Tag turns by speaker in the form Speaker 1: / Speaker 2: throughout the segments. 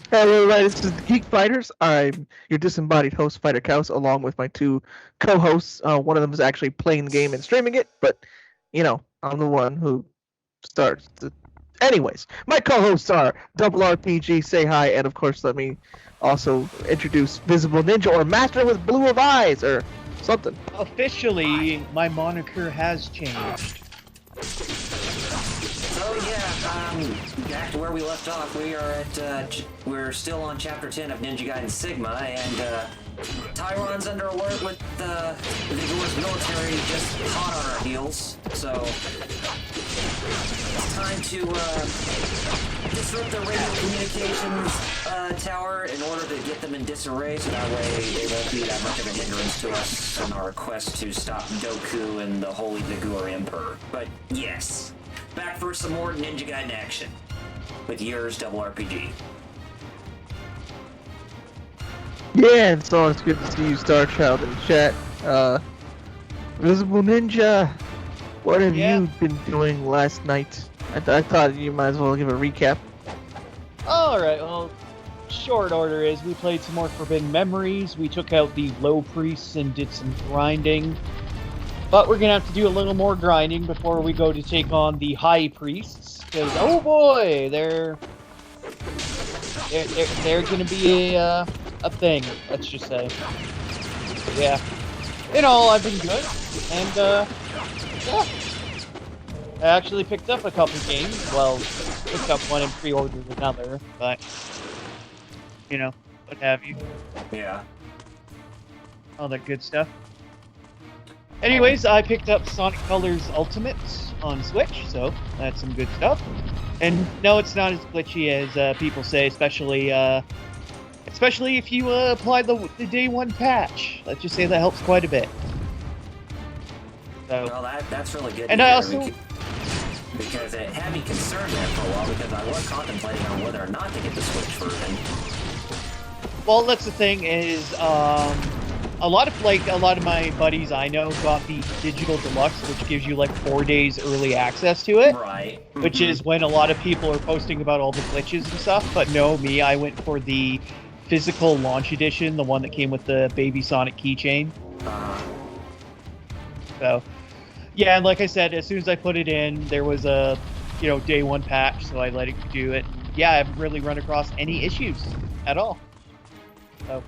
Speaker 1: Hello, everybody. This is the Geek Fighters. I'm your disembodied host, Fighter Cows, along with my two co-hosts. One of them is actually playing the game and streaming it, but I'm the one who starts. Anyways, my co-hosts are Double RPG, Say Hi, and of course, let me also introduce Visible Ninja or Master with Blue of Eyes or something.
Speaker 2: Officially, my moniker has changed.
Speaker 3: So yeah, back to where we left off. We are we're still on Chapter 10 of Ninja Gaiden Sigma, and Tyron's under alert with the Vigor's military just hot on our heels. So it's time to disrupt the radio communications tower in order to get them in disarray, so that way they won't be that much of a hindrance to us on our quest to stop Doku and the Holy Vigor Emperor. But yes. Back for some more Ninja Gaiden action with yours, Double RPG.
Speaker 1: Yeah, and so it's good to see you, Star Child, in chat. Visible Ninja, what have you been doing last night? I thought you might as well give a recap.
Speaker 2: Alright, well, short order is we played some more Forbidden Memories, we took out the low priests and did some grinding. But we're gonna have to do a little more grinding before we go to take on the high priests, because oh boy, they're gonna be a thing. Let's just say. Yeah. In all, I've been good, and yeah. I actually picked up a couple games. Well, picked up one and pre-ordered another, but what have you?
Speaker 3: Yeah.
Speaker 2: All that good stuff. Anyways, I picked up Sonic Colors Ultimate on Switch, so that's some good stuff. And no, it's not as glitchy as people say, especially if you apply the day one patch. Let's just say that helps quite a bit. So,
Speaker 3: Well, that's really good.
Speaker 2: And I also
Speaker 3: because it had me concerned there for a while because I was contemplating on whether or not to get the Switch version.
Speaker 2: Well, that's the thing is, a lot of my buddies I know got the digital deluxe, which gives you like 4 days early access to it.
Speaker 3: Right.
Speaker 2: Which is when a lot of people are posting about all the glitches and stuff. But no, I went for the physical launch edition, the one that came with the Baby Sonic keychain. So, yeah, and like I said, as soon as I put it in, there was a day one patch, so I let it do it. Yeah, I haven't really run across any issues at all. So,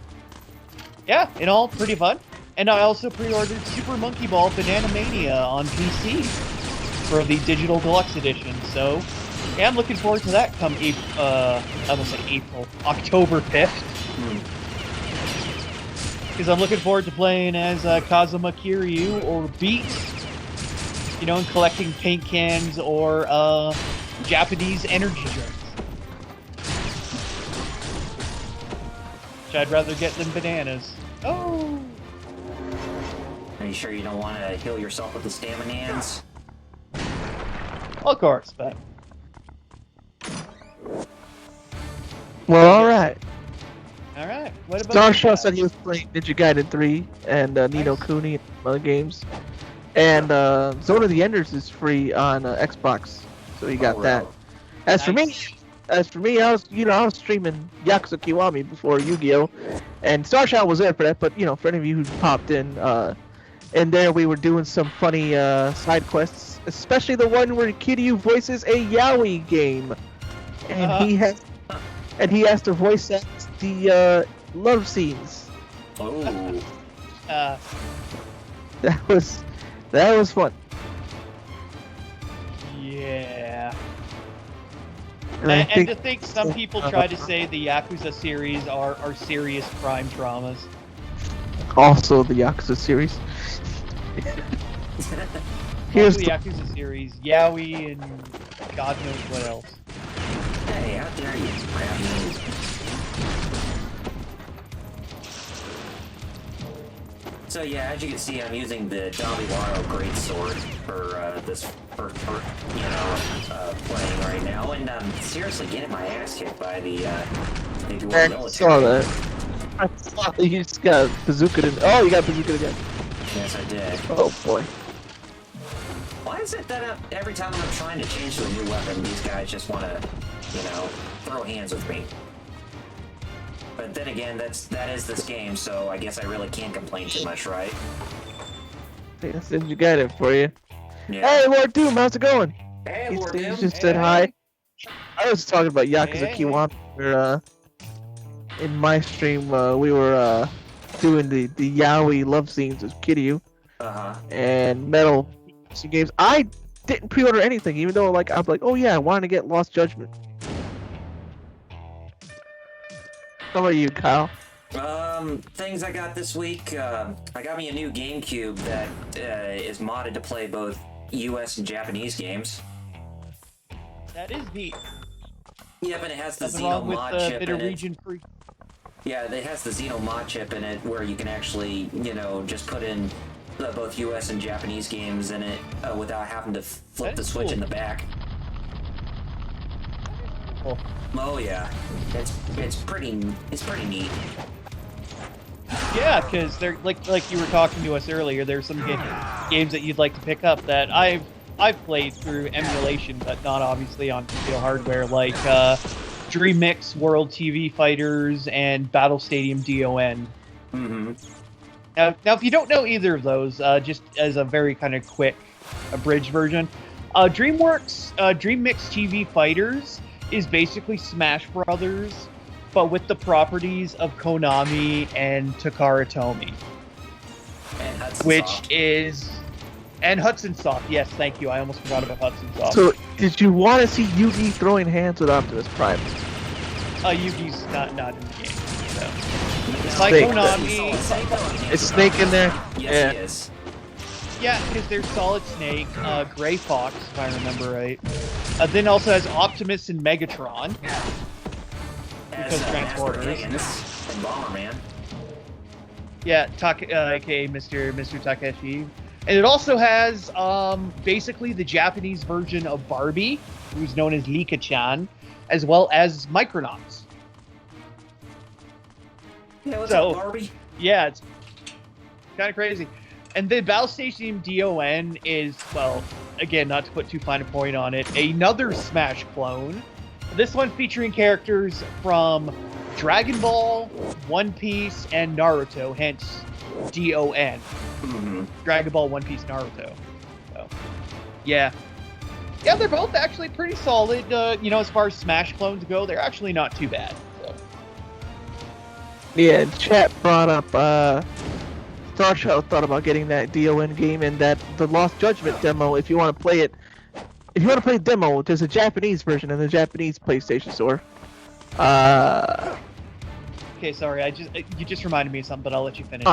Speaker 2: yeah, in all, pretty fun. And I also pre-ordered Super Monkey Ball Banana Mania on PC for the Digital Deluxe Edition. So, yeah, I'm looking forward to that come October 5th. Because I'm looking forward to playing as Kazuma Kiryu or Beat, and collecting paint cans or Japanese energy drinks. Which I'd rather get than bananas. Oh!
Speaker 3: Are you sure you don't want to heal yourself with the Staminans?
Speaker 2: Of course, but...
Speaker 1: Well, alright.
Speaker 2: Alright, what about
Speaker 1: Starshaw said he was playing Ninja Gaiden 3 and Ni no Kuni and some other games. And Zone of the Enders is free on Xbox, so you got that. As for me, I was streaming Yakuza Kiwami before Yu-Gi-Oh! And Starshaw was there for that, but for any of you who popped in there we were doing some funny side quests, especially the one where Kiryu voices a Yaoi game. And he has to voice act the love scenes.
Speaker 3: Oh.
Speaker 1: That was fun.
Speaker 2: Yeah.
Speaker 1: And
Speaker 2: to think some people try to say the Yakuza series are serious crime dramas.
Speaker 1: Also the Yakuza series.
Speaker 2: Here's the Yakuza series, Yaoi, and God knows what else.
Speaker 3: Hey, how dare you grab me? So yeah, as you can see, I'm using the Daviwaro Greatsword for this playing right now, and I'm seriously getting my ass kicked by the military.
Speaker 1: I saw that. I saw that you just got bazooka in. Oh, you got bazooka again.
Speaker 3: Yes, I did.
Speaker 1: Oh boy.
Speaker 3: Why is it that every time I'm trying to change to a new weapon, these guys just want to, throw hands with me? But then again, that is this game, so I guess I really can't complain too much, right?
Speaker 1: Yes, you got it for you.
Speaker 3: Yeah.
Speaker 1: Hey, Lord Doom, how's it going?
Speaker 3: Hey,
Speaker 1: He
Speaker 3: Lord Doom.
Speaker 1: just said hi. I was talking about Yakuza
Speaker 2: Hey.
Speaker 1: Kiwami. In my stream, we were doing the yaoi love scenes of Kiryu and Metal games. I didn't pre-order anything, even though like I'm like, oh yeah, I wanted to get Lost Judgment. How about you, Kyle?
Speaker 3: Things I got this week. I got me a new GameCube that is modded to play both US and Japanese games.
Speaker 2: That is neat.
Speaker 3: Yep, and it has the
Speaker 2: Nothing
Speaker 3: Xeno
Speaker 2: wrong with
Speaker 3: mod
Speaker 2: a
Speaker 3: chip
Speaker 2: bit
Speaker 3: in
Speaker 2: of
Speaker 3: it.
Speaker 2: region free.
Speaker 3: Yeah, it has the Xeno mod chip in it where you can actually, just put in both US and Japanese games in it without having to flip the switch in the back.
Speaker 2: Cool.
Speaker 3: Oh yeah, it's pretty neat.
Speaker 2: Yeah, because they're like you were talking to us earlier. There's some games that you'd like to pick up that I've played through emulation, but not obviously on real hardware, like Dream Mix World TV Fighters and Battle Stadium DON.
Speaker 3: Mm-hmm.
Speaker 2: Now, if you don't know either of those, just as a very kind of quick abridged version, DreamWorks Dream Mix TV Fighters is basically Smash Brothers, but with the properties of Konami and Takara Tomy.
Speaker 3: And Hudson
Speaker 2: Which
Speaker 3: Soft.
Speaker 2: is... And Hudson Soft, yes, thank you. I almost forgot about Hudson Soft.
Speaker 1: So, did you want to see Yugi throwing hands with Optimus Prime?
Speaker 2: Yugi's not in the game, so...
Speaker 1: Snake.
Speaker 2: Like Konami...
Speaker 1: Is Snake in there?
Speaker 3: Yes, he is.
Speaker 2: Yeah, because there's Solid Snake, Gray Fox, if I remember right. Then also has Optimus and Megatron.
Speaker 3: As
Speaker 2: Because
Speaker 3: Master
Speaker 2: Transporters.
Speaker 3: Higgins and Bomberman.
Speaker 2: Yeah, aka Mr. Takeshi. And it also has basically the Japanese version of Barbie, who's known as Lika-chan, as well as Micronauts.
Speaker 3: Yeah, what's
Speaker 2: So-
Speaker 3: up, Barbie?
Speaker 2: Yeah, it's kind of crazy. And then Battle Station DON is, well, again, not to put too fine a point on it, another Smash clone. This one featuring characters from Dragon Ball, One Piece, and Naruto, hence DON.
Speaker 3: Mm-hmm.
Speaker 2: Dragon Ball, One Piece, Naruto. So, yeah. Yeah, they're both actually pretty solid. As far as Smash clones go, they're actually not too bad. So.
Speaker 1: Yeah, chat brought up Star Child thought about getting that DON game and that the Lost Judgment demo. If you want to play it, if you want to play the demo, there's a Japanese version in the Japanese PlayStation Store.
Speaker 2: Okay, sorry. You just reminded me of something, but I'll let you finish.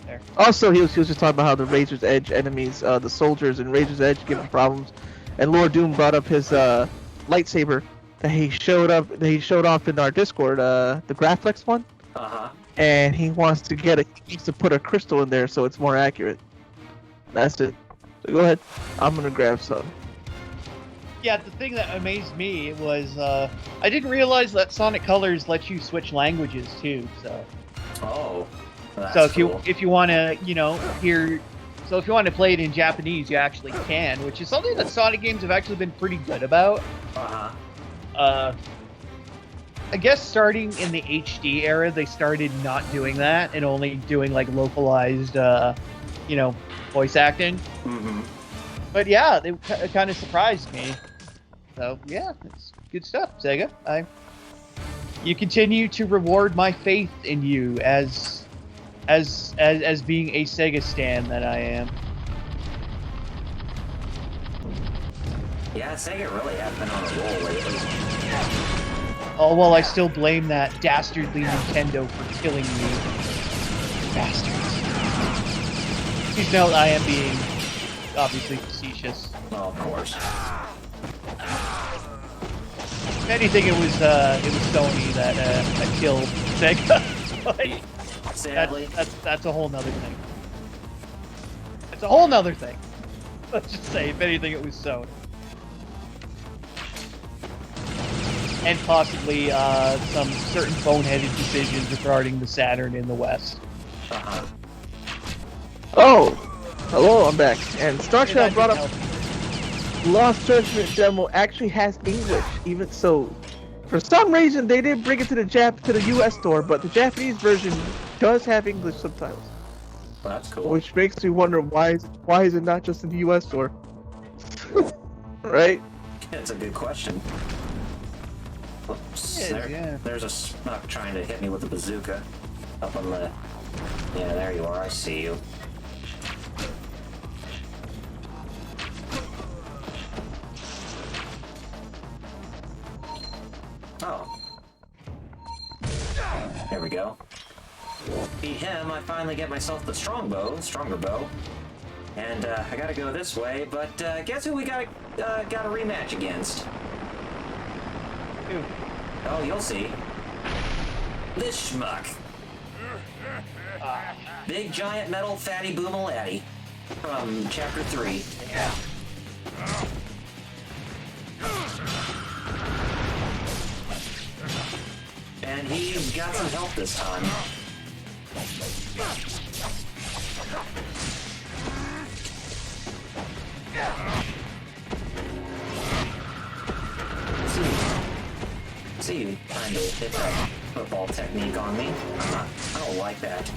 Speaker 2: There.
Speaker 1: Also, he was just talking about how the Razor's Edge enemies, the soldiers in Razor's Edge, give him problems. And Lord Doom brought up his lightsaber that he showed off in our Discord, the Graphics one.
Speaker 3: Uh-huh.
Speaker 1: And he wants to get it. He needs to put a crystal in there so it's more accurate. That's it. So go ahead. I'm gonna grab some.
Speaker 2: Yeah, the thing that amazed me was I didn't realize that Sonic Colors lets you switch languages too. So.
Speaker 3: Oh. That's
Speaker 2: So
Speaker 3: cool.
Speaker 2: if you want to, if you want to play it in Japanese, you actually can, which is something that Sonic games have actually been pretty good about.
Speaker 3: Uh-huh.
Speaker 2: I guess starting in the HD era, they started not doing that and only doing like localized, voice acting.
Speaker 3: Mm-hmm.
Speaker 2: But yeah, it kind of surprised me. So yeah, it's good stuff, Sega. You continue to reward my faith in you as being a Sega stan that I am.
Speaker 3: Yeah, Sega really has been on a roll lately.
Speaker 2: Oh, well, I still blame that dastardly Nintendo for killing me. Bastards. Please note I am being obviously facetious.
Speaker 3: Well, of course.
Speaker 2: If anything, it was Sony that killed Sega. But
Speaker 3: Sadly.
Speaker 2: that's a whole nother thing. It's a whole nother thing. Let's just say, if anything, it was Sony. And possibly some certain boneheaded decisions regarding the Saturn in the West.
Speaker 3: Uh-huh.
Speaker 1: Oh, hello, I'm back. And Star Child
Speaker 2: that
Speaker 1: brought
Speaker 2: didn't
Speaker 1: up Lost Judgment demo actually has English, even so. For some reason, they didn't bring it to the U.S. store, but the Japanese version does have English subtitles.
Speaker 3: Well, that's cool.
Speaker 1: Which makes me wonder why is it not just in the U.S. store? Right?
Speaker 3: That's a good question. Oops,
Speaker 2: Yeah.
Speaker 3: there's a smuck trying to hit me with a bazooka. Up on the... Yeah, there you are. I see you. Oh. There we go. Beat him, I finally get myself the stronger bow. And I gotta go this way, but guess who we got a rematch against?
Speaker 2: Who?
Speaker 3: Oh, you'll see. This schmuck. Big giant metal fatty boomalatti from chapter 3.
Speaker 2: Yeah.
Speaker 3: And he's got some help this time. See you trying to hit that football technique on me. I don't like that.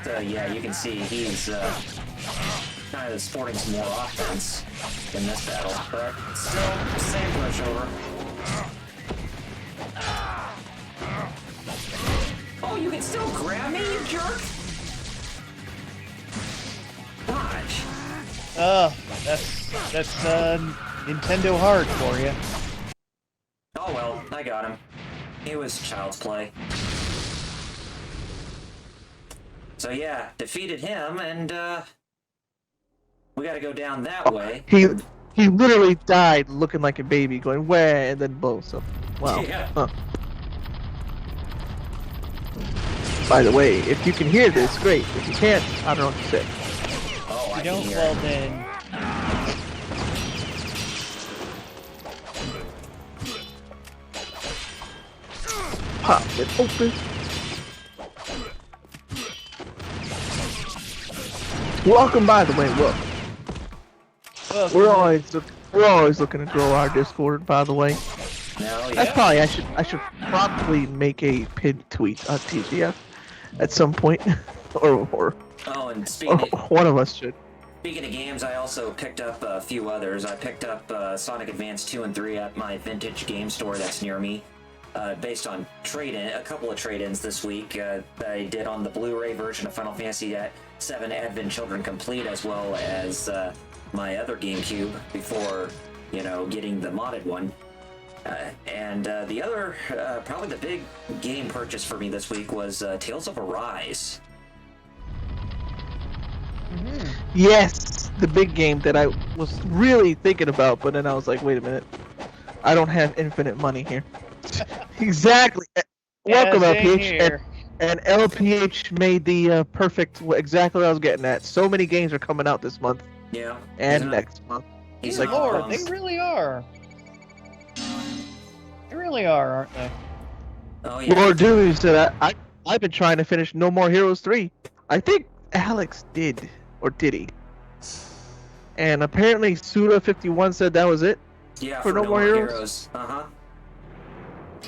Speaker 3: So yeah, you can see he's kind of sporting some more offense in this battle, but still same pushover. Oh, you can still grab me, you jerk! Gosh.
Speaker 2: That's Nintendo hard for you.
Speaker 3: Oh well, I got him. It was child's play. So yeah, defeated him, and we gotta go down that way.
Speaker 1: He literally died looking like a baby, going where, and then boom. So, wow.
Speaker 3: Yeah.
Speaker 1: Huh. By the way, if you can hear this, great. If you can't, I don't know what to say.
Speaker 3: Oh, I
Speaker 2: You
Speaker 3: can
Speaker 2: don't,
Speaker 3: hear
Speaker 2: well
Speaker 3: it.
Speaker 2: then.
Speaker 1: Pop it open. Welcome, by the way. Look,
Speaker 2: Well,
Speaker 1: we're always looking to grow our Discord. By the way,
Speaker 3: No,
Speaker 1: that's
Speaker 3: yeah.
Speaker 1: probably I should probably make a pinned tweet on TGF at some point, or
Speaker 3: Oh, and
Speaker 1: one of us should.
Speaker 3: speaking of games, I also picked up a few others. I picked up Sonic Advance 2 and 3 at my vintage game store that's near me. Based on a couple of trade-ins this week that I did on the Blu-ray version of Final Fantasy VII Advent Children Complete, as well as my other GameCube before, getting the modded one. And the other, probably the big game purchase for me this week was Tales of Arise.
Speaker 1: Yes, the big game that I was really thinking about, but then I was like, wait a minute, I don't have infinite money here. Exactly. Welcome,
Speaker 2: same
Speaker 1: LPH.
Speaker 2: here.
Speaker 1: And LPH made the perfect, exactly what I was getting at. So many games are coming out this month
Speaker 3: Yeah.
Speaker 1: and next month.
Speaker 3: He's
Speaker 2: Good
Speaker 3: not
Speaker 2: Lord,
Speaker 3: wrong.
Speaker 2: they really are. They really are, aren't they?
Speaker 3: Oh, yeah.
Speaker 1: Lord Dewey said, I've been trying to finish No More Heroes 3. I think Alex did, or did he? And apparently Suda51 said that was it.
Speaker 3: Yeah,
Speaker 1: for No More Heroes?
Speaker 3: Uh-huh.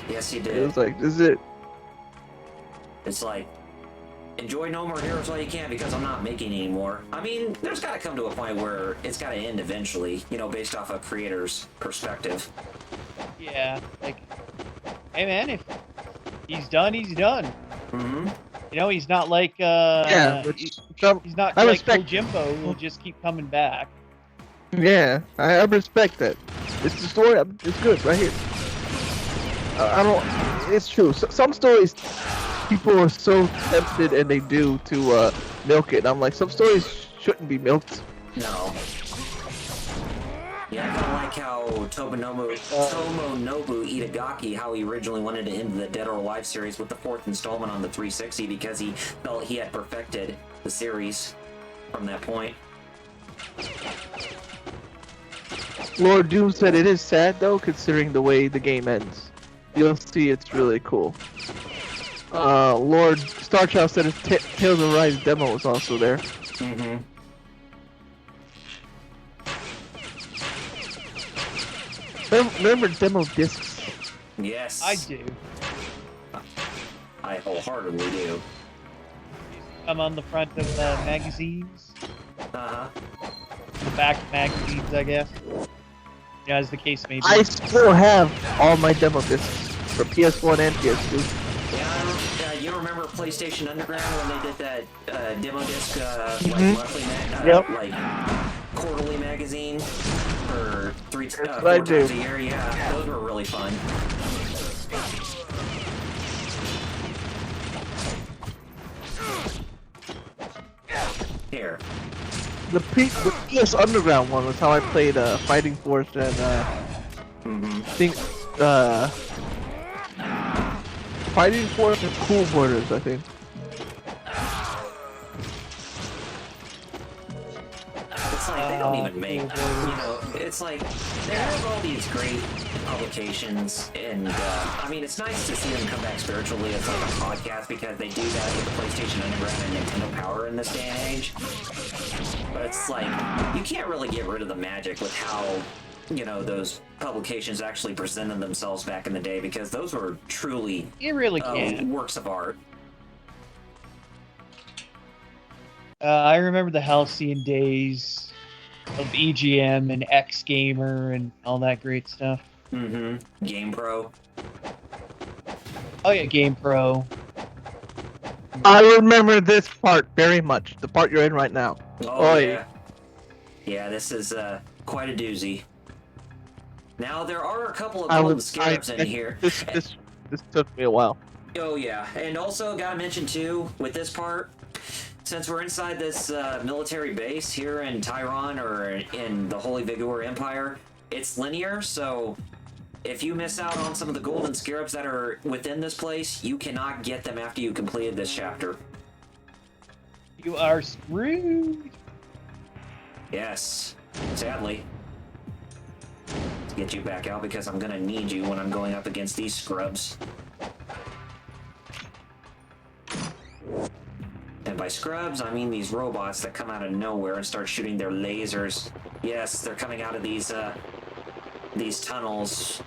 Speaker 3: Yes, he
Speaker 1: It
Speaker 3: did.
Speaker 1: was like, this is it.
Speaker 3: It's like, enjoy No More Heroes while you can, because I'm not making any more. I mean, there's got to come to a point where it's got to end eventually, based off a creator's perspective.
Speaker 2: Yeah, like, hey man, if he's done, he's done.
Speaker 3: Mm-hmm.
Speaker 2: He's not like,
Speaker 1: Yeah,
Speaker 2: he's not
Speaker 1: I
Speaker 2: like
Speaker 1: respect-
Speaker 2: Kojimbo who will just keep coming back.
Speaker 1: Yeah, I respect that. It's the story. It's good right here. I don't. It's true. Some stories, people are so tempted and they do to milk it. And I'm like, some stories shouldn't be milked.
Speaker 3: No. Yeah, I kind of like how Tomonobu Itagaki, how he originally wanted to end the Dead or Alive series with the 4th installment on the 360 because he felt he had perfected the series from that point.
Speaker 1: Lord Doom said it is sad though, considering the way the game ends. You'll see, it's really cool. Lord Starchild said his Tales of Rise demo was also there.
Speaker 3: Mm-hmm.
Speaker 1: Remember demo discs?
Speaker 3: Yes.
Speaker 2: I do.
Speaker 3: I wholeheartedly do.
Speaker 2: Come on the front of magazines,
Speaker 3: Uh-huh.
Speaker 2: the back of magazines, I guess. Yeah, as the case may be.
Speaker 1: I still have all my demo discs for PS1 and PS2.
Speaker 3: Yeah, you remember PlayStation Underground when they did that demo disc,
Speaker 1: Mhm.
Speaker 3: like quarterly magazine for four
Speaker 1: That's what I do.
Speaker 3: times a year? Yeah, those were really fun. Here.
Speaker 1: The PS Underground one was how I played Fighting Force and I think Fighting Force and Cool Borders, I think.
Speaker 3: It's like they don't even make, it's like they have all these great publications, and I mean, it's nice to see them come back spiritually as like a podcast because they do that with the PlayStation Underground and Nintendo Power in this day and age. But it's like, you can't really get rid of the magic with how, those publications actually presented themselves back in the day, because those were truly
Speaker 2: You really can.
Speaker 3: works of art.
Speaker 2: I remember the halcyon days of EGM and X Gamer and all that great stuff.
Speaker 3: Game Pro.
Speaker 2: Oh yeah, Game Pro.
Speaker 1: I remember this part very much. The part you're in right now.
Speaker 3: Oh,
Speaker 1: Oi.
Speaker 3: yeah. Yeah, this is quite a doozy. Now, there are a couple of golden scarabs in here.
Speaker 1: This took me a while.
Speaker 3: Oh, yeah. And also, gotta mention, too, with this part, since we're inside this military base here in Tyron or in the Holy Vigor Empire, it's linear, so if you miss out on some of the golden scarabs that are within this place, you cannot get them after you completed this chapter.
Speaker 2: You are screwed.
Speaker 3: Yes, sadly. Let's get you back out because I'm gonna need you when I'm going up against these scrubs. And by scrubs, I mean these robots that come out of nowhere and start shooting their lasers. Yes, they're coming out of these tunnels.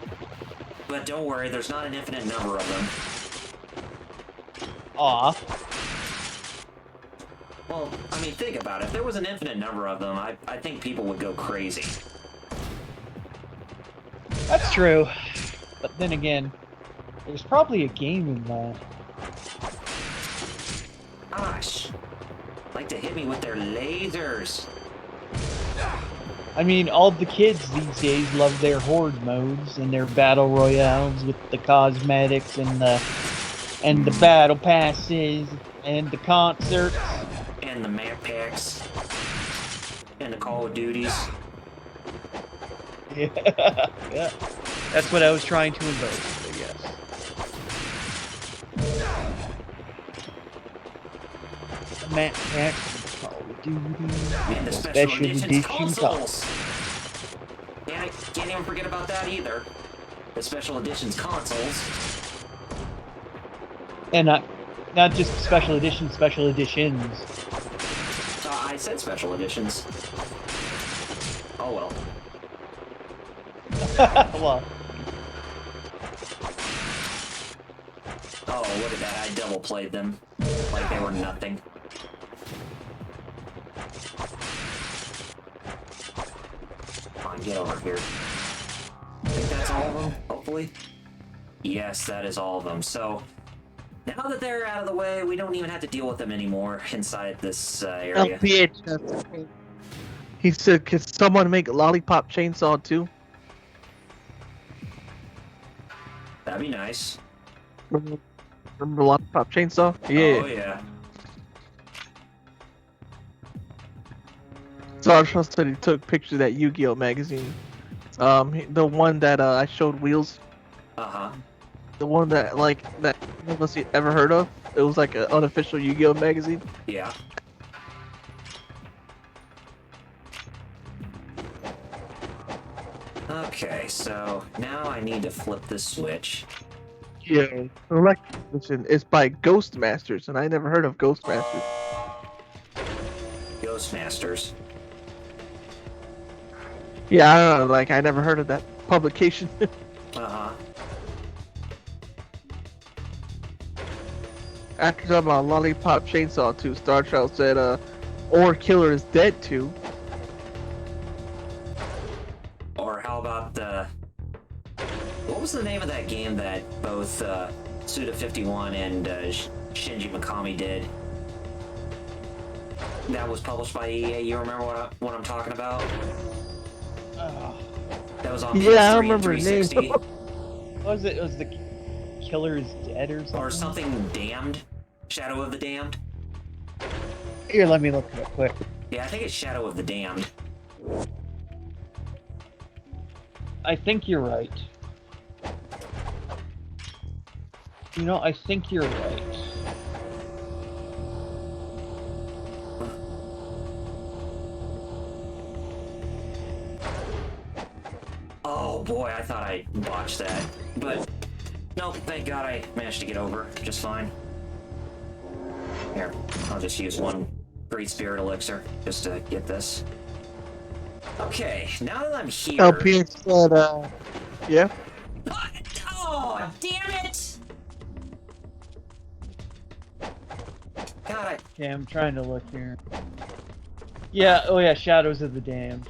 Speaker 3: But don't worry, there's not an infinite number of them.
Speaker 2: Aw.
Speaker 3: Well, I mean, think about it. If there was an infinite number of them, I think people would go crazy.
Speaker 2: That's true. But then again, there's probably a game in that.
Speaker 3: Gosh. Like to hit me with their lasers.
Speaker 2: I mean, all the kids these days love their horde modes and their battle royales with the cosmetics and the battle passes and the concerts
Speaker 3: And the map packs. And the Call of Duties.
Speaker 2: Yeah, yeah. That's what I was trying to invoke, I guess. The map packs, the Call of Duty,
Speaker 3: And the special editions consoles. Can't even forget about that either. The special editions consoles.
Speaker 2: And not just special editions, special editions.
Speaker 3: I said special editions. Oh well.
Speaker 2: Well,
Speaker 3: Oh, look at that. I double played them. Like they were nothing. Come on, get over here. I think that's all of them, hopefully. Yes, that is all of them. So, now that they're out of the way, we don't even have to deal with them anymore inside this area.
Speaker 1: LPH. He said, "Could someone make a lollipop chainsaw too?"
Speaker 3: That'd be nice.
Speaker 1: Remember the lollipop chainsaw? Yeah.
Speaker 3: Oh, yeah.
Speaker 1: Sarge said he took pictures of that Yu-Gi-Oh magazine. The one that I showed Wheels.
Speaker 3: Uh-huh.
Speaker 1: The one that that none of us ever heard of. It was like an unofficial Yu-Gi-Oh magazine.
Speaker 3: Yeah. Okay, so now I need to flip this switch.
Speaker 1: Yeah. Listen, it's by Ghost Masters, and I never heard of Ghost Masters.
Speaker 3: Ghost Masters.
Speaker 1: Yeah, I don't know. Like I never heard of that publication.
Speaker 3: Uh-huh.
Speaker 1: After talking about Lollipop Chainsaw 2, Star Child said, Or Killer is Dead 2.
Speaker 3: Or how about the... What was the name of that game that both Suda51 and Shinji Mikami did? That was published by EA. You remember what I'm talking about? That was on PS3
Speaker 1: I remember
Speaker 3: and
Speaker 1: the name.
Speaker 3: 360.
Speaker 2: What was it? Was the Killer is Dead or something?
Speaker 3: Or something Damned? Shadow of the Damned?
Speaker 2: Here, let me look real quick.
Speaker 3: Yeah, I think it's Shadow of the Damned.
Speaker 2: I think you're right. You know, I think you're right.
Speaker 3: Oh boy, I thought I botched that. But, no, thank God I managed to get over just fine. Here, I'll just use one Great Spirit Elixir just to get this. Okay, now that I'm here...
Speaker 1: LP said, yeah?
Speaker 3: Oh, damn it! God,
Speaker 2: Okay, I'm trying to look here. Yeah, oh yeah, Shadows of the Damned.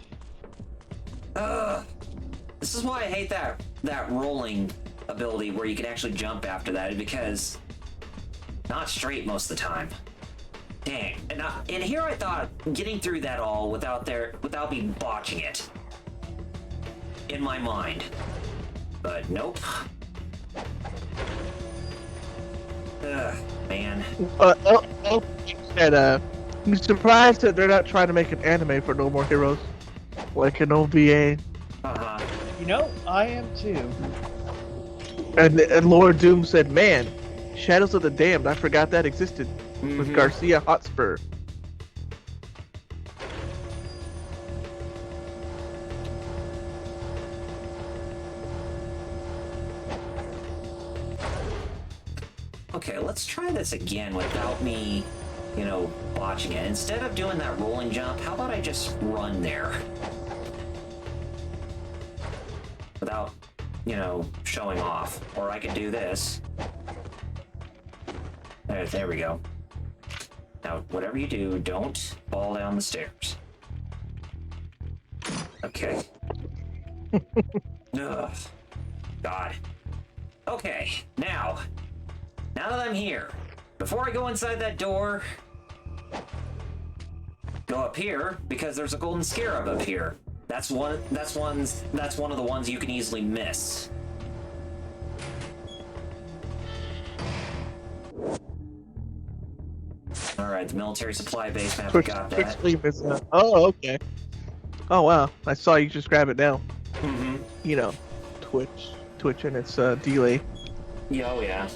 Speaker 3: This is why I hate that rolling ability where you can actually jump after that, because not straight most of the time. Dang. And here I thought getting through that all without me botching it in my mind. But nope. Ugh, man.
Speaker 1: LP said, I'm surprised that they're not trying to make an anime for No More Heroes. Like an OVA.
Speaker 3: Uh-huh.
Speaker 2: You know, I am too.
Speaker 1: And Lord Doom said, man, Shadows of the Damned, I forgot that existed. With Garcia Hotspur.
Speaker 3: Okay, let's try this again without me, you know, botching it. Instead of doing that rolling jump, how about I just run there? Without, you know, showing off. Or I could do this. There we go. Now, whatever you do, don't fall down the stairs. Okay. Ugh. God. Okay, now that I'm here, before I go inside that door, go up here, because there's a golden scarab up here. That's one of the ones you can easily miss. Alright, the military supply base map, we got that.
Speaker 1: Oh, okay. Oh, wow. I saw you just grab it now.
Speaker 3: Mm-hmm.
Speaker 1: You know, Twitch and its delay.
Speaker 3: Yeah, oh yeah.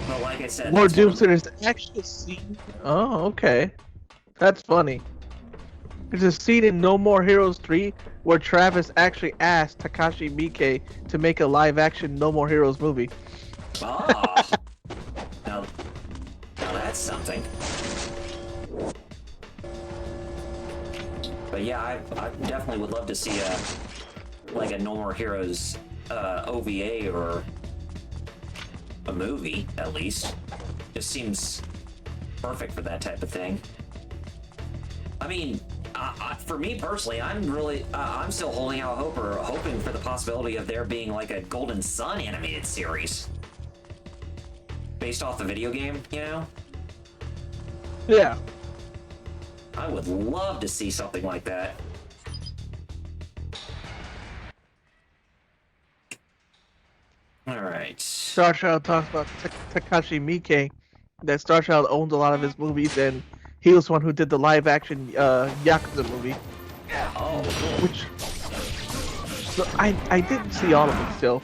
Speaker 3: But like I said...
Speaker 1: Lord Doom said there's actually a scene. Oh, okay. That's funny. There's a scene in No More Heroes 3 where Travis actually asked Takashi Miike to make a live-action No More Heroes movie.
Speaker 3: Oh! now that's something. But yeah, I definitely would love to see a No More Heroes OVA or a movie, at least. Just seems perfect for that type of thing. I mean, for me personally, I'm still holding out hope or hoping for the possibility of there being like a Golden Sun animated series based off the video game, you know?
Speaker 1: Yeah.
Speaker 3: I would love to see something like that. Alright.
Speaker 1: Star Child talks about Takashi Miike, that Star Child owns a lot of his movies, and he was one who did the live-action Yakuza movie.
Speaker 3: Oh, cool.
Speaker 1: Which... So I didn't see all of it still.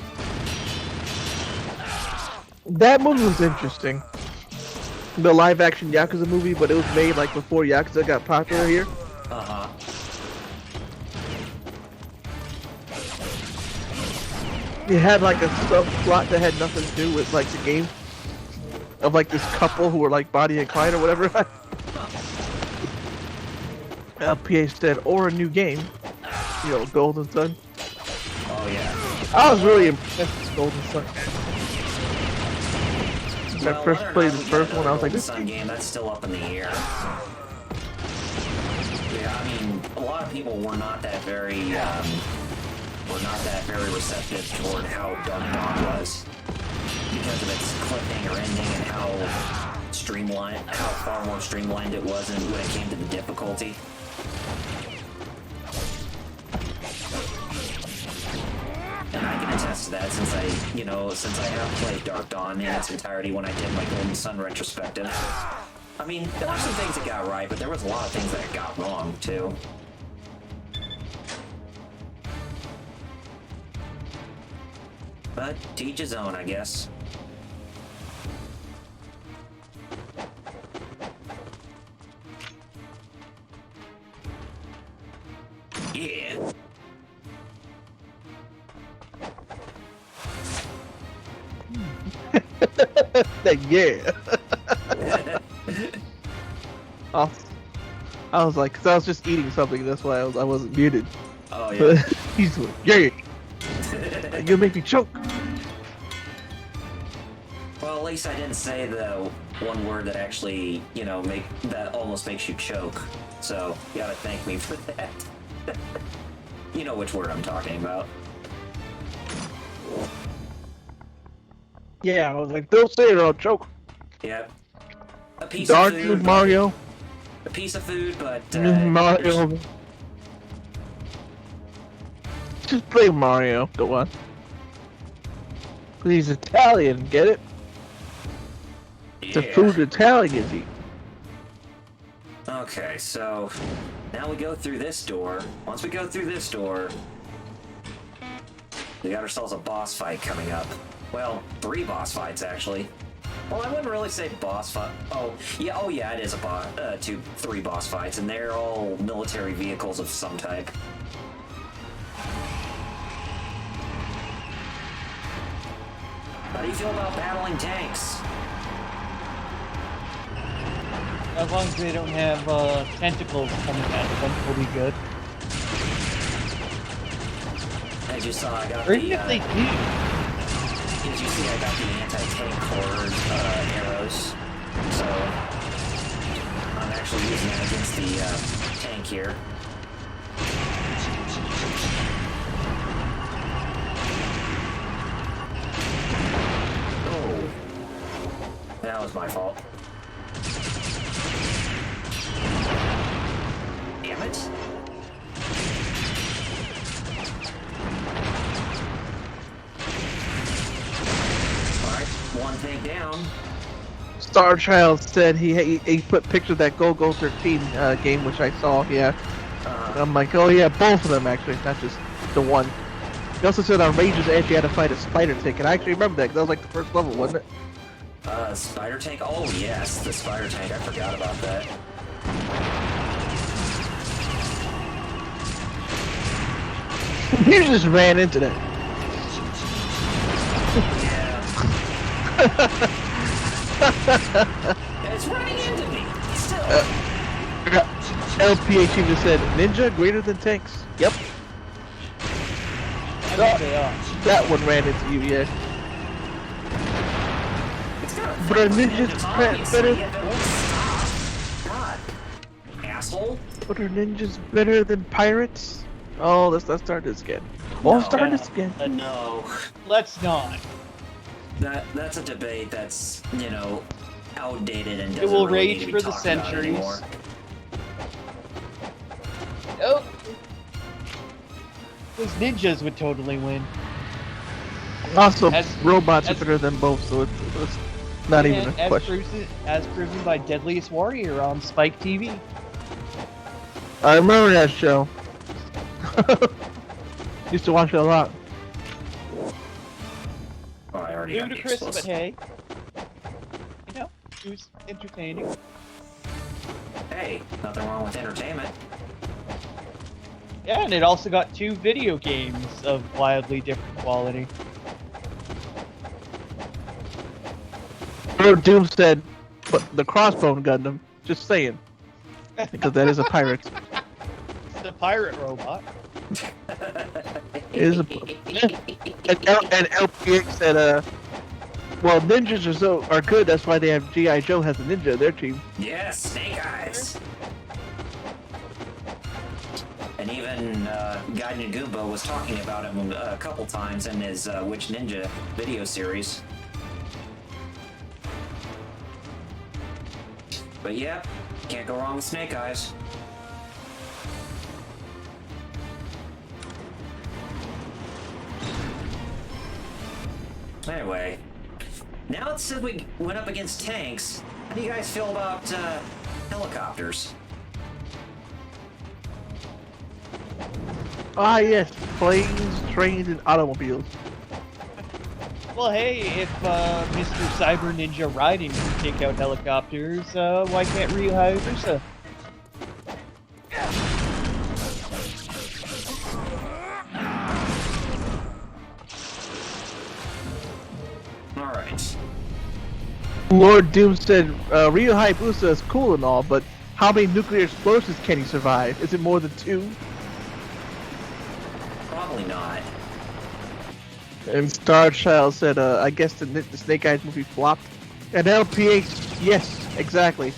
Speaker 1: That movie was interesting. The live-action Yakuza movie, but it was made like before Yakuza got popular here.
Speaker 3: Uh-huh.
Speaker 1: It had like a subplot that had nothing to do with like the game. Of like this couple who were like Bonnie and Clyde or whatever. PA said, or a new game. You know, Golden Sun.
Speaker 3: Oh, yeah.
Speaker 1: I was really impressed with Golden Sun. I first played the first one, I was like,
Speaker 3: this
Speaker 1: this
Speaker 3: Sun game, that's still up in the air. Yeah, I mean, a lot of people were not that very receptive toward how Dark Dawn was because of its cliffhanger ending and how far more streamlined it was when it came to the difficulty. And I can attest to that since I have played Dark Dawn in its entirety when I did my Golden Sun retrospective. I mean, there were some things that got right, but there was a lot of things that got wrong, too. But to each his own, I guess. Yeah.
Speaker 1: yeah. Oh, I was like, cause I was just eating something. That's why I wasn't muted.
Speaker 3: Oh yeah.
Speaker 1: He's like, yeah. You'll make me choke.
Speaker 3: Well, at least I didn't say the one word that actually, that almost makes you choke. So you gotta thank me for that. You know which word I'm talking about.
Speaker 1: Yeah, I was like, don't say it or I'll choke.
Speaker 3: Yep. A piece
Speaker 1: Dark
Speaker 3: of food.
Speaker 1: Mario.
Speaker 3: A piece of food, but
Speaker 1: Mario. Just play Mario. Go on. He's Italian, get it? It's a food Italians eat.
Speaker 3: Okay, so now we go through this door. Once we go through this door, we got ourselves a boss fight coming up. Well, 3 boss fights actually. Well, I wouldn't really say boss fight. Oh yeah, it is a 3 boss fights, and they're all military vehicles of some type. How do you feel about battling tanks?
Speaker 2: As long as they don't have tentacles coming at them, we'll be good.
Speaker 3: As you saw, I got
Speaker 2: Or even if they do.
Speaker 3: As you see, I got the anti-tank core arrows, so I'm actually using that against the tank here. Oh, that was my fault. Damn it. One tank down.
Speaker 1: Star Child said he put pictures of that Go 13 game, which I saw. Yeah, I'm like, oh yeah, both of them actually, not just the one. He also said on Rage's Edge you had to fight a spider tank, and I actually remember that because that was like the first level, wasn't it?
Speaker 3: Spider tank. Oh yes, the spider tank. I forgot about that.
Speaker 1: You just ran into that.
Speaker 3: It's running into me. Still.
Speaker 1: LPH even said, ninja greater than tanks. Yep.
Speaker 2: I think they are.
Speaker 1: That one ran into you, yeah. But are ninjas better?
Speaker 3: God, asshole.
Speaker 1: But are ninjas better than pirates? Oh, let's start this again. Oh,
Speaker 3: No.
Speaker 1: start this again.
Speaker 3: No.
Speaker 2: Let's not.
Speaker 3: That's a debate that's, outdated and doesn't
Speaker 2: It will
Speaker 3: really need
Speaker 2: rage
Speaker 3: to be
Speaker 2: for the
Speaker 3: talked about
Speaker 2: centuries.
Speaker 3: anymore.
Speaker 2: Oh. Those ninjas would totally win.
Speaker 1: Also,
Speaker 2: As-
Speaker 1: robots are
Speaker 2: as-
Speaker 1: better than both, so it's not even a
Speaker 2: as
Speaker 1: question.
Speaker 2: as proven by Deadliest Warrior on Spike TV.
Speaker 1: I remember that show. Used to watch it a lot.
Speaker 3: Oh, I already got the
Speaker 2: Ludicrous, but
Speaker 3: explosive.
Speaker 2: hey. It was entertaining.
Speaker 3: Hey, nothing wrong with entertainment.
Speaker 2: Yeah, and it also got 2 video games of wildly different quality.
Speaker 1: Lord Doom said, but the crossbone Gundam. Just saying. Because that is a pirate.
Speaker 2: It's a pirate robot.
Speaker 1: It is a... And LPX said, Well, ninjas are good. That's why they have G.I. Joe has a ninja in their team.
Speaker 3: Yes, Snake Eyes. And even Gaiden Goomba was talking about him a couple times in his Witch Ninja video series. But yeah, can't go wrong with Snake Eyes. Anyway, now since we went up against tanks, how do you guys feel about helicopters?
Speaker 1: Ah, yes, planes, trains, and automobiles.
Speaker 2: Well, hey, if Mr. Cyber Ninja Raiden can take out helicopters, why can't Ryu Hayabusa?
Speaker 3: Alright.
Speaker 1: Lord Doom said, Ryu Hayabusa is cool and all, but how many nuclear explosions can he survive? Is it more than 2?
Speaker 3: Probably not.
Speaker 1: And Starchild said, I guess the Snake Eyes movie flopped. And LPH, yes, exactly.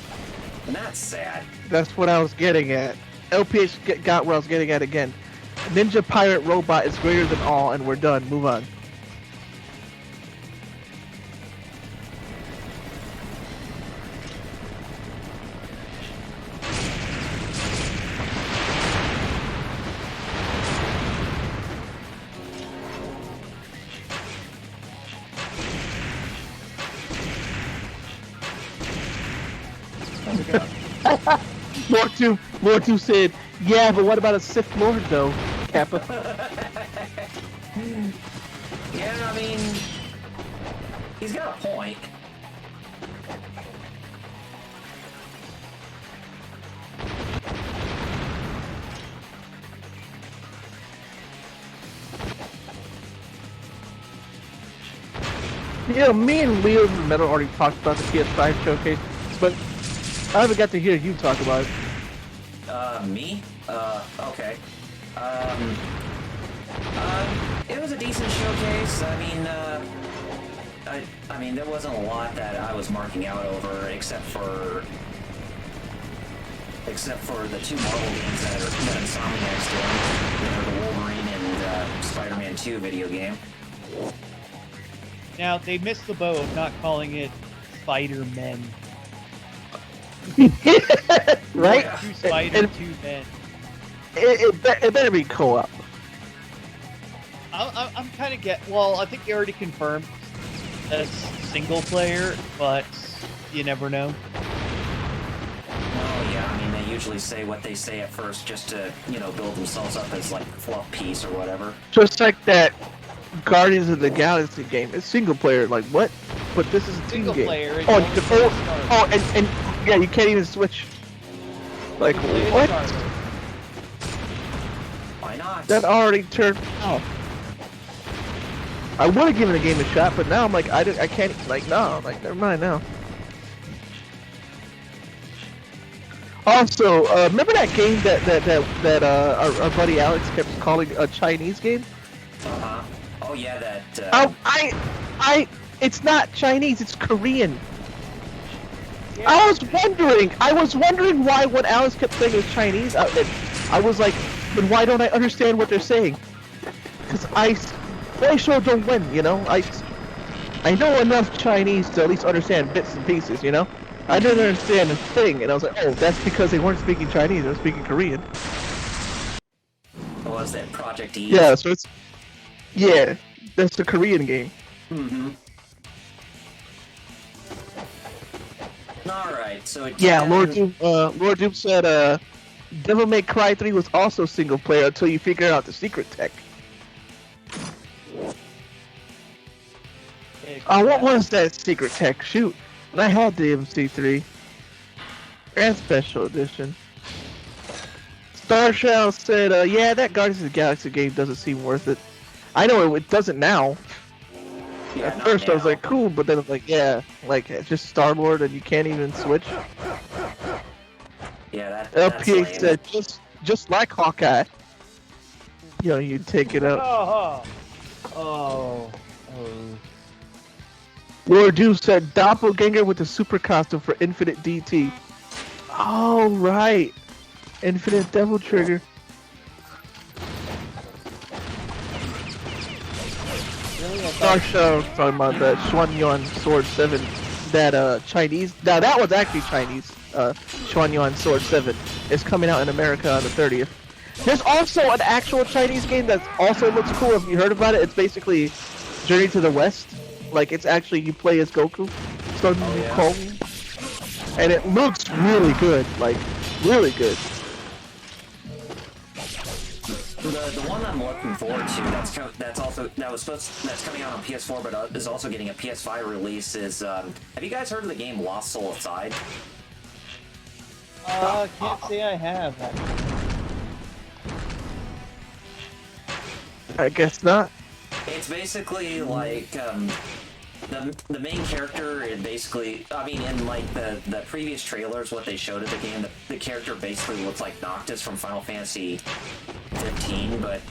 Speaker 3: And that's sad.
Speaker 1: That's what I was getting at. LPH got where I was getting at again. Ninja Pirate Robot is greater than all, and we're done. Move on. Lord 2 said, yeah, but what about a Sith Lord though, Kappa?
Speaker 3: Yeah, I mean, he's got a point.
Speaker 1: Yeah, me and Leo in the Metal already talked about the PS5 showcase, but I haven't got to hear you talk about it.
Speaker 3: Me? Okay. It was a decent showcase. I mean, there wasn't a lot that I was marking out over, except for the 2 Marvel games that Insomniac's doing, the Wolverine and Spider-Man 2 video game.
Speaker 2: Now, they missed the boat of not calling it Spider-Men.
Speaker 1: Right?
Speaker 3: Yeah.
Speaker 2: 2 Spider, 2 Men.
Speaker 1: It better be co-op.
Speaker 2: I'm kind of well, I think they already confirmed that it's single player, but you never know.
Speaker 3: Oh yeah, I mean, they usually say what they say at first just to, build themselves up as like a fluff piece or whatever.
Speaker 1: Just like that Guardians of the Galaxy game. It's single player, like what? But this is a team
Speaker 2: Single
Speaker 1: game.
Speaker 2: player. It's
Speaker 1: And yeah, you can't even switch. Like what?
Speaker 3: Why not?
Speaker 1: That already turned off. I would have given the game a shot, but now I'm like, I can't, like, no, I'm like, never mind now. Also, remember that game that our buddy Alex kept calling a Chinese game?
Speaker 3: Uh-huh. Oh yeah, that,
Speaker 1: it's not Chinese, it's Korean. Yeah. I was wondering why when Alex kept saying it was Chinese, I was like, then why don't I understand what they're saying? Because I sure don't win, I know enough Chinese to at least understand bits and pieces, I didn't understand a thing, and I was like, oh, that's because they weren't speaking Chinese, they were speaking Korean.
Speaker 3: What was that, Project E?
Speaker 1: Yeah, so yeah, that's the Korean game.
Speaker 3: Mm-hmm. Alright, so it...
Speaker 1: Yeah, Lord Doom said, Devil May Cry 3 was also single player until you figure out the secret tech. What was that secret tech? Shoot, I had the MC3 and Special Edition. Starshell said, yeah, that Guardians of the Galaxy game doesn't seem worth it. I know it doesn't now.
Speaker 3: Yeah,
Speaker 1: At first I was like, cool, but then I'm like, yeah, like, it's just Star-Lord and you can't even switch.
Speaker 3: Yeah, that's
Speaker 1: LPA said, just like Hawkeye. You take it out.
Speaker 2: Oh.
Speaker 1: Lord Doom said doppelganger with the super costume for infinite DT. Oh right, infinite devil trigger.
Speaker 2: Really? I
Speaker 1: Star
Speaker 2: thought,
Speaker 1: Show talking about the Xuanyuan Sword 7. That Chinese. Now that was actually Chinese. Xuanyuan Sword 7 is coming out in America on the 30th. There's also an actual Chinese game that also looks cool. If you heard about it, it's basically Journey to the West. Like it's actually you play as Goku, Sun Wukong, and it looks really good. Like really good.
Speaker 3: The one I'm looking forward to that's coming out on PS4 but is also getting a PS5 release is have you guys heard of the game Lost Soul Aside?
Speaker 2: can't say I have.
Speaker 1: I guess not.
Speaker 3: It's basically like the main character is basically, I mean, in like the previous trailers, what they showed of the game, the character basically looks like Noctis from Final Fantasy 15, but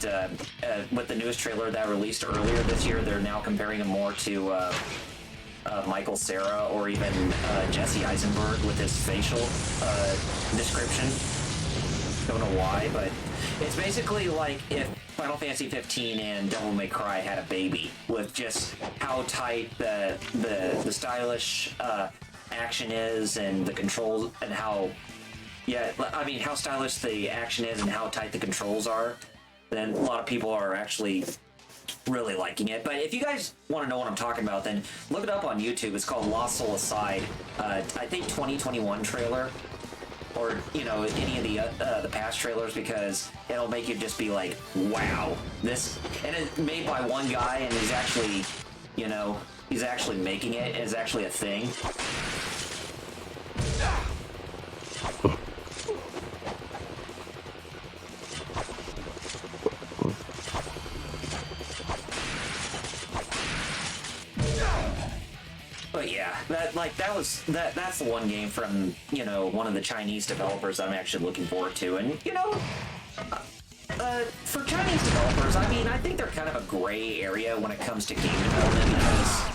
Speaker 3: with the newest trailer that released earlier this year, they're now comparing him more to Michael Cera or even Jesse Eisenberg with his facial description. Don't know why, but it's basically like if Final Fantasy 15 and Devil May Cry had a baby, with just how tight the stylish action is and the controls and how how stylish the action is and how tight the controls are. Then a lot of people are actually really liking it. But if you guys want to know what I'm talking about, then look it up on YouTube. It's called Lost Soul Aside. I think 2021 trailer. Or any of the past trailers, because it'll make you just be like, wow, this. And it's made by one guy, and he's actually, he's actually making it. It's actually a thing. But yeah, that's the one game from one of the Chinese developers that I'm actually looking forward to, and for Chinese developers, I mean, I think they're kind of a gray area when it comes to game development because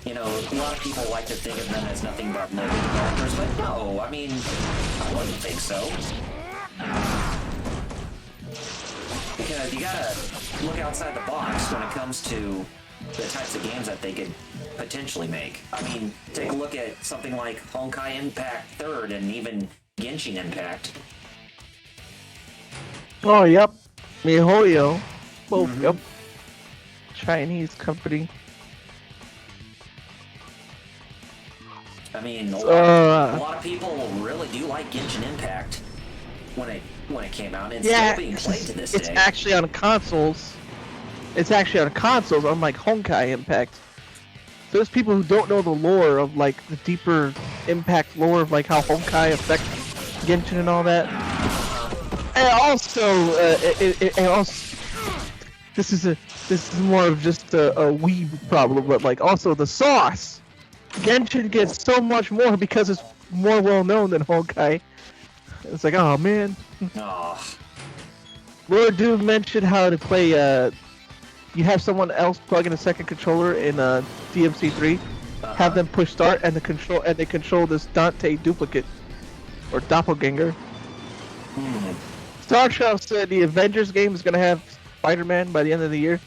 Speaker 3: a lot of people like to think of them as nothing but mobile developers, but no, I mean, I wouldn't think so. Because you gotta look outside the box when it comes to the types of games that they could potentially make. I mean, take a look at something like Honkai Impact 3rd and even Genshin Impact.
Speaker 1: Oh, yep. MiHoYo. Both, yep. Chinese company.
Speaker 3: I mean, a lot of people really do like Genshin Impact when it came out, and it's still being played to this day.
Speaker 1: It's actually on consoles. It's actually on consoles, unlike Honkai Impact. So there's people who don't know the lore of like the deeper Impact lore of like how Honkai affects Genshin and all that. And also, this is more of just a weeb problem, but like also the sauce. Genshin gets so much more because it's more well known than Honkai. It's like, oh man. Lord Doom mentioned how to play. You have someone else plug in a second controller in DMC3, have them push start, and they control this Dante duplicate or doppelganger. Starshaft said the Avengers game is gonna have Spider-Man by the end of the year,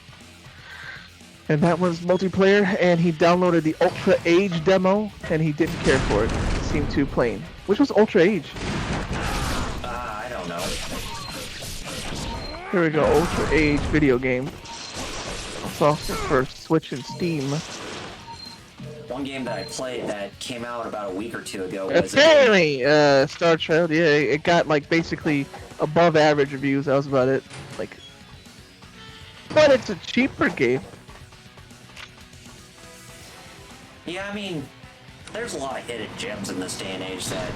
Speaker 1: and that one's multiplayer. And he downloaded the Ultra Age demo, and he didn't care for it. It seemed too plain. Which was Ultra Age?
Speaker 3: I don't know.
Speaker 1: Here we go, Ultra Age video game. Software for Switch and Steam.
Speaker 3: One game that I played that came out about a week or two ago was
Speaker 1: apparently Star Child. Yeah, it got like basically above average reviews. That was about it. Like, but it's a cheaper game.
Speaker 3: Yeah, I mean, there's a lot of hidden gems in this day and age that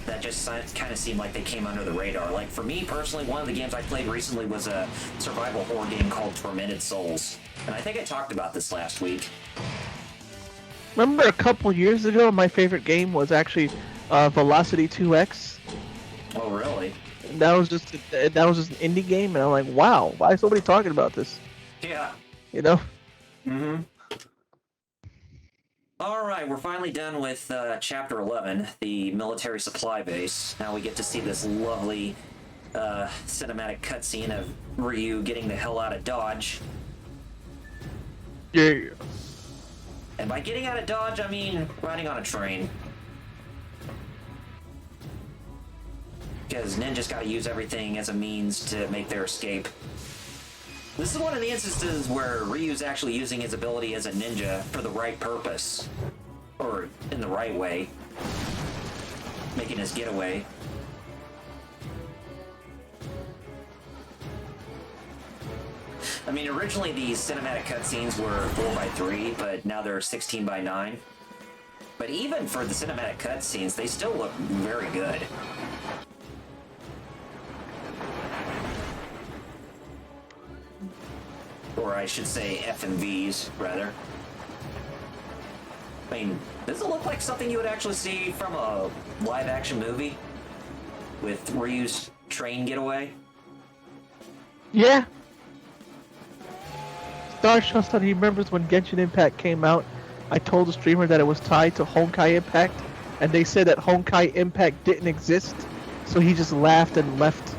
Speaker 3: that just kind of seem like they came under the radar. Like, for me personally, one of the games I played recently was a survival horror game called Tormented Souls. And I think I talked about this last week.
Speaker 1: Remember a couple years ago, my favorite game was actually Velocity 2X.
Speaker 3: Oh, really?
Speaker 1: And that was just an indie game, and I'm like, wow, why is somebody talking about this?
Speaker 3: Yeah.
Speaker 1: You know?
Speaker 3: Mm-hmm. Alright, we're finally done with Chapter 11, the military supply base. Now we get to see this lovely cinematic cutscene of Ryu getting the hell out of Dodge.
Speaker 1: Yeah.
Speaker 3: And by getting out of Dodge, I mean riding on a train. Because ninjas gotta use everything as a means to make their escape. This is one of the instances where Ryu's actually using his ability as a ninja for the right purpose. Or in the right way. Making his getaway. I mean, originally these cinematic cutscenes were 4:3, but now they're 16:9. But even for the cinematic cutscenes, they still look very good. Or I should say FMVs, rather. I mean, does it look like something you would actually see from a live-action movie? With Ryu's train getaway?
Speaker 1: Yeah. Starshaw said he remembers when Genshin Impact came out. I told the streamer that it was tied to Honkai Impact, and they said that Honkai Impact didn't exist, so he just laughed and left.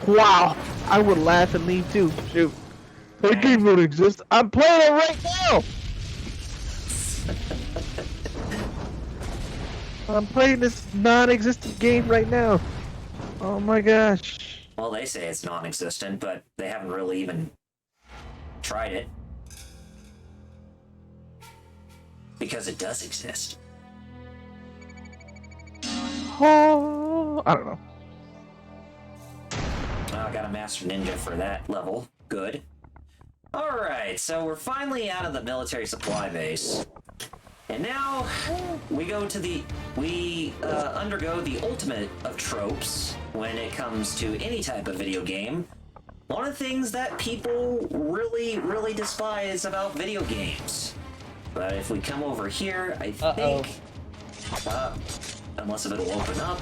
Speaker 1: Wow, I would laugh and leave too. Shoot. The game don't exist. I'm playing it right now! I'm playing this non-existent game right now. Oh my gosh.
Speaker 3: Well, they say it's non-existent, but they haven't really even tried it. Because it does exist.
Speaker 1: Oh, I don't know.
Speaker 3: Well, I got a Master Ninja for that level. Good. Alright, so we're finally out of the military supply base. And now we go to the... We undergo the ultimate of tropes when it comes to any type of video game. One of the things that people really, really despise about video games. But if we come over here, I think... unless it'll open up.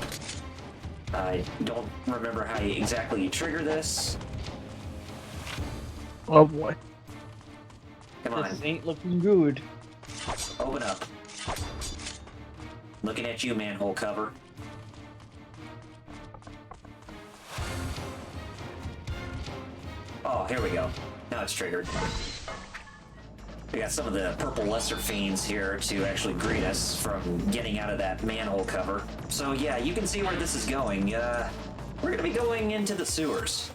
Speaker 3: I don't remember how exactly you trigger this.
Speaker 1: Oh boy.
Speaker 3: Come on.
Speaker 2: This ain't looking good.
Speaker 3: Open up. Looking at you, manhole cover. Oh, here we go. Now it's triggered. We got some of the purple lesser fiends here to actually greet us from getting out of that manhole cover. So yeah, you can see where this is going. We're gonna be going into the sewers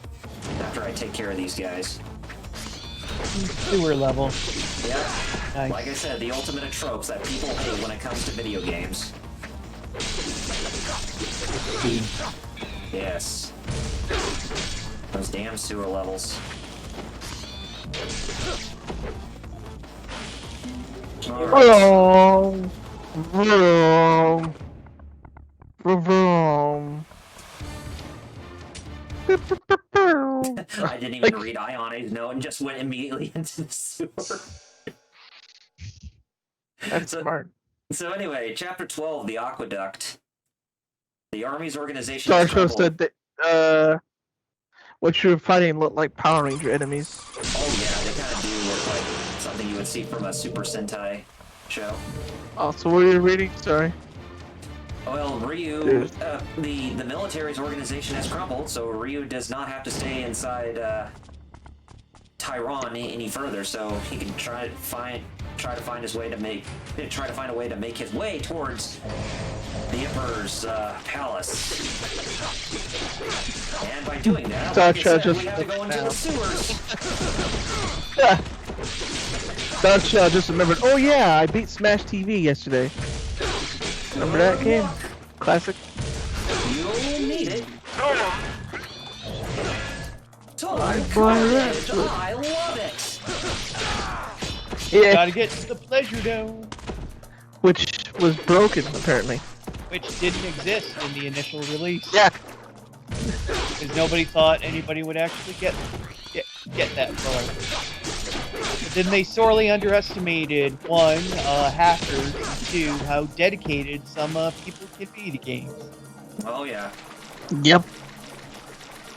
Speaker 3: after I take care of these guys.
Speaker 2: Sewer level.
Speaker 3: Yeah.
Speaker 2: Nice.
Speaker 3: Like I said, the ultimate of tropes that people hate when it comes to video games. Yes. Those damn sewer levels.
Speaker 1: Vroom. Vroom. Vroom.
Speaker 3: I didn't even read Ione's note and just went immediately into the sewer.
Speaker 1: That's smart.
Speaker 3: So anyway, Chapter 12, the Aqueduct. The Army's organization
Speaker 1: Starshow said that what you're fighting looked like Power Ranger enemies.
Speaker 3: Oh yeah, they kind of do look like something you would see from a Super Sentai show.
Speaker 1: Oh, so what are you reading? Sorry.
Speaker 3: Well, Ryu, the military's organization has crumbled, so Ryu does not have to stay inside Taiwan any further. So he can try to find his way to find a way to make his way towards the Emperor's palace. And by doing that, like I said, we have to go into the sewers.
Speaker 1: Starshow just remembered. Oh yeah, I beat Smash TV yesterday. Remember that game? Classic.
Speaker 3: You'll need it.
Speaker 1: I
Speaker 3: love it.
Speaker 1: Yeah.
Speaker 2: Gotta get to the pleasure dome.
Speaker 1: Which was broken, apparently.
Speaker 2: Which didn't exist in the initial release.
Speaker 1: Yeah.
Speaker 2: Because nobody thought anybody would actually get that far. But then they sorely underestimated, one, hackers, and two, how dedicated some people can be to games.
Speaker 3: Oh yeah.
Speaker 1: Yep.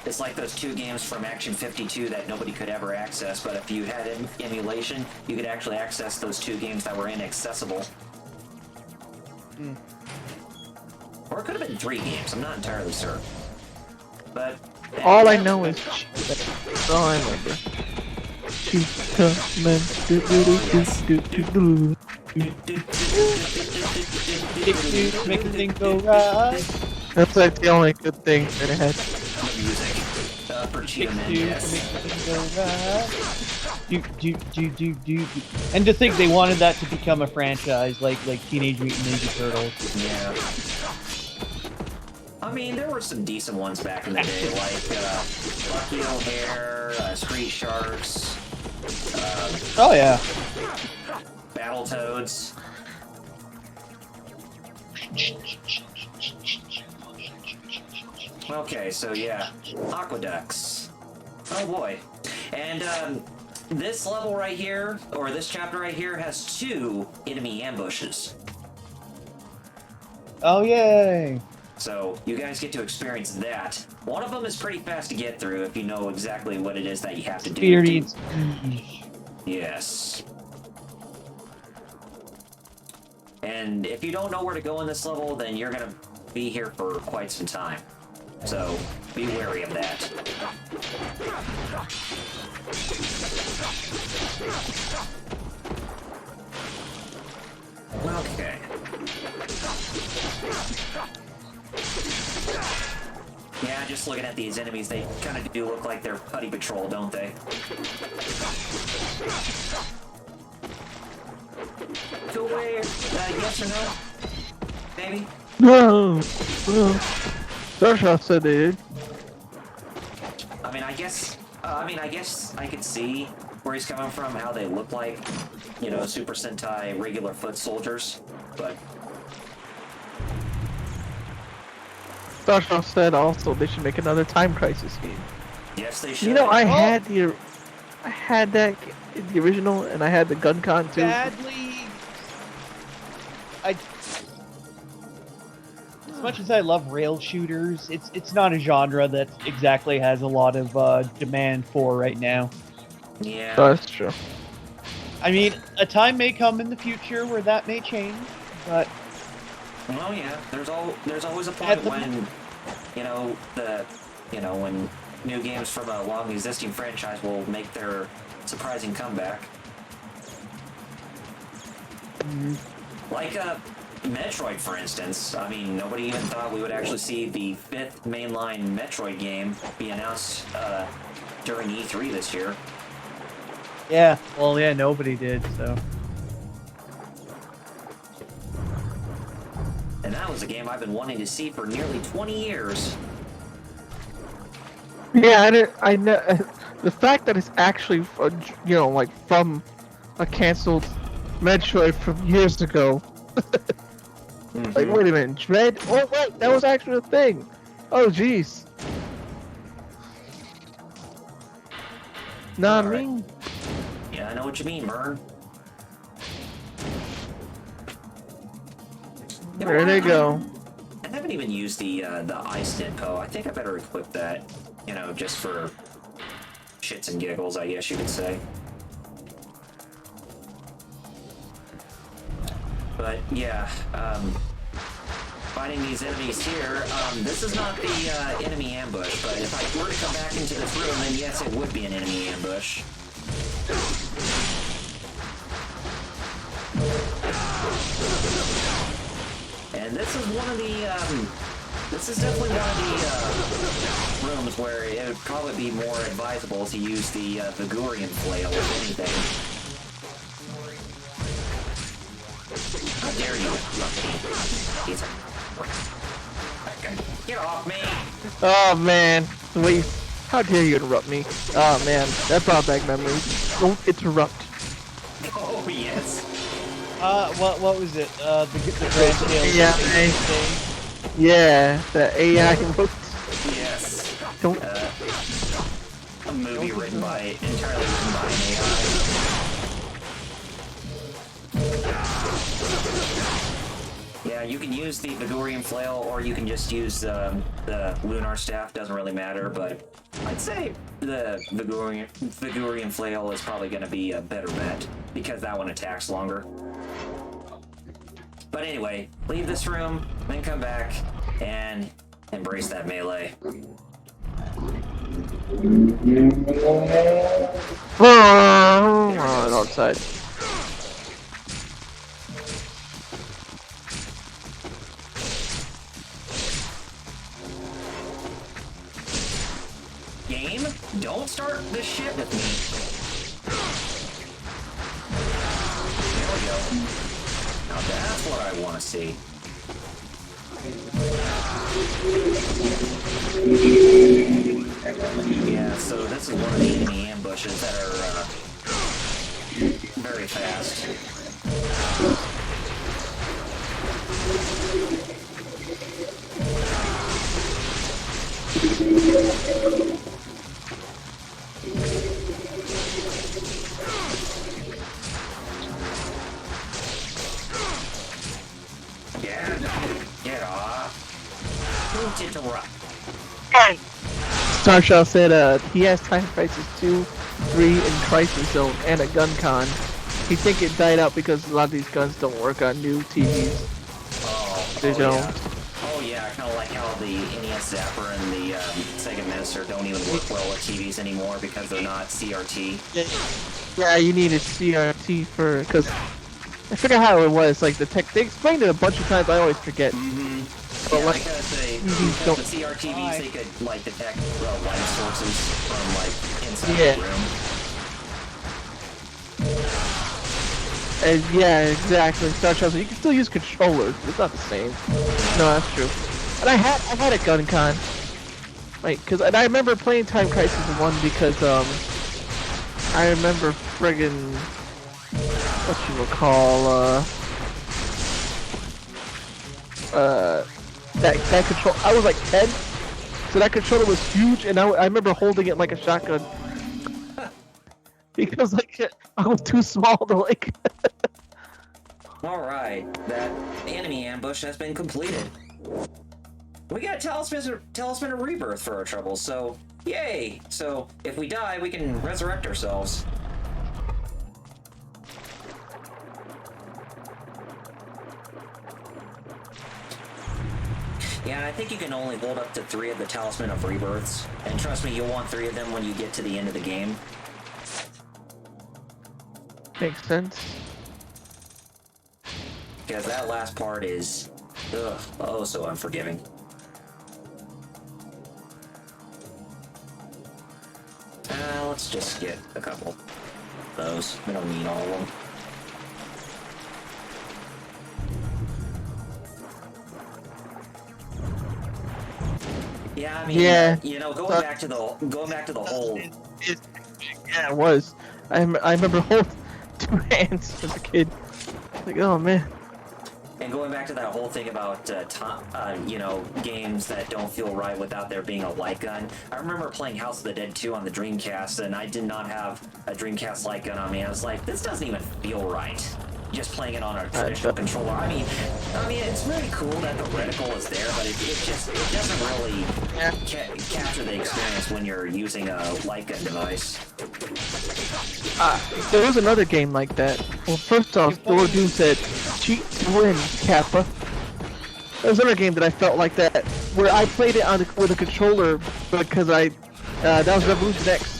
Speaker 3: It's like those 2 games from Action 52 that nobody could ever access, but if you had emulation, you could actually access those 2 games that were inaccessible. Or it could have been 3 games, I'm not entirely certain. But...
Speaker 1: All I know is that's all I remember. Cheetah man, do.
Speaker 2: Make the thing go right.
Speaker 1: That's like the only good thing that it had.
Speaker 3: Music. For Cheetah Man,
Speaker 2: Make
Speaker 3: yes.
Speaker 2: the thing go right. And to think they wanted that to become a franchise, like Teenage Mutant Ninja Turtles.
Speaker 3: Yeah. I mean, there were some decent ones back in the day, like Lucky O'Hare, Street Sharks,
Speaker 2: Oh yeah.
Speaker 3: Battletoads. Okay, so yeah, Aqueducts. Oh boy. And this level right here, or this chapter right here, has 2 enemy ambushes.
Speaker 2: Oh yay.
Speaker 3: So you guys get to experience that. One of them is pretty fast to get through if you know exactly what it is that you have to do.
Speaker 2: Experience.
Speaker 3: Yes. And if you don't know where to go in this level, then you're gonna be here for quite some time. So be wary of that. Okay. Yeah, just looking at these enemies, they kind of do look like they're Putty Patrol, don't they? Go away. Yes or no? Maybe?
Speaker 1: No. Starshot said they did.
Speaker 3: I mean, I guess I could see where he's coming from, how they look like, you know, Super Sentai regular foot soldiers, but...
Speaker 1: Starshot said also they should make another Time Crisis game.
Speaker 3: Yes, they should.
Speaker 1: You know, I had that in the original, and I had the GunCon too.
Speaker 2: Badly. As much as I love rail shooters, it's not a genre that exactly has a lot of demand for right now.
Speaker 3: Yeah.
Speaker 1: That's true.
Speaker 2: I mean, a time may come in the future where that may change, but
Speaker 3: Well, yeah. There's always a point when, when new games from a long existing franchise will make their surprising comeback. Like Metroid, for instance. I mean, nobody even thought we would actually see the 5th mainline Metroid game be announced during E3 this year.
Speaker 2: yeah, well, yeah, nobody did, so.
Speaker 3: And that was a game I've been wanting to see for nearly 20 years.
Speaker 1: Yeah, I know the fact that it's actually, like from a canceled Metroid from years ago. Like, wait a minute, Dread? Oh, wait, that was actually a thing. Oh, jeez. Nah, I mean.
Speaker 3: Yeah, I know what you mean, Mern.
Speaker 1: There they go.
Speaker 3: I haven't even used the Ice Denpo. I think I better equip that, just for shits and giggles, I guess you could say. But yeah, fighting these enemies here, this is not the enemy ambush, but if I were to come back into this room, then yes, it would be an enemy ambush. And this is one of the, this is definitely one of the rooms where it would probably be more advisable to use the Vigurian flail, if anything. How dare you? Get off me!
Speaker 1: Oh, man. Wait, how dare you interrupt me? Oh, man, that brought back memories. Don't interrupt.
Speaker 3: Oh, yes.
Speaker 2: What was it? The Grand Tail
Speaker 1: AI. Yeah, the AI wrote.
Speaker 3: Yes.
Speaker 1: Don't.
Speaker 3: A movie entirely written by an AI. Yeah, you can use the Vigorian Flail, or you can just use the Lunar Staff. Doesn't really matter, but I'd say the Vigorian Flail is probably going to be a better bet, because that one attacks longer. But anyway, leave this room, then come back, and embrace that melee.
Speaker 1: Oh, outside.
Speaker 3: Game, don't start this shit with me. There we go. Now that's what I want to see. Yeah, so this is one of the enemy ambushes that are very fast. Get off. Who interrupt?
Speaker 1: Starshaw said he has Time Crisis 2, 3, and Crisis Zone, and a gun con. He think it died out because a lot of these guns don't work on new TVs. They don't.
Speaker 3: Yeah. Oh yeah, kind of like how the NES Zapper and the Sega Minister don't even work well with TVs anymore because they're not CRT.
Speaker 1: Yeah, you need a CRT for, because I forget how it was, like the tech, they explained it a bunch of times, I always forget. But
Speaker 3: Yeah,
Speaker 1: like,
Speaker 3: because the CRTVs, they could like detect light sources from like inside the room.
Speaker 1: And yeah, exactly. Starshaw said you can still use controllers, but it's not the same. No, that's true. And I had a gun con. Right, and I remember playing Time Crisis 1 because I remember friggin' what you would call that control. I was like 10, so that controller was huge, and I remember holding it like a shotgun because like I was too small to like.
Speaker 3: All right, that enemy ambush has been completed. We got Talisman of Rebirth for our troubles, so yay! So if we die, we can resurrect ourselves. Yeah, and I think you can only hold up to 3 of the Talisman of Rebirths. And trust me, you'll want 3 of them when you get to the end of the game.
Speaker 1: Makes sense.
Speaker 3: Because that last part is, ugh, oh so unforgiving. Let's just get a couple of those. We don't need all of them. Yeah, I mean,
Speaker 1: yeah.
Speaker 3: You know, going back to the whole.
Speaker 1: Yeah, it was. I remember holding 2 hands as a kid. Like, oh man.
Speaker 3: And going back to that whole thing about, you know, games that don't feel right without there being a light gun. I remember playing House of the Dead 2 on the Dreamcast, and I did not have a Dreamcast light gun on me. I was like, this doesn't even feel right. Just playing it on a traditional controller. I mean, it's really cool that the reticle is there, but it doesn't really capture the experience when you're using a light gun device.
Speaker 1: There was another game like that. Well, first off, Thor Doom said, cheat to win, Kappa. There was another game that I felt like that, where I played it with a controller because that was Revolution X.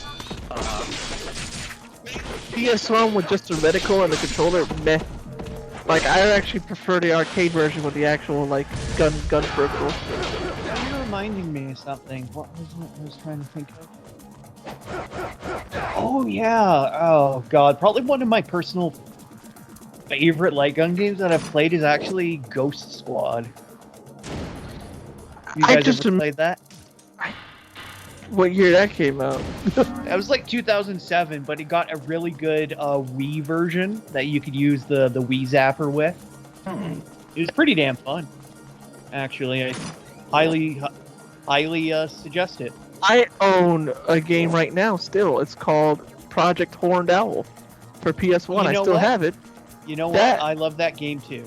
Speaker 1: PS1 with just a reticle and the controller, meh. Like, I actually prefer the arcade version with the actual, like, gun peripheral.
Speaker 2: You're reminding me of something. What was it I was trying to think of? Oh, yeah. Oh, God. Probably one of my personal favorite light gun games that I've played is actually Ghost Squad. You guys ever played that?
Speaker 1: What year that came out?
Speaker 2: It was like 2007, but it got a really good Wii version that you could use the Wii Zapper with. It was pretty damn fun, actually. I highly suggest it.
Speaker 1: I own a game right now still. It's called Project Horned Owl for PS1. I still have it.
Speaker 2: You know what? I love that game too.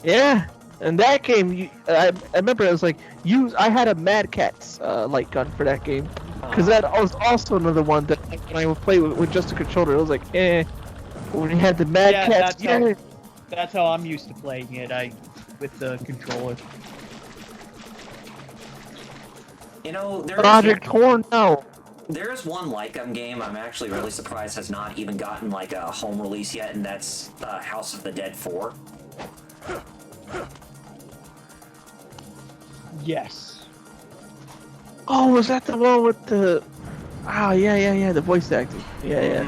Speaker 1: Yeah. And that game, I remember it was like I had a Mad Catz light gun for that game, because that was also another one that when I would play with just a controller, it was like when you had the Mad Catz.
Speaker 2: That's how I'm used to playing it. With the controller.
Speaker 3: You know,
Speaker 1: Project Horno.
Speaker 3: There's one light gun game I'm actually really surprised has not even gotten like a home release yet, and that's House of the Dead 4.
Speaker 2: Yes.
Speaker 1: Oh, was that the one with the? Oh yeah, the voice acting. Yeah.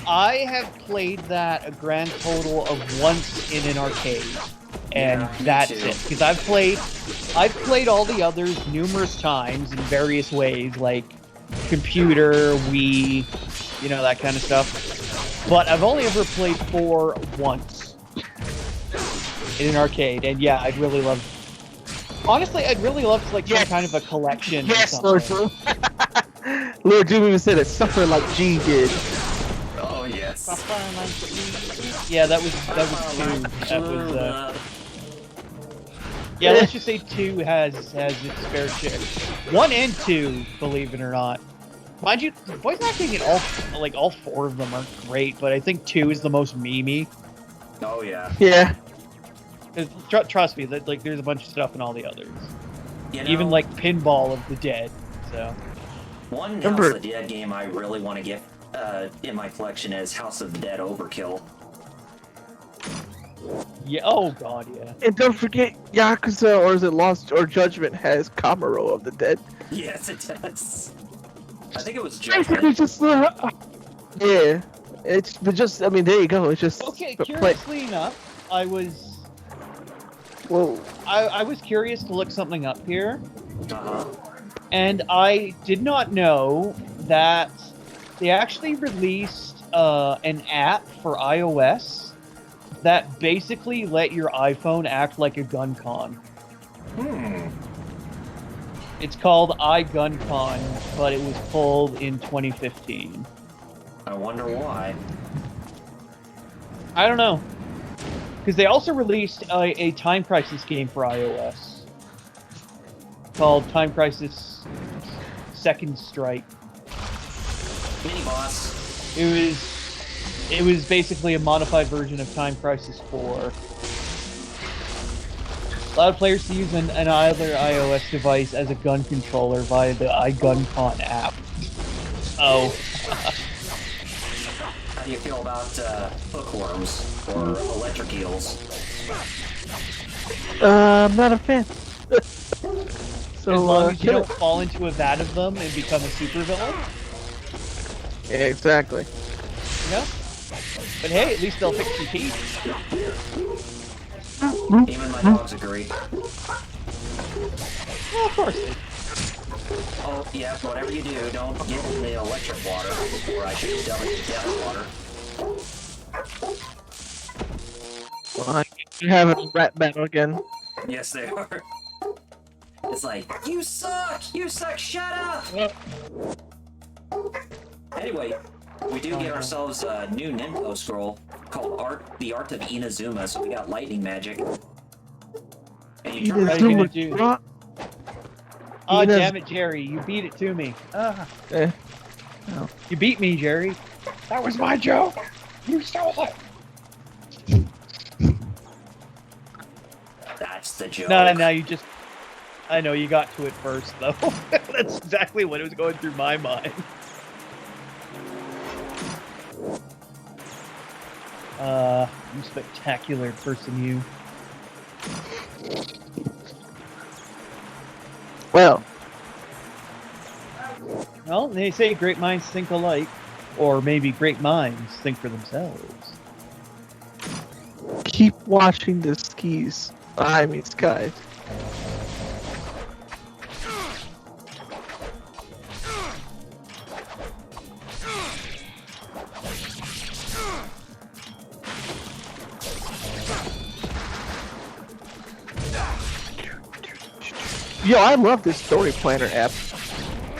Speaker 2: I have played that a grand total of once in an arcade, and that's it. Because I've played all the others numerous times in various ways, like computer, Wii, that kind of stuff. But I've only ever played 4 once in an arcade, and yeah, I'd really love. Honestly, I'd really love some kind of a collection.
Speaker 1: Yes,
Speaker 2: or
Speaker 1: Lord. Lord Doom even said it. Suffer like G did.
Speaker 3: Oh yes.
Speaker 2: Yeah, that was 2. That was yeah, let's just say 2 has its fair share. 1 and 2, believe it or not. Mind you, voice acting in all 4 of them are great, but I think 2 is the most memey.
Speaker 3: Oh yeah.
Speaker 1: Yeah.
Speaker 2: Trust me, that there's a bunch of stuff in all the others. Even Pinball of the Dead. So.
Speaker 3: One House of the Dead game I really want to get in my collection is House of the Dead Overkill.
Speaker 2: Yeah. Oh God, yeah.
Speaker 1: And don't forget Yakuza, or is it Lost or Judgment has Kamaro of the Dead.
Speaker 3: Yes, it does. I think it was
Speaker 1: Basically
Speaker 3: Judgment.
Speaker 1: just yeah. It's just. I mean, there you go. It's just.
Speaker 2: Okay. Curiously enough, I was curious to look something up here, and I did not know that they actually released an app for iOS that basically let your iPhone act like a gun con. It's called iGunCon, but it was pulled in 2015.
Speaker 3: I wonder why.
Speaker 2: I don't know. Because they also released a Time Crisis game for iOS called Time Crisis Second Strike.
Speaker 3: Mini boss.
Speaker 2: It was basically a modified version of Time Crisis 4. Allowed players to use an either iOS device as a gun controller via the iGunCon app. Oh.
Speaker 3: How do you feel about hookworms or electric eels?
Speaker 1: I'm not a fan. So
Speaker 2: as long as you don't fall into a vat of them and become a supervillain.
Speaker 1: Yeah, exactly.
Speaker 2: But hey, at least they'll fix your teeth.
Speaker 3: Even my dogs agree.
Speaker 2: Well, of course.
Speaker 3: Oh, yeah, whatever you do, don't get in the electric water, or I should dump it in death water.
Speaker 1: Well, you're having a rat battle again.
Speaker 3: Yes, they are. It's like, you suck! You suck, shut up! Anyway, we do get ourselves a new Ninpo scroll called The Art of Inazuma, so we got lightning magic. And you turn
Speaker 2: What are you gonna do? Oh, damn it, Jerry. You beat it to me.
Speaker 1: No.
Speaker 2: You beat me, Jerry. That was my joke. You stole it.
Speaker 3: That's the joke.
Speaker 2: No, you just... I know, you got to it first, though. That's exactly what was going through my mind. You spectacular person, you.
Speaker 1: Well,
Speaker 2: they say great minds think alike, or maybe great minds think for themselves.
Speaker 1: keep watching the skis behind me, skies. Yo, I love this story planner app.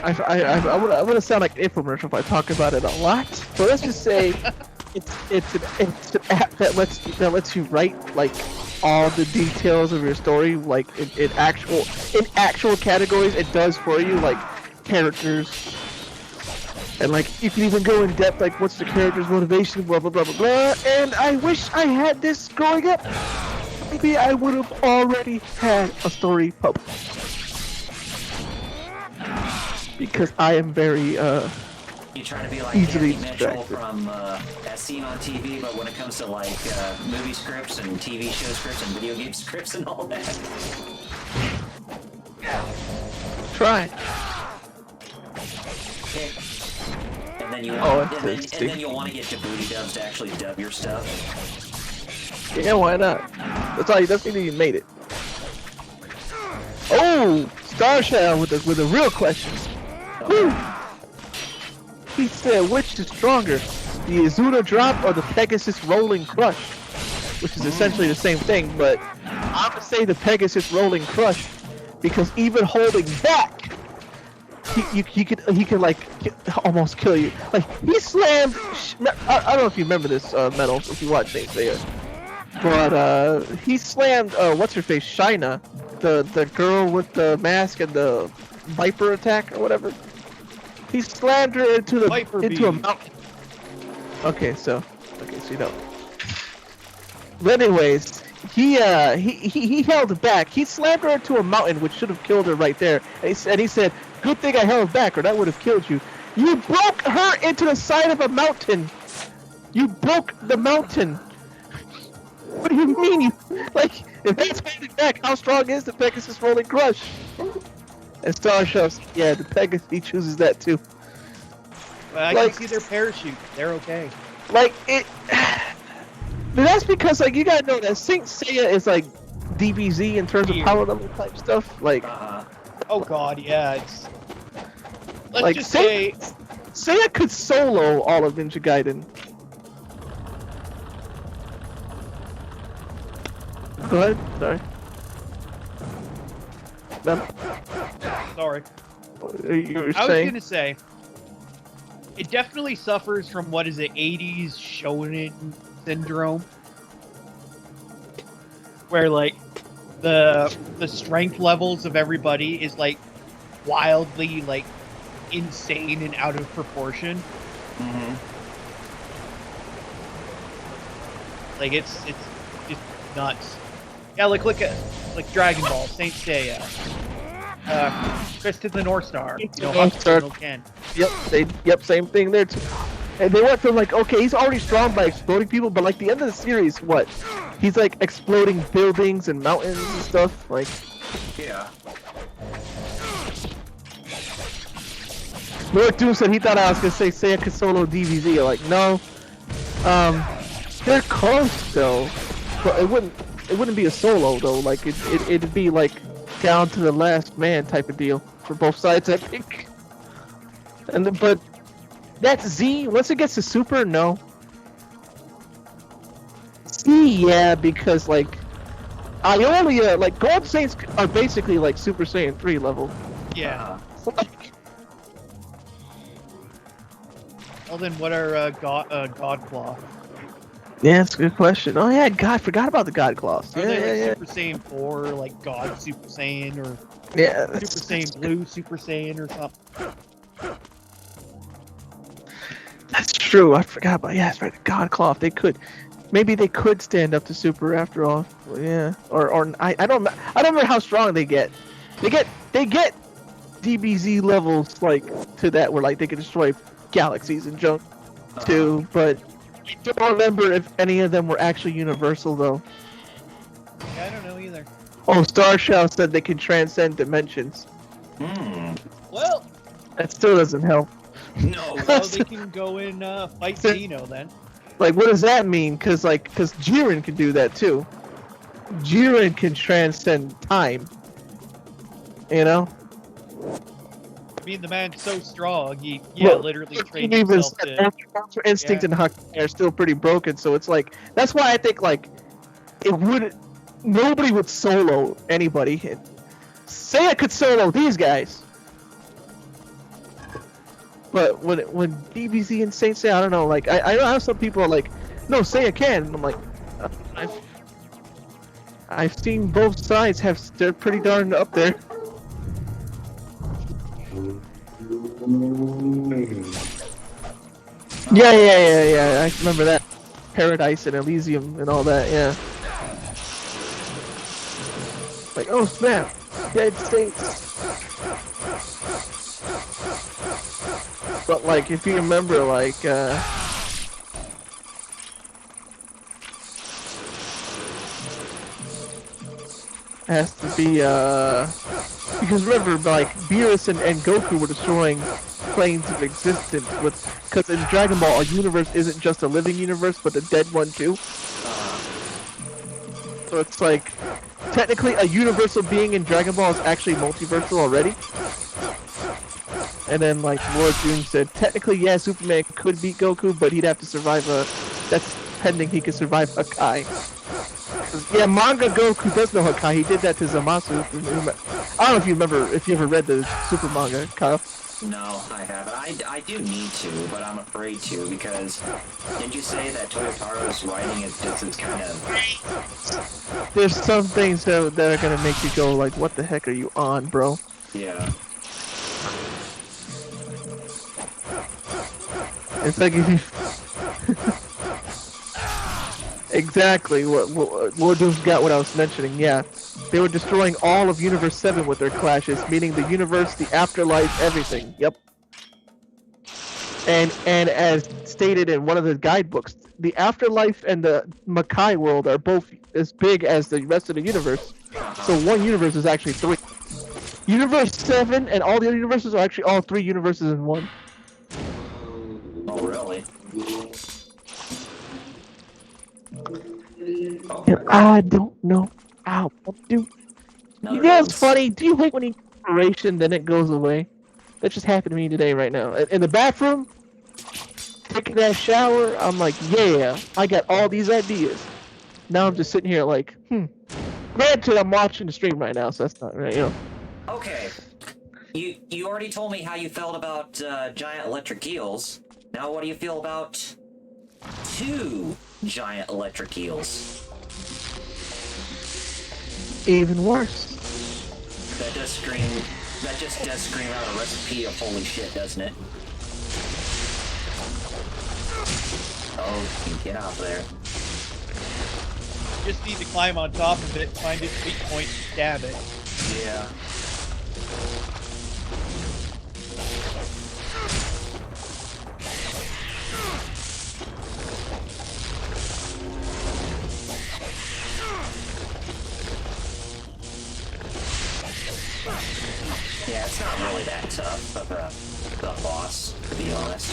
Speaker 1: I'm gonna sound like an infomercial if I talk about it a lot. So let's just say it's an app that lets you write like all the details of your story, like in actual categories, it does for you, like characters, and like you can even go in depth, like what's the character's motivation, blah blah blah blah blah. And I wish I had this growing up. Maybe I would have already had a story published. Because I am very
Speaker 3: You try to be like
Speaker 1: easily
Speaker 3: Andy Mitchell
Speaker 1: distracted.
Speaker 3: from As Seen on TV, but when it comes to like movie scripts and TV show scripts and video game scripts and all that.
Speaker 1: Try.
Speaker 3: Okay. And then you
Speaker 1: Oh,
Speaker 3: want,
Speaker 1: it's
Speaker 3: and then you'll want to get Djibouti dubs to actually dub your stuff.
Speaker 1: Yeah, why not? That's mean you made it. Oh, Starshell with a real question. Woo! He said, which is stronger, the Izuna drop or the Pegasus rolling crush? Which is essentially the same thing, but I'm gonna say the Pegasus rolling crush because even holding back, he could like almost kill you. Like he slammed. I don't know if you remember this, Metal, if you watch Saint Seiya, but he slammed what's her face, Shina, the girl with the mask and the Viper attack or whatever. He slammed her into a mountain. Okay, so you know. But anyways, he held back. He slammed her into a mountain, which should have killed her right there. And he said, "Good thing I held back, or that would have killed you." You broke her into the side of a mountain. You broke the mountain. What do you mean? Like, if that's holding back, how strong is the Pegasus rolling crush? And Starshell, yeah, the Pegasus, he chooses that too.
Speaker 2: But I
Speaker 1: like,
Speaker 2: can see their parachute. They're okay.
Speaker 1: Like, it... But that's because, like, you gotta know that Saint Seiya is, like, DBZ in terms of power level type stuff. Like...
Speaker 2: Oh god, yeah, it's... Let's
Speaker 1: like,
Speaker 2: just say...
Speaker 1: Seiya could solo all of Ninja Gaiden. Go ahead, sorry.
Speaker 2: Sorry.
Speaker 1: You were
Speaker 2: I was
Speaker 1: saying?
Speaker 2: gonna say, it definitely suffers from what is it, 80s shonen syndrome, where like the strength levels of everybody is like wildly like insane and out of proportion. Like it's just nuts. Yeah, like look at like Dragon Ball, Saint Seiya, Chris to the North Star, you know, Hospital Ken.
Speaker 1: Yep, same thing there too. And they went from like, okay, he's already strong by exploding people, but like the end of the series, what? He's like exploding buildings and mountains and stuff, like.
Speaker 3: Yeah.
Speaker 1: Lord Doom said he thought I was gonna say Seiya could solo DBZ. Like, no. They're close though, but it wouldn't be a solo though. Like it'd be like down to the last man type of deal for both sides, I think. But that's Z. Once it gets to Super, no. Z, yeah, because like Iolia, like Gold Saints are basically like Super Saiyan 3 level.
Speaker 2: Yeah. Well then, what are God Claw?
Speaker 1: Yeah, that's a good question. Oh yeah, God, forgot about the God Claws.
Speaker 2: Are
Speaker 1: Yeah,
Speaker 2: they
Speaker 1: yeah,
Speaker 2: like Super Saiyan 4, like God Super Saiyan, or
Speaker 1: yeah.
Speaker 2: Super Saiyan Blue Super Saiyan, or something?
Speaker 1: That's true. I forgot about. Yeah, that's right. The God Claw. If they could, maybe they could stand up to Super after all. Well, yeah. Or I don't remember how strong they get. They get DBZ levels like to that where like they can destroy galaxies and junk too. But I don't remember if any of them were actually universal though.
Speaker 2: Yeah, I don't know either.
Speaker 1: Oh, Starshell said they can transcend dimensions.
Speaker 2: Well,
Speaker 1: That still doesn't help.
Speaker 3: No.
Speaker 2: so they can go and fight Zeno then.
Speaker 1: Like, what does that mean? Because Jiren can do that too. Jiren can transcend time. You know?
Speaker 2: I mean, the man's so strong, he
Speaker 1: Well,
Speaker 2: literally
Speaker 1: he
Speaker 2: trained
Speaker 1: even
Speaker 2: himself
Speaker 1: said
Speaker 2: to...
Speaker 1: Ultra Instinct and Hakai are still pretty broken, so it's like, that's why I think, like, nobody would solo anybody. Seiya could solo these guys. But when DBZ and Saint Seiya, I don't know, like, I know how some people are like, no, Seiya can, and I'm like, I've seen both sides they're pretty darn up there. Yeah. I remember that. Paradise and Elysium and all that, yeah. Like, oh snap, Dead States. But like, if you remember, like, has to be, because remember, like, Beerus and Goku were destroying planes of existence because in Dragon Ball, a universe isn't just a living universe, but a dead one too. So it's like, technically, a universal being in Dragon Ball is actually multiversal already. And then, like, Lord Doom said, technically, yeah, Superman could beat Goku, but he'd have to survive that's pending he could survive Hakai. Yeah, manga Goku does know Hakai. He did that to Zamasu. I don't know if you remember, if you ever read the Super manga, Kyle.
Speaker 3: No, I haven't. I do need to, but I'm afraid to, because didn't you say that Toyotaro's writing is just kind of...
Speaker 1: There's some things that are gonna make you go like, what the heck are you on, bro?
Speaker 3: Yeah.
Speaker 1: It's like if you... Exactly, what Lord Doom's got what I was mentioning, yeah. They were destroying all of Universe 7 with their clashes, meaning the universe, the afterlife, everything, yep. And as stated in one of the guidebooks, the afterlife and the Makai world are both as big as the rest of the universe. So one universe is actually 3. Universe 7 and all the other universes are actually all 3 universes in one.
Speaker 3: Oh, really? Oh.
Speaker 1: And I don't know how to do. You know what's funny? Do you hate when inspiration then it goes away? That just happened to me today right now. In the bathroom, taking that shower, I'm like, yeah, I got all these ideas. Now I'm just sitting here like, Granted, I'm watching the stream right now, so that's not right, you know.
Speaker 3: Okay. You already told me how you felt about giant electric eels. Now what do you feel about 2 giant electric eels?
Speaker 1: Even worse.
Speaker 3: That just does scream out a recipe of holy shit, doesn't it? Oh, you get out there.
Speaker 2: Just need to climb on top of it, find its weak point, stab it.
Speaker 3: Yeah. Yeah, it's not really that tough of a boss, to be honest.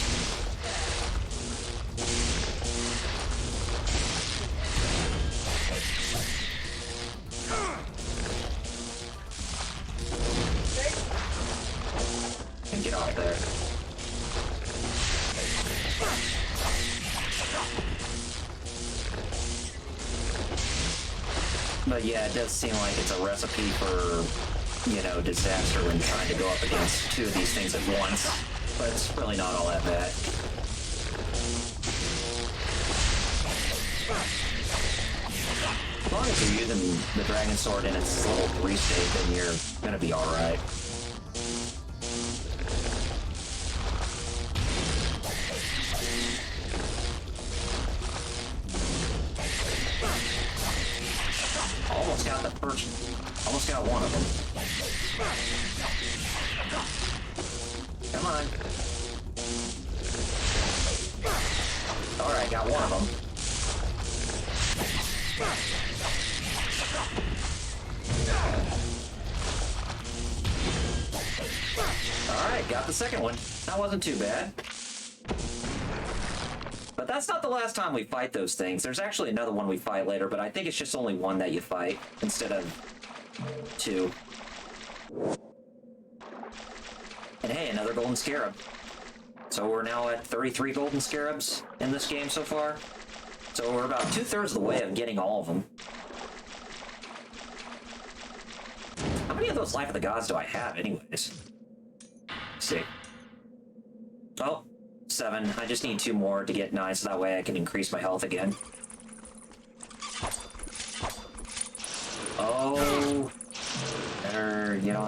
Speaker 3: And get off there. But yeah, it does seem like it's a recipe for, you know, disaster when trying to go up against 2 of these things at once. But it's really not all that bad. As long as you're using the Dragon Sword in its level 3 state, then you're gonna be alright. Almost got one of them. Come on. Alright, got one of them. Alright, got the second one. That wasn't too bad. But that's not the last time we fight those things. There's actually another one we fight later, but I think it's just only one that you fight instead of 2. And hey, another golden scarab. So we're now at 33 golden scarabs in this game so far. So we're about 2/3 of the way of getting all of them. How many of those Life of the Gods do I have anyways? Let's see. Oh, 7. I just need 2 more to get 9, so that way I can increase my health again.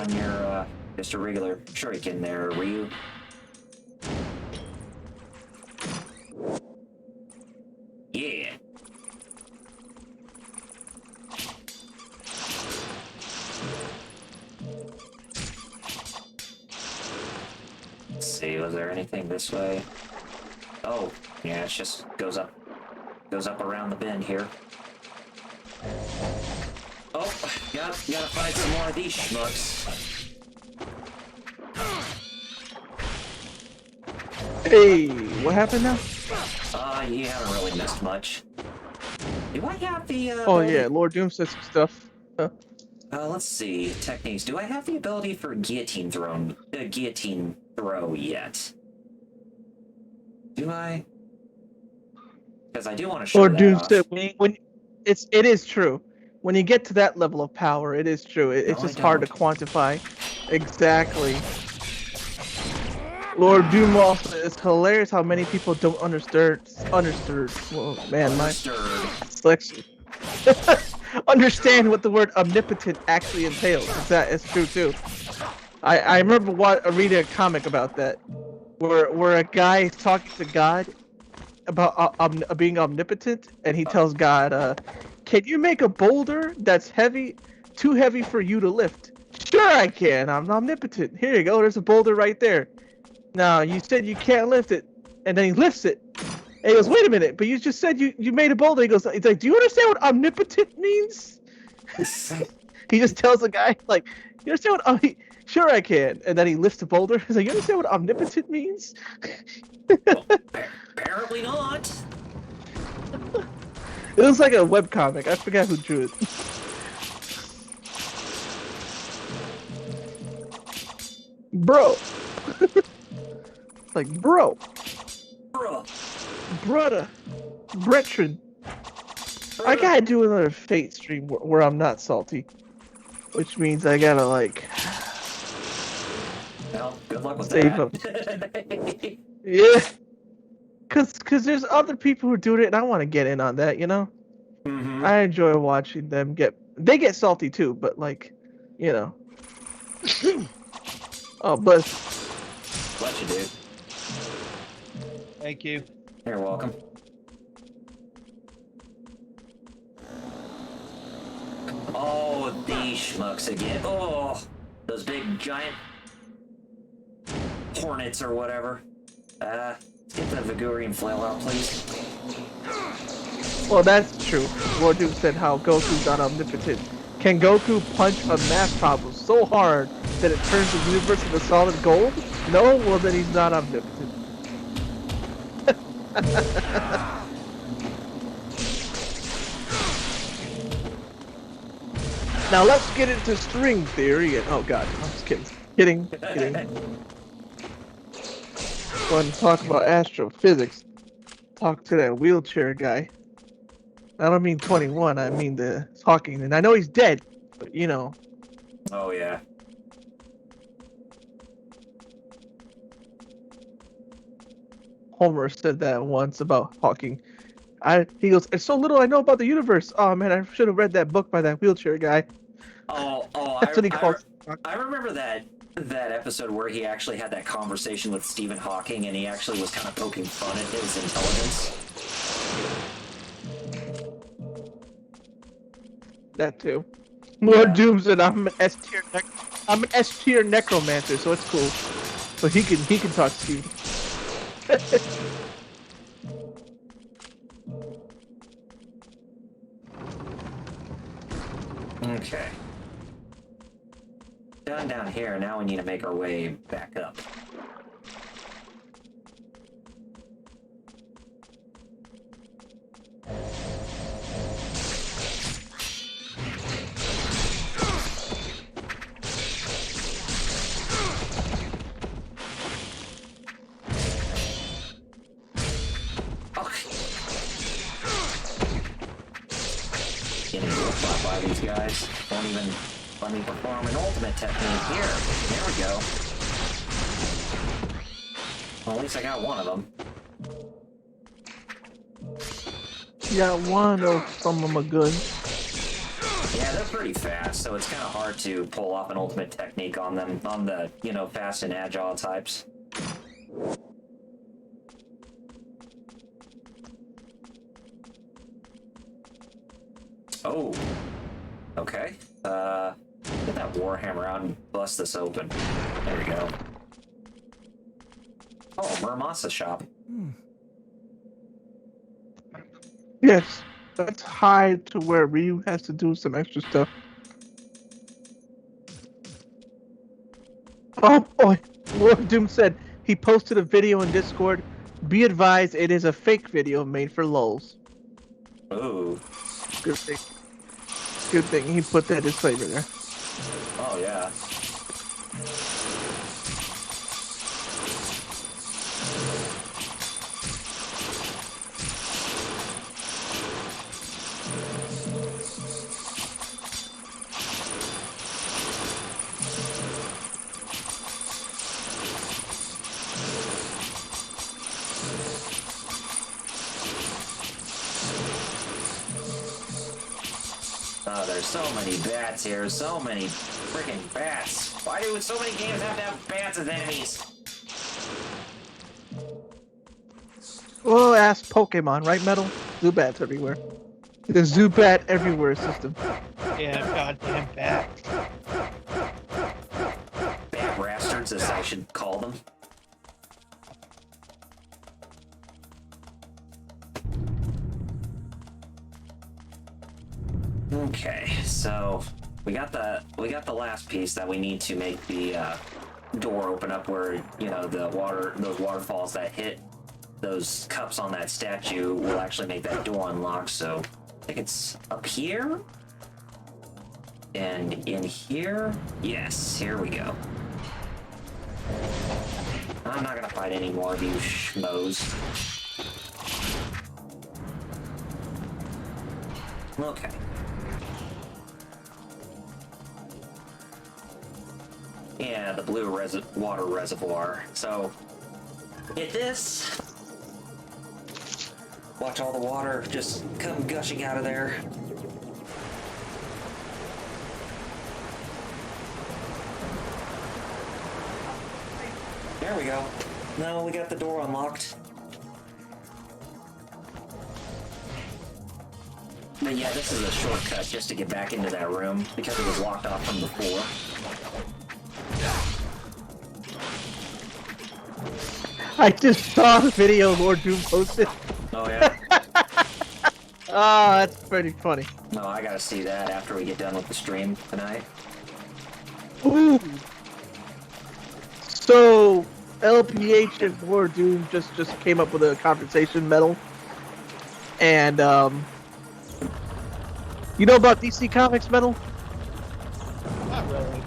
Speaker 3: on your, just a regular shuriken there, Ryu. Yeah. Let's see, was there anything this way? Oh, yeah, it just goes up around the bend here. Oh, gotta fight some more of these schmucks.
Speaker 1: Hey, what happened now?
Speaker 3: You haven't really missed much. Do I have the,
Speaker 1: Oh yeah, Lord Doom said some stuff.
Speaker 3: let's see, techniques. Do I have the ability for guillotine throw yet? Do I? Because I do want to show
Speaker 1: Lord
Speaker 3: that
Speaker 1: Doom
Speaker 3: off.
Speaker 1: said it is true. When you get to that level of power, it is true. It's
Speaker 3: No,
Speaker 1: just
Speaker 3: I
Speaker 1: hard to
Speaker 3: don't.
Speaker 1: quantify. Exactly. Lord Doom also, it's hilarious how many people don't understand. Well, man, my
Speaker 3: Understood.
Speaker 1: selection. Understand what the word omnipotent actually entails. It's true too. I remember reading a comic about that, where a guy is talking to God about being omnipotent, and he tells God, "Can you make a boulder that's too heavy for you to lift?" Sure, I can. I'm omnipotent. Here you go. There's a boulder right there. Now you said you can't lift it, and then he lifts it. And he goes, "Wait a minute, but you just said you made a boulder." He's like, "Do you understand what omnipotent means?" He just tells the guy, like, "You understand what? Sure, I can." And then he lifts the boulder. He's like, "You understand what omnipotent means?"
Speaker 3: Well, apparently not.
Speaker 1: It was like a webcomic. I forgot who drew it. Bro. Like, bro.
Speaker 3: Bruh.
Speaker 1: Brother. Brethren. I gotta do another Fate stream where I'm not salty. Which means I gotta, like,
Speaker 3: Well, good luck with
Speaker 1: save up.
Speaker 3: that.
Speaker 1: Yeah. Cause there's other people who do it, and I want to get in on that, you know?
Speaker 3: Mm-hmm.
Speaker 1: I enjoy watching them they get salty too, but, like, you know. Oh, but
Speaker 3: Bless you, dude.
Speaker 2: Thank you.
Speaker 3: You're welcome. Oh, these schmucks again. Oh, those big giant hornets or whatever. Let's get the Vigorian flail out, please.
Speaker 1: well, that's true. Lord Doom said how Goku's not omnipotent. Can Goku punch a math problem so hard that it turns the universe into solid gold? No? Well, then he's not omnipotent. Now let's get into string theory and oh god, I'm just kidding. Kidding. Want to talk about astrophysics? Talk to that wheelchair guy. I don't mean 21, I mean the talking, and I know he's dead, but you know.
Speaker 3: Oh, yeah.
Speaker 1: Homer said that once about Hawking. He goes, "It's so little I know about the universe. Oh man, I should have read that book by that wheelchair guy."
Speaker 3: Oh,
Speaker 1: That's what he calls.
Speaker 3: I remember that episode where he actually had that conversation with Stephen Hawking, and he actually was kind of poking fun at his intelligence.
Speaker 1: That too. Lord
Speaker 3: Yeah.
Speaker 1: Doom said, I'm an S tier necromancer, so it's cool. But he can talk to you.
Speaker 3: Okay. Done down here, now we need to make our way back up. Getting whipped by these guys. Won't even let me perform an ultimate technique here. There we go. Well, at least I got one of them.
Speaker 1: Yeah, one of some of my guns.
Speaker 3: Yeah, they're pretty fast, so it's kind of hard to pull off an ultimate technique on them, on the, you know, fast and agile types. Oh. Okay. Get that Warhammer out and bust this open. There we go. Oh, Muramasa shop.
Speaker 1: Yes, that's high to where Ryu has to do some extra stuff. Oh boy, Lord Doom said he posted a video in Discord. Be advised, it is a fake video made for lulz.
Speaker 3: Ooh.
Speaker 1: Good thing. Good thing he put that disclaimer there.
Speaker 3: Oh, yeah. Oh, there's so many bats here. So many freaking bats. Why do so many games have to have bats as enemies?
Speaker 1: Well, ask Pokemon, right, Metal? Zubats everywhere. The Zubat everywhere system.
Speaker 2: Yeah, goddamn bat.
Speaker 3: Bat rastards, as I should call them. Okay, so we got the last piece that we need to make the door open up, where, you know, those waterfalls that hit those cups on that statue will actually make that door unlock. So I think it's up here and in here. Yes, here we go. I'm not gonna fight any more of you schmoes. Okay. Yeah, the blue water reservoir. So, hit this. Watch all the water just come gushing out of there. There we go. Now we got the door unlocked. But yeah, this is a shortcut just to get back into that room because it was locked off from before.
Speaker 1: I just saw the video Lord Doom posted.
Speaker 3: Oh yeah?
Speaker 1: Oh, that's pretty funny.
Speaker 3: No, I gotta see that after we get done with the stream tonight.
Speaker 1: Ooh. So, LPH and Lord Doom just came up with a conversation, Metal. And, you know about DC Comics, Metal?
Speaker 2: Not really.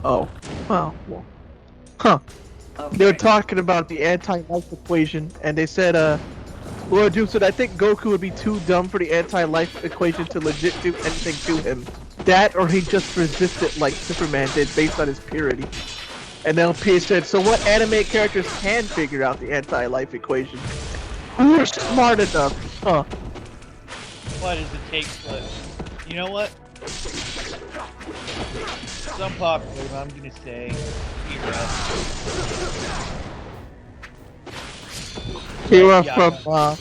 Speaker 1: Oh. Well. Huh.
Speaker 3: Okay.
Speaker 1: They were talking about the anti-life equation, and they said, Lord Doom said, I think Goku would be too dumb for the anti-life equation to legit do anything to him. That, or he just resist it like Superman did based on his purity. And LP said, so what anime characters can figure out the anti-life equation? Who are smart enough? Huh.
Speaker 2: What does it take to... You know what? Some popular, I'm gonna say...
Speaker 1: Kira
Speaker 2: Yaga.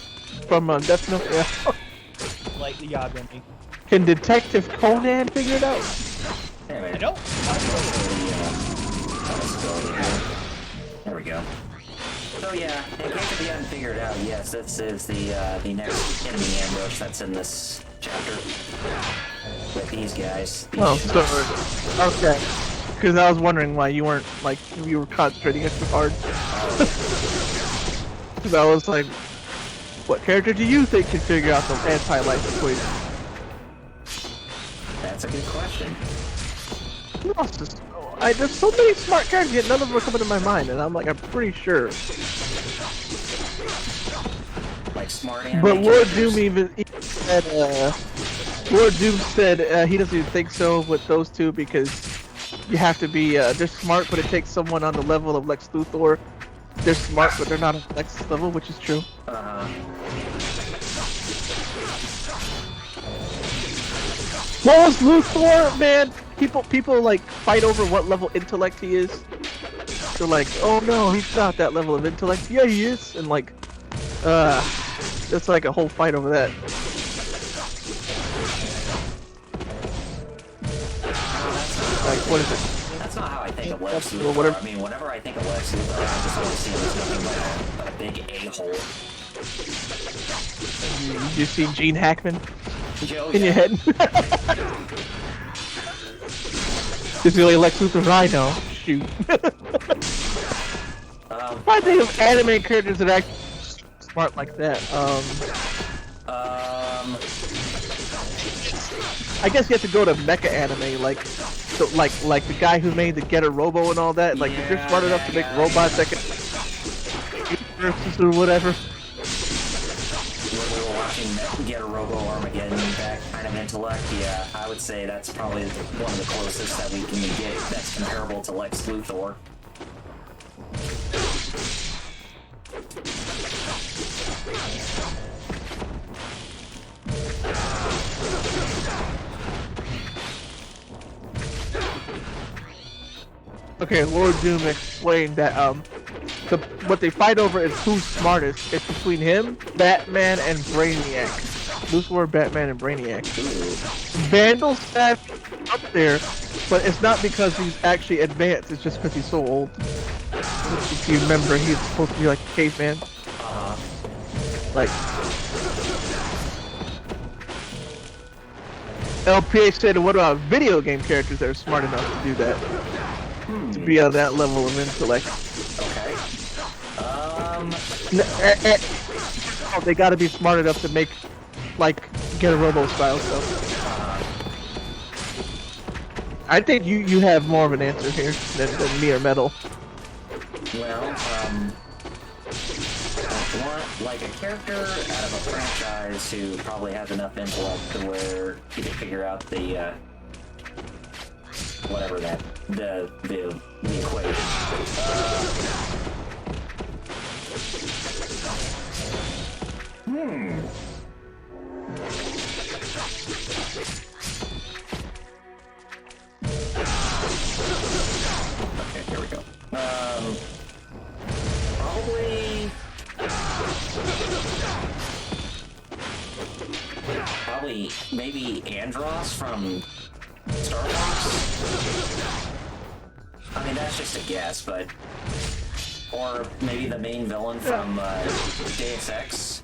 Speaker 1: from Death Note, yeah.
Speaker 2: Like the Yagami.
Speaker 1: Can Detective Conan figure it out?
Speaker 3: Anyway,
Speaker 2: I don't.
Speaker 3: there we go. So yeah, in case if you hadn't figured it out, yes, this is the next enemy ambush that's in this chapter. With these guys.
Speaker 1: Oh, sorry. Okay. Because I was wondering why you weren't, like, you were concentrating extra hard. Because I was like, what character do you think can figure out the anti-life equation?
Speaker 3: That's a good question.
Speaker 1: Who else is... there's so many smart characters, yet none of them are coming to my mind, and I'm like, I'm pretty sure.
Speaker 3: Like smart anime
Speaker 1: But Lord
Speaker 3: characters.
Speaker 1: Doom even said, Lord Doom said he doesn't even think so with those two because you have to be, they're smart, but it takes someone on the level of Lex Luthor. They're smart, but they're not at Lex's level, which is true. What was Luthor, man? People like fight over what level intellect he is. They're like, oh no, he's not that level of intellect. Yeah, he is, and like, it's like a whole fight over that. Like, what is it?
Speaker 3: That's not how I think of Lex
Speaker 1: Or
Speaker 3: Luthor.
Speaker 1: whatever.
Speaker 3: I mean, whenever I think of Lex Luthor, I just always see him as nothing but a big a-hole.
Speaker 1: You seen Gene Hackman
Speaker 3: Joe,
Speaker 1: in your head? This is the only Lex Luthor I know. Shoot. I think of anime characters that act smart like that. I guess you have to go to mecha anime, like, so, like the guy who made the Getter Robo and all that. Like, if you're smart enough to make robots that can universes or whatever.
Speaker 3: When we were watching Getter Robo Armageddon, that kind of intellect, yeah, I would say that's probably one of the closest that we can get that's comparable to Lex Luthor.
Speaker 1: Okay, Lord Doom explained that what they fight over is who's smartest. It's between him, Batman, and Brainiac. Luthor, Batman, and Brainiac. Vandal's stat up there, but it's not because he's actually advanced. It's just because he's so old. If you remember, he's supposed to be like a caveman. Like, LPH said, what about video game characters that are smart enough to do that? To be on that level of intellect.
Speaker 3: Okay.
Speaker 1: They gotta be smart enough to make, like, Get a Robo style stuff. I think you have more of an answer here than me or Metal.
Speaker 3: Well, like a character out of a franchise who probably has enough intellect to where he can figure out the, whatever that, the equation. Okay, here we go. Probably, maybe Andros from Star Fox? I mean, that's just a guess, but... Or maybe the main villain from Deus Ex?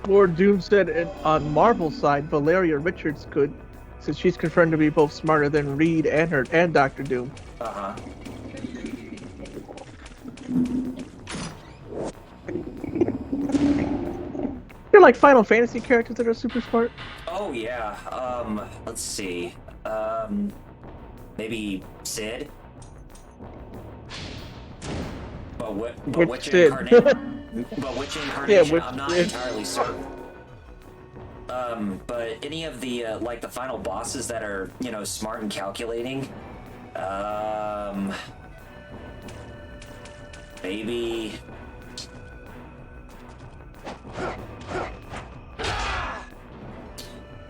Speaker 1: Lord Doom said on Marvel's side, Valeria Richards could, since she's confirmed to be both smarter than Reed and Dr. Doom.
Speaker 3: Uh-huh.
Speaker 1: They're like Final Fantasy characters that are super smart.
Speaker 3: Oh, yeah. Let's see. Maybe Sid? But which incarnation? But which incarnation?
Speaker 1: Yeah,
Speaker 3: I'm not entirely certain. But any of the, like the final bosses that are, you know, smart and calculating, maybe...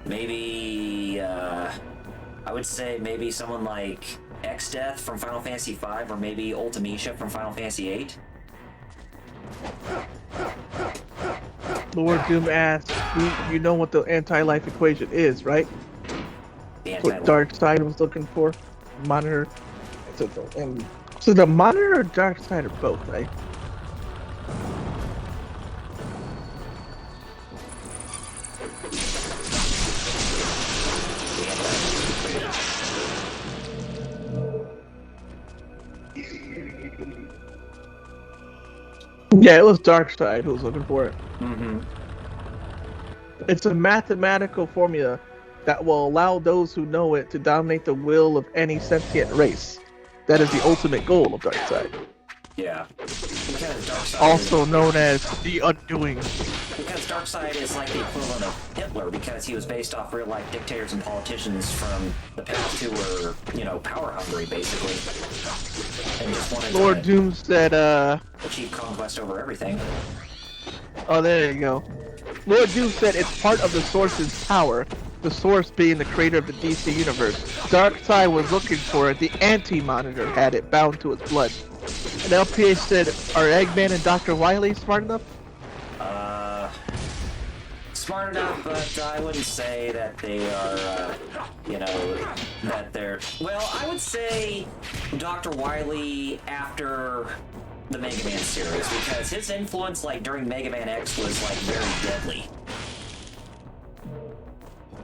Speaker 3: Maybe, I would say maybe someone like X-Death from Final Fantasy V, or maybe Ultimecia from Final Fantasy VIII.
Speaker 1: Lord Doom asked, you know what the anti-life equation is, right?
Speaker 3: The
Speaker 1: That's what
Speaker 3: anti-life.
Speaker 1: Darkseid was looking for. Monitor. So the Monitor or Darkseid or both, right? Yeah, it was Darkseid who was looking for it.
Speaker 3: Mm-hmm.
Speaker 1: It's a mathematical formula that will allow those who know it to dominate the will of any sentient race. That is the ultimate goal of Darkseid.
Speaker 3: Yeah. Because Darkseid
Speaker 1: Also known as the Undoing.
Speaker 3: Because Darkseid is like the equivalent of Hitler, because he was based off real-life dictators and politicians from the past who were, you know, power-hungry, basically. And just wanted
Speaker 1: Lord
Speaker 3: to
Speaker 1: Doom said,
Speaker 3: achieve conquest over everything.
Speaker 1: oh, there you go. Lord Doom said it's part of the Source's power. The Source being the creator of the DC universe. Darkseid was looking for it. The Anti-Monitor had it bound to his blood. And LPA said, are Eggman and Dr. Wily smart enough?
Speaker 3: Smart enough, but I wouldn't say that they are, that they're... Well, I would say Dr. Wily after the Mega Man series, because his influence, like, during Mega Man X was, like, very deadly.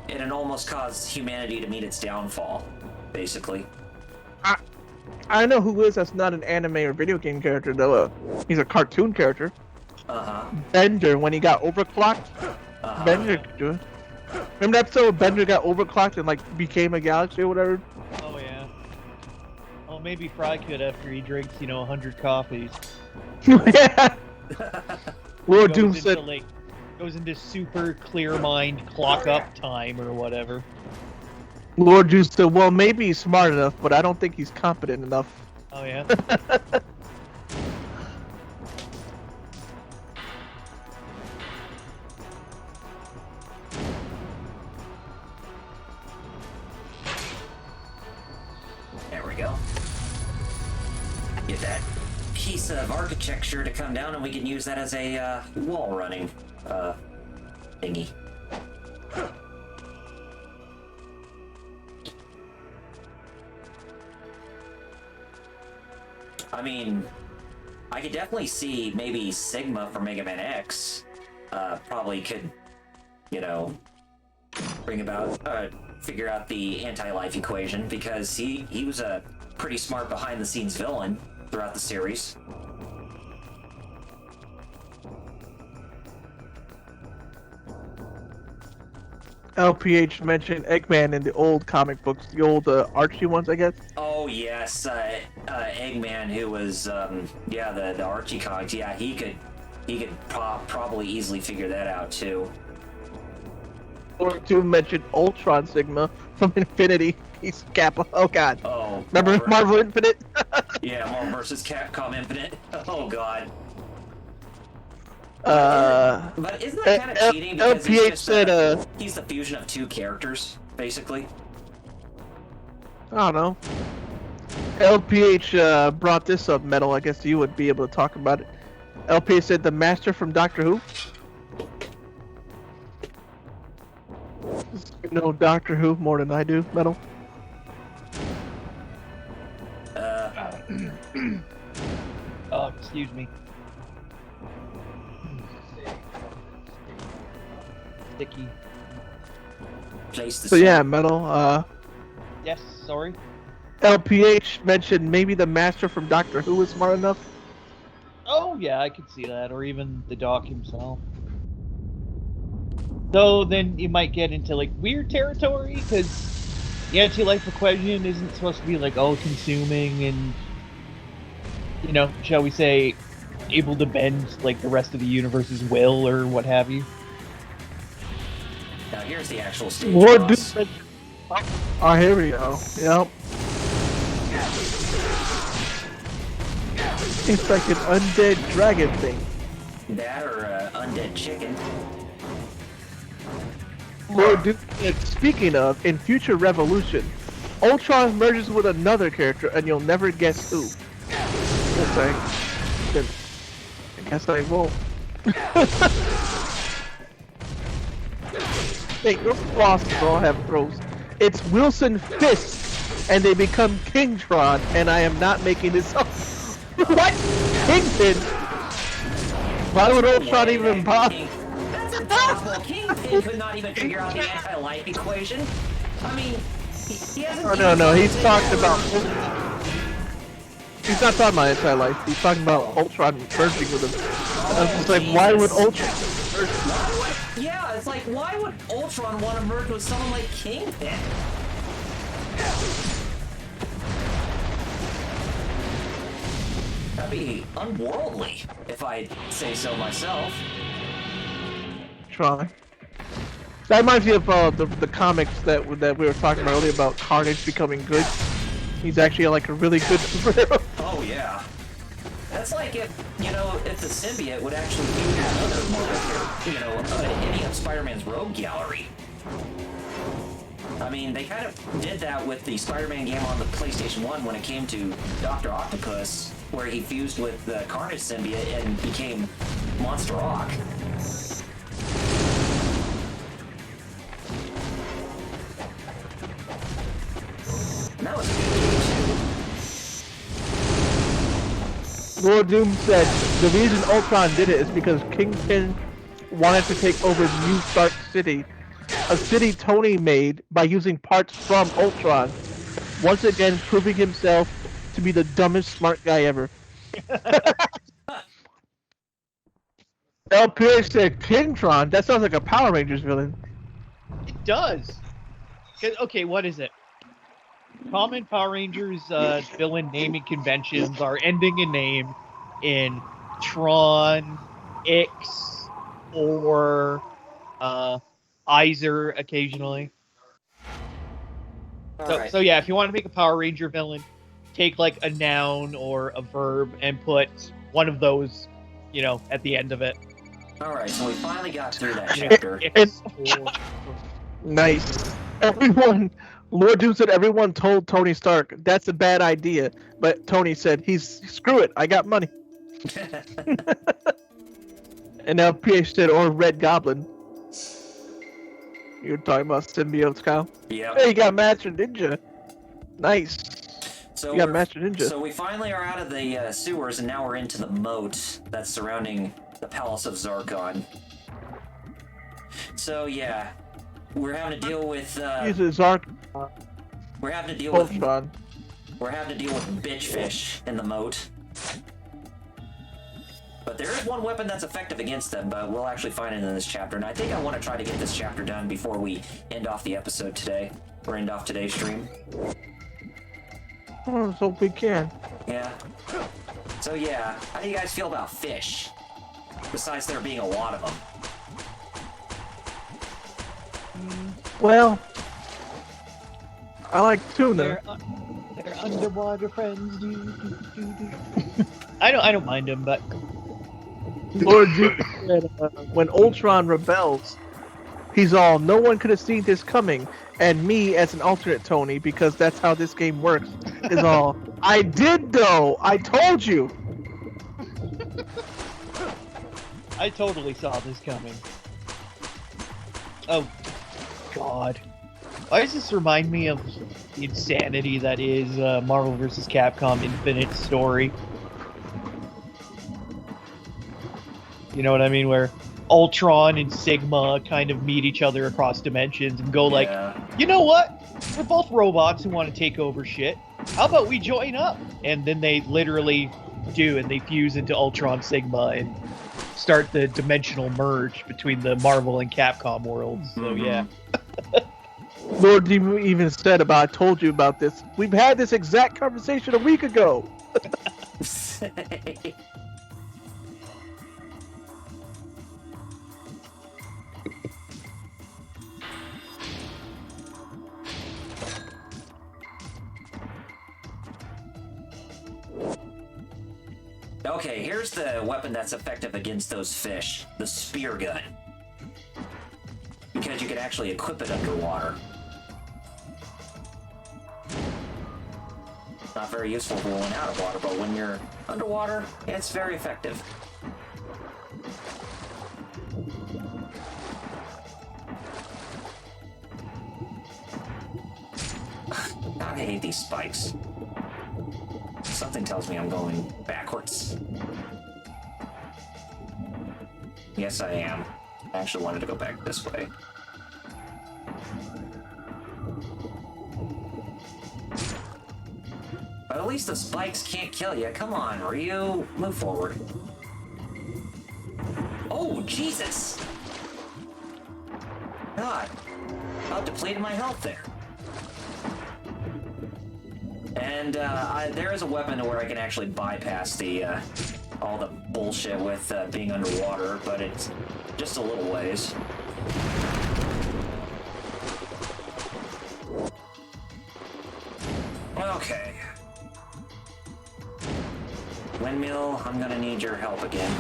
Speaker 3: And it almost caused humanity to meet its downfall, basically.
Speaker 1: I know who is that's not an anime or video game character, though. He's a cartoon character.
Speaker 3: Uh-huh.
Speaker 1: Bender, when he got overclocked. Bender could do it. Remember that episode Bender got overclocked and, like, became a galaxy or whatever?
Speaker 2: Oh, yeah. Well, maybe Fry could after he drinks, 100 coffees.
Speaker 1: Yeah! Lord Doom said...
Speaker 2: Goes into super clear mind clock up time or whatever.
Speaker 1: Lord Doom said, well, maybe he's smart enough, but I don't think he's competent enough.
Speaker 2: Oh, yeah?
Speaker 3: There we go. Get that piece of architecture to come down and we can use that as a wall running thingy. I mean, I could definitely see maybe Sigma from Mega Man X probably could, bring about, figure out the anti-life equation, because he was a pretty smart behind-the-scenes villain throughout the series.
Speaker 1: LPH mentioned Eggman in the old comic books, the old Archie ones, I guess.
Speaker 3: Oh yes, Eggman, who was the Archie comics. Yeah, he could probably easily figure that out too.
Speaker 1: Or to mention Ultron Sigma from Infinity. He's Kappa. Oh god.
Speaker 3: Oh.
Speaker 1: Remember Marvel Infinite?
Speaker 3: Yeah, Marvel vs. Capcom Infinite. Oh god. But isn't that kind of cheating? Because
Speaker 1: LPH said,
Speaker 3: he's the fusion of two characters, basically.
Speaker 1: I don't know. LPH brought this up, Metal. I guess you would be able to talk about it. LPH said the Master from Doctor Who. You know Doctor Who more than I do, Metal.
Speaker 2: Oh, excuse me. Sticky.
Speaker 1: So yeah, Metal,
Speaker 2: Yes, sorry.
Speaker 1: LPH mentioned maybe the Master from Doctor Who is smart enough.
Speaker 2: Oh, yeah, I could see that. Or even the Doc himself. Though, then you might get into, like, weird territory, because the anti-life equation isn't supposed to be, like, all-consuming and, shall we say, able to bend, like, the rest of the universe's will or what have you.
Speaker 3: Now here's the actual stage.
Speaker 1: Lord Doom. Oh, here we go. Yep. It's like an undead dragon thing.
Speaker 3: That or undead chicken.
Speaker 1: Lord Doom said, speaking of, in future Revolution, Ultron merges with another character and you'll never guess who. I guess I won't. Hey, your bosses all have throws. It's Wilson Fisk, and they become Kingtron, and I am not making this up. What? Kingpin? Why would Ultron even bother?
Speaker 3: That's impossible. Kingpin could not even figure out the anti-life equation. I mean, he hasn't...
Speaker 1: Oh, no, he's talking about... He's not talking about anti-life. He's talking about Ultron merging with him. I was just like, why would Ultron merge?
Speaker 3: Yeah, it's like, why would Ultron want to merge with someone like Kingpin? That'd be unworldly, if I say so myself.
Speaker 1: Try. That reminds me of the comics that we were talking about earlier about Carnage becoming good. He's actually like a really good superhero.
Speaker 3: Oh yeah. That's like if, if the symbiote would actually do another Marvel character, any of Spider-Man's rogue gallery. I mean, they kind of did that with the Spider-Man game on the PlayStation 1 when it came to Dr. Octopus, where he fused with the Carnage symbiote and became Monster Rock. And that was a good game, too.
Speaker 1: Lord Doom said the reason Ultron did it is because Kingpin wanted to take over New Stark City, a city Tony made by using parts from Ultron, once again proving himself to be the dumbest smart guy ever. LPH said Kingtron? That sounds like a Power Rangers villain.
Speaker 2: It does. Okay, what is it? Common Power Rangers villain naming conventions are ending a name in Tron, X, or Iser occasionally. So yeah, if you want to make a Power Ranger villain, take like a noun or a verb and put one of those, at the end of it.
Speaker 3: Alright, so we finally got through that chapter.
Speaker 1: Nice. Lord Doom said everyone told Tony Stark that's a bad idea, but Tony said screw it, I got money. And now PH said, or Red Goblin. You're talking about symbiotes, Kyle?
Speaker 3: Yeah.
Speaker 1: Hey, you got Master Ninja. Nice.
Speaker 3: So
Speaker 1: you got Master Ninja.
Speaker 3: So we finally are out of the sewers, and now we're into the moat that's surrounding the Palace of Zarkon. So yeah, we're having to deal with. We're having to deal with. We're having to deal with bitch fish in the moat. But there is one weapon that's effective against them, but we'll actually find it in this chapter. And I think I want to try to get this chapter done before we end off the episode today, or end off today's stream.
Speaker 1: Oh, let's hope we can.
Speaker 3: Yeah. So yeah, how do you guys feel about fish? Besides there being a lot of them.
Speaker 1: Well, I like tuna.
Speaker 2: They're underwater friends. I don't mind them, but
Speaker 1: Lord Doom said when Ultron rebels, he's all, no one could have seen this coming, and me as an alternate Tony, because that's how this game works, is all, I did though! I told you!
Speaker 2: I totally saw this coming. Oh, God. Why does this remind me of the insanity that is Marvel vs. Capcom Infinite Story? You know what I mean? Where Ultron and Sigma kind of meet each other across dimensions and go like, you know what? We're both robots who want to take over shit. How about we join up? And then they literally do, and they fuse into Ultron Sigma and start the dimensional merge between the Marvel and Capcom worlds. So yeah.
Speaker 1: Lord Doom even said I told you about this. We've had this exact conversation a week ago.
Speaker 3: Okay, here's the weapon that's effective against those fish. The spear gun. Because you can actually equip it underwater. Not very useful for when out of water, but when you're underwater, it's very effective. God, I hate these spikes. Something tells me I'm going backwards. Yes, I am. I actually wanted to go back this way. But at least the spikes can't kill you. Come on, Ryu. Move forward. Oh, Jesus! God. About depleted my health there. And there is a weapon where I can actually bypass the all the bullshit with being underwater, but it's just a little ways. Okay. When windmill, I'm gonna need your help again.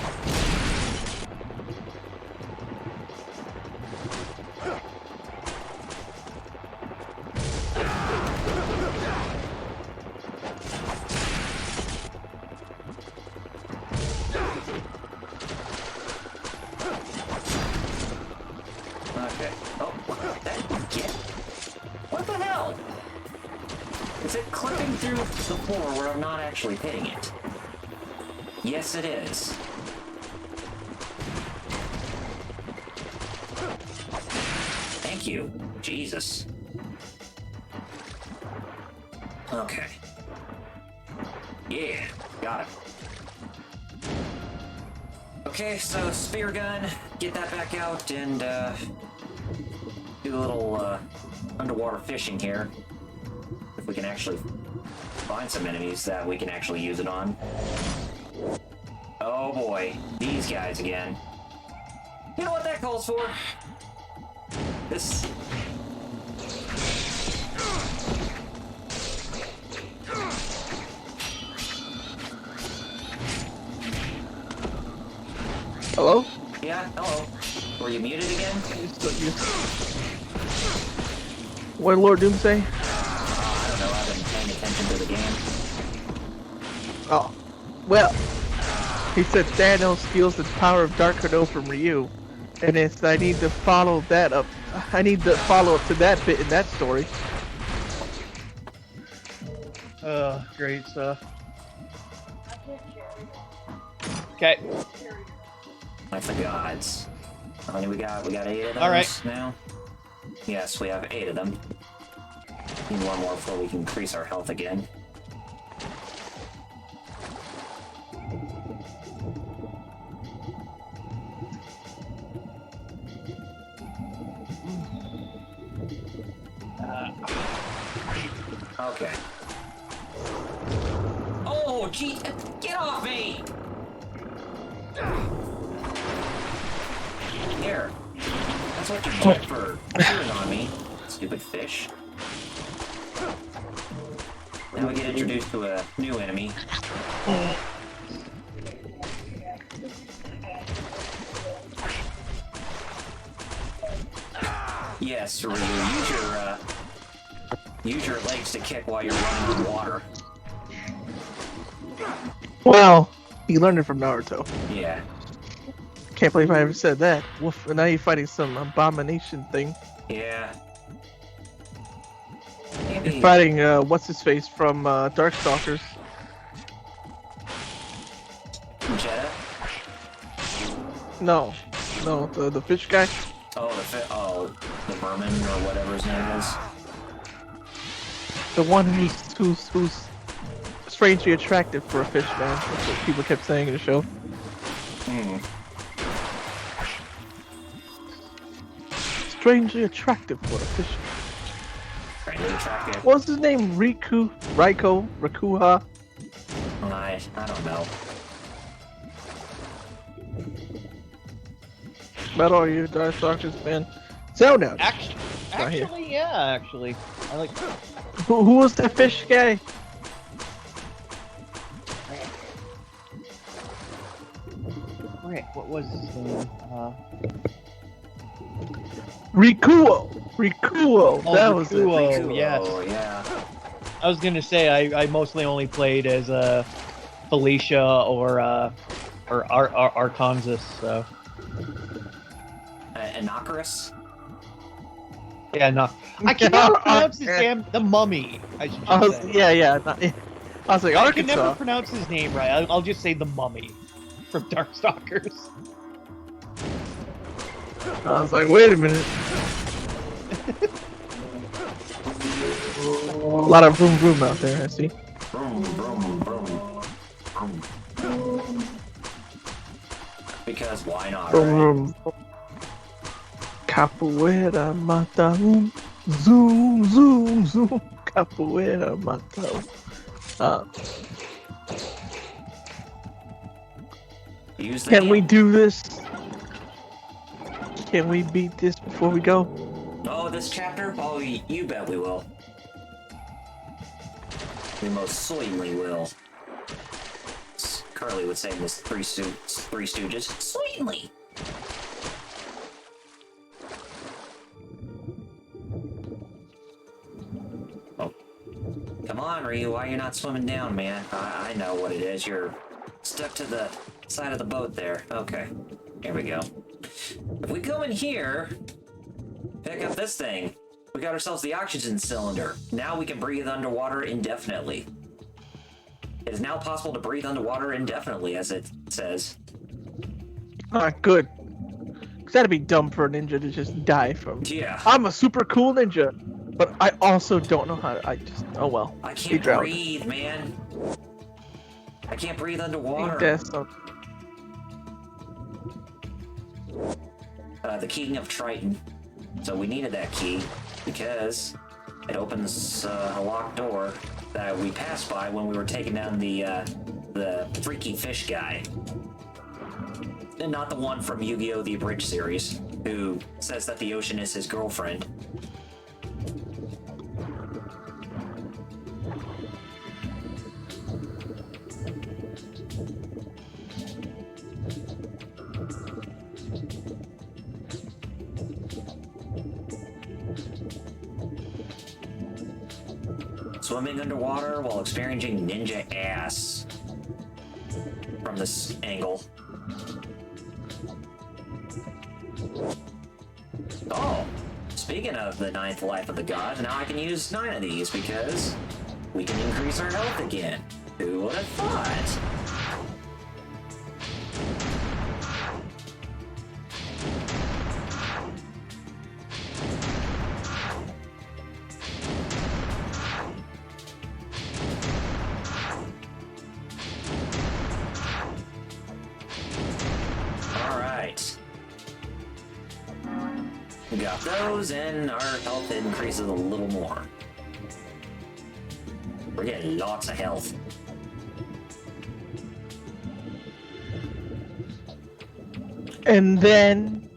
Speaker 3: Okay. Oh, what the hell? Is it clipping through the floor where I'm not actually hitting it? Yes, it is. Thank you. Jesus. Okay. Yeah, got it. Okay, so spear gun, get that back out and do a little underwater fishing here. If we can actually find some enemies that we can actually use it on. Oh boy, these guys again. You know what that calls for? This...
Speaker 1: Hello?
Speaker 3: Yeah, hello. Were you muted again?
Speaker 1: What did Lord Doom say?
Speaker 3: I don't know, I've been paying attention to the game.
Speaker 1: Oh, well, he said Thanos steals the power of Dark from Ryu, and I need to follow that up. I need to follow up to that bit in that story.
Speaker 2: Great stuff. Okay.
Speaker 3: I forgot. How many we got? We got 8 of those
Speaker 2: Alright.
Speaker 3: now? Yes, we have 8 of them. Need one more before we can increase our health again. Okay. Oh, gee, get off me! Here. That's what you get for chewing on me, stupid fish. Now we get introduced to a new enemy. Yes, Ryu, use your legs to kick while you're running in water.
Speaker 1: Well, he learned it from Naruto.
Speaker 3: Yeah.
Speaker 1: Can't believe I ever said that. Woof, and now you're fighting some abomination thing.
Speaker 3: Yeah.
Speaker 1: You're fighting, what's his face from Darkstalkers.
Speaker 3: Jetta?
Speaker 1: No, the fish guy.
Speaker 3: Oh, the vermin or whatever his name is.
Speaker 1: The one who's strangely attractive for a fish man. That's what people kept saying in the show. Strangely attractive for a fish.
Speaker 3: Strangely attractive.
Speaker 1: What's his name? Rakuha?
Speaker 3: I don't know.
Speaker 1: About all you Darkstalkers fan. So now,
Speaker 2: Actually, yeah, actually. I like...
Speaker 1: who was that fish guy?
Speaker 2: Right, what was his name?
Speaker 1: Rikuo, that was it.
Speaker 2: Rikuo, yes.
Speaker 3: Oh, yeah.
Speaker 2: I was gonna say, I mostly only played as Felicia or Arkansas, so...
Speaker 3: Inocarus?
Speaker 2: Yeah, no. I can never pronounce his the mummy, I should just say.
Speaker 1: Yeah. I was like,
Speaker 2: I can never
Speaker 1: Arkansas.
Speaker 2: pronounce his name right. I'll just say the mummy from Darkstalkers.
Speaker 1: I was like, wait a minute. A lot of vroom out there, I see.
Speaker 3: Because why not,
Speaker 1: Vroom. Capoeira mata zoom. Capoeira mata Can we do this? Can we beat this before we go?
Speaker 3: Oh, this chapter? Oh, you bet we will. We most certainly will. Carly would say in this Three Stooges. Sweetly. Oh. Come on, Ryu, why are you not swimming down, man? I know what it is. You're stuck to the side of the boat there. Okay. Here we go. If we go in here, pick up this thing. We got ourselves the oxygen cylinder. Now we can breathe underwater indefinitely. It is now possible to breathe underwater indefinitely, as it says.
Speaker 1: Alright, good. Cause that'd be dumb for a ninja to just die from.
Speaker 3: Yeah.
Speaker 1: I'm a super cool ninja, but I also don't know how to. I just. Oh well.
Speaker 3: I
Speaker 1: He
Speaker 3: can't
Speaker 1: drowned.
Speaker 3: breathe, man. I can't breathe underwater.
Speaker 1: That's some-
Speaker 3: The keying of Triton. So we needed that key because it opens a locked door that we passed by when we were taking down the freaky fish guy. And not the one from Yu-Gi-Oh! The Abridged series, who says that the ocean is his girlfriend. Swimming underwater while experiencing ninja ass from this angle. Oh, speaking of the 9th life of the gods, now I can use 9 of these because we can increase our health again. Who would have thought? We got those, and our health increases a little more. We're getting lots of health.
Speaker 1: And then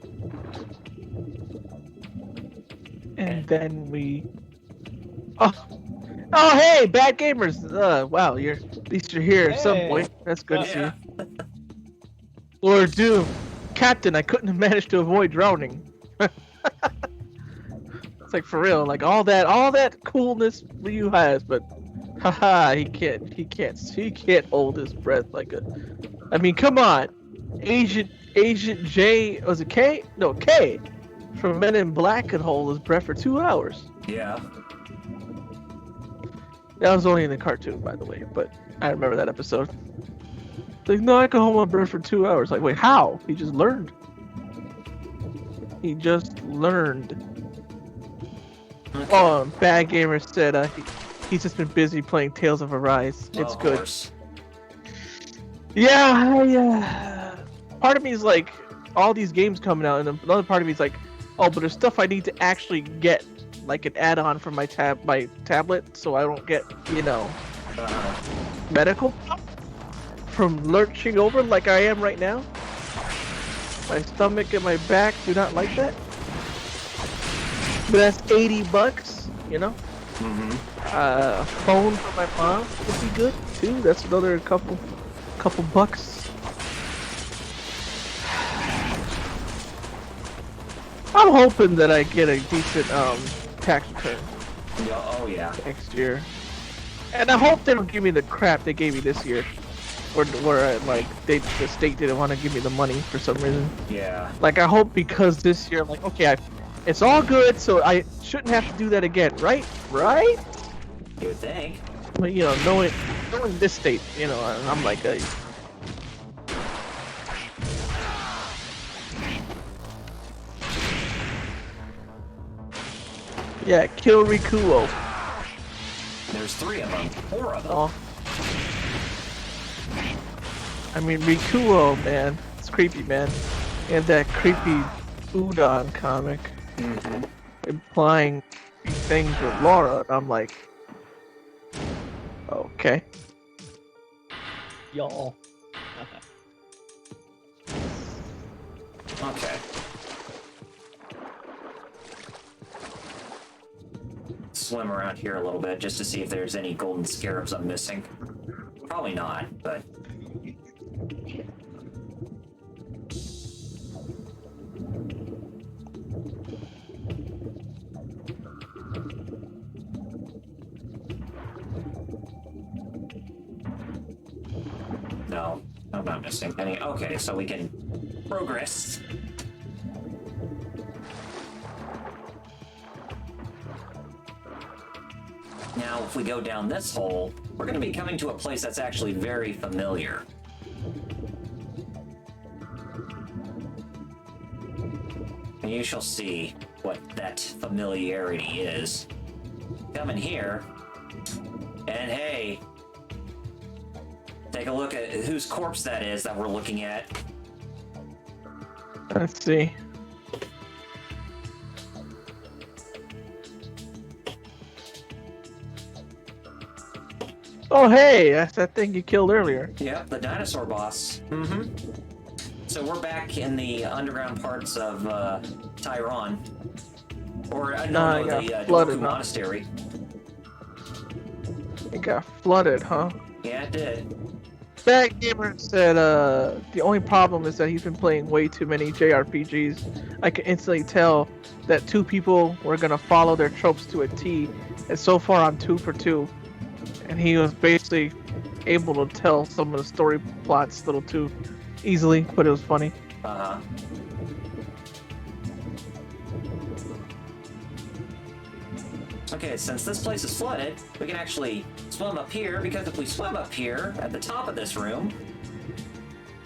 Speaker 1: we. Oh, hey, bad gamers! Wow, at least you're here at some
Speaker 2: Hey.
Speaker 1: point. That's good to see
Speaker 3: Yeah.
Speaker 1: you. Lord Doom, Captain, I couldn't have managed to avoid drowning. It's like for real, like all that coolness Ryu has, but haha, he can't hold his breath like a. I mean, come on, Agent J, was it K? No, K, from Men in Black could hold his breath for 2 hours.
Speaker 3: Yeah.
Speaker 1: That was only in the cartoon, by the way, but I remember that episode. Like, no, I can hold my breath for 2 hours. Like, wait, how? He just learned. He just learned.
Speaker 3: Okay.
Speaker 1: Oh, Bad Gamer said he's just been busy playing Tales of Arise.
Speaker 3: Well,
Speaker 1: It's
Speaker 3: of
Speaker 1: good.
Speaker 3: course.
Speaker 1: Yeah, part of me is like, all these games coming out, and another part of me is like, oh, but there's stuff I need to actually get, like an add-on for my tablet, so I don't get, medical from lurching over like I am right now. My stomach and my back do not like that. But that's $80,
Speaker 3: Mm-hmm.
Speaker 1: A phone for my mom would be good too. That's another couple bucks. I'm hoping that I get a decent tax return
Speaker 3: Yeah, oh yeah.
Speaker 1: next year, and I hope they don't give me the crap they gave me this year, where the state didn't want to give me the money for some reason.
Speaker 3: Yeah.
Speaker 1: Like, I hope because this year, like, okay, it's all good, so I shouldn't have to do that again, right? Right?
Speaker 3: You would think.
Speaker 1: But, knowing this state, I'm like a... Yeah, kill Rikuo.
Speaker 3: There's 3 of them. 4 of them.
Speaker 1: Oh. I mean, Rikuo, man. It's creepy, man. And that creepy Udon comic
Speaker 3: Mm-hmm.
Speaker 1: implying things with Laura, and I'm like... Okay.
Speaker 2: Y'all.
Speaker 3: Okay. Swim around here a little bit just to see if there's any golden scarabs I'm missing. Probably not, but not missing any. Okay, so we can progress. Now, if we go down this hole, we're going to be coming to a place that's actually very familiar. And you shall see what that familiarity is. Come in here, and hey, take a look at whose corpse that is that we're looking at.
Speaker 1: Let's see. Oh, hey, that's that thing you killed earlier.
Speaker 3: Yep, the dinosaur boss. Mm-hmm. So we're back in the underground parts of Tyrone. Or, the Dorku Monastery.
Speaker 1: It got flooded, huh?
Speaker 3: Yeah, it did.
Speaker 1: Bad Gamer said the only problem is that he's been playing way too many JRPGs. I can instantly tell that two people were going to follow their tropes to a T, and so far I'm 2 for 2. And he was basically able to tell some of the story plots a little too easily, but it was funny.
Speaker 3: Uh-huh. Okay, since this place is flooded, we can actually swim up here, because if we swim up here at the top of this room,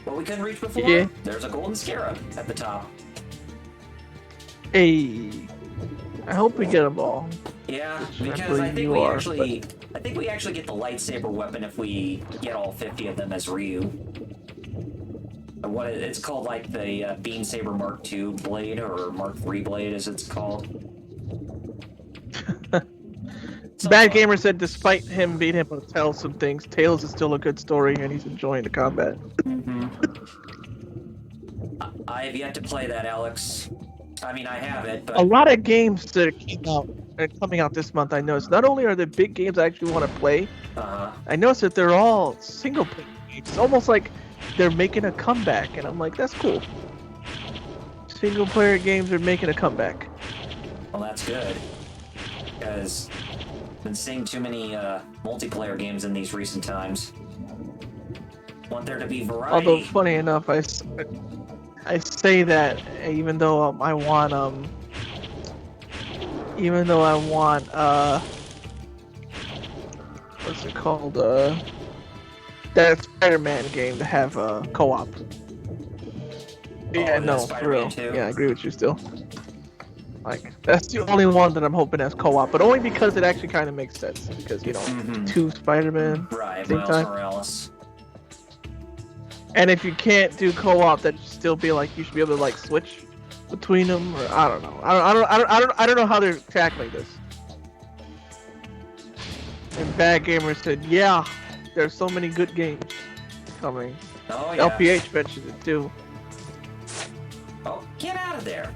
Speaker 3: what we couldn't reach before,
Speaker 1: yeah.
Speaker 3: There's a golden scarab at the top.
Speaker 1: Hey, I hope we get them all.
Speaker 3: Yeah,
Speaker 1: Which
Speaker 3: because I think
Speaker 1: I
Speaker 3: we actually get the lightsaber weapon if we get all 50 of them as Ryu. It's called, like the Beam Saber Mark II blade, or Mark III blade as it's called.
Speaker 1: Bad Gamer said despite him being able to tell some things, Tales is still a good story and he's enjoying the combat.
Speaker 3: Mm-hmm. I have yet to play that, Alex. I mean, I have it, but...
Speaker 1: A lot of games that are coming out this month, I noticed. Not only are there big games I actually want to play, I noticed that they're all single-player games. It's almost like they're making a comeback, and I'm like, that's cool. Single-player games are making a comeback.
Speaker 3: Well, that's good. Because I've been seeing too many multiplayer games in these recent times. Want there to be variety.
Speaker 1: Although, funny enough, I say that even though I want what's it called, that Spider-Man game to have co-op. Yeah, no, for real. Yeah, I agree with you still. Like, that's the only one that I'm hoping has co-op, but only because it actually kind of makes sense. Because, you know, 2 Spider-Man
Speaker 3: right,
Speaker 1: same time.
Speaker 3: Morales.
Speaker 1: And if you can't do co-op, that should still be like you should be able to like switch between them, or I don't know. I don't know how they're tackling this. And Bad Gamer said, "Yeah, there's so many good games coming."
Speaker 3: Oh yeah.
Speaker 1: LPH mentioned it too.
Speaker 3: Oh, get out of there!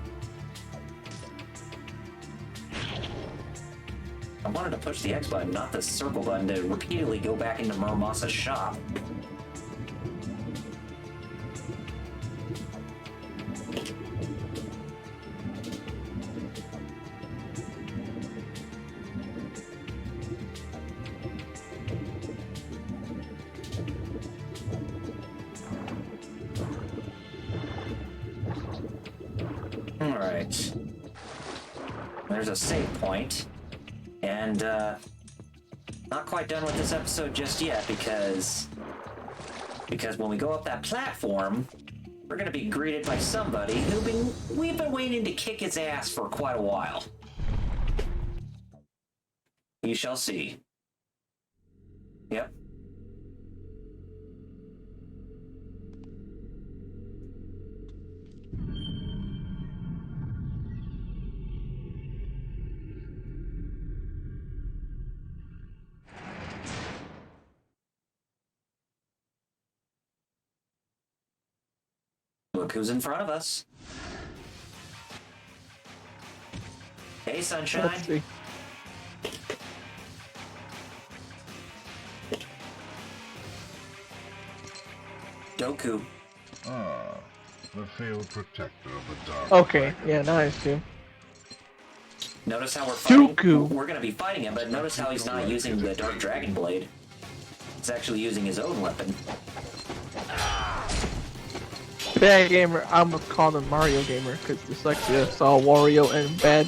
Speaker 3: I wanted to push the X button, not the circle button, to repeatedly go back into Muramasa's shop. Alright. There's a save point. And, not quite done with this episode just yet, because when we go up that platform, we're gonna be greeted by somebody we've been waiting to kick his ass for quite a while. You shall see. Yep. Look who's in front of us. Hey, sunshine.
Speaker 1: Let's see.
Speaker 3: Doku.
Speaker 4: Ah, the failed protector of the dark.
Speaker 1: Okay, yeah, now I see.
Speaker 3: Notice how we're fighting.
Speaker 1: Dooku.
Speaker 3: We're gonna be fighting him, but notice how he's not using the Dark Dragon Blade. He's actually using his own weapon.
Speaker 1: Bad gamer, I almost called him Mario gamer because dyslexia saw Wario and bad.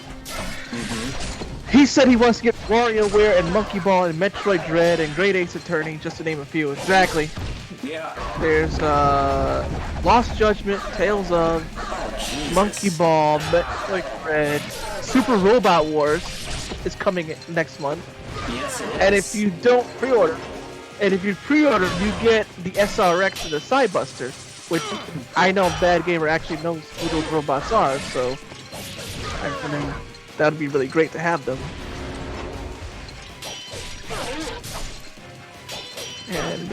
Speaker 1: He said he wants to get WarioWare and Monkey Ball and Metroid Dread and Great Ace Attorney, just to name a few. Exactly.
Speaker 3: Yeah.
Speaker 1: There's Lost Judgment, Tales of,
Speaker 3: Oh, Jesus.
Speaker 1: Monkey Ball, Metroid Dread, Super Robot Wars is coming next month.
Speaker 3: Yes, it is.
Speaker 1: And if you don't pre-order, you get the SRX and the Sidebuster, which I know Bad Gamer actually knows who those robots are, so I mean, that would be really great to have them. And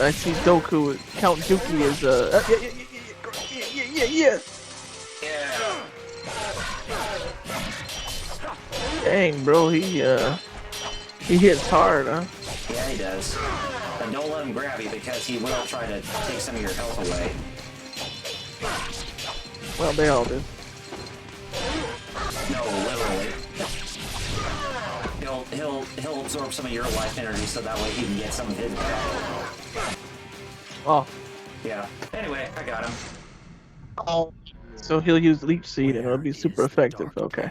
Speaker 1: I see Doku, Count Dookie is yeah. Dang, bro, he hits hard, huh?
Speaker 3: Yeah, he does. But don't let him grab you because he will try to take some of your health away.
Speaker 1: Well, they all do.
Speaker 3: No, literally. He'll absorb some of your life energy so that way he can get some of his back.
Speaker 1: Oh.
Speaker 3: Yeah. Anyway, I got him.
Speaker 1: Oh. So he'll use Leech Seed and it'll be super effective. Okay.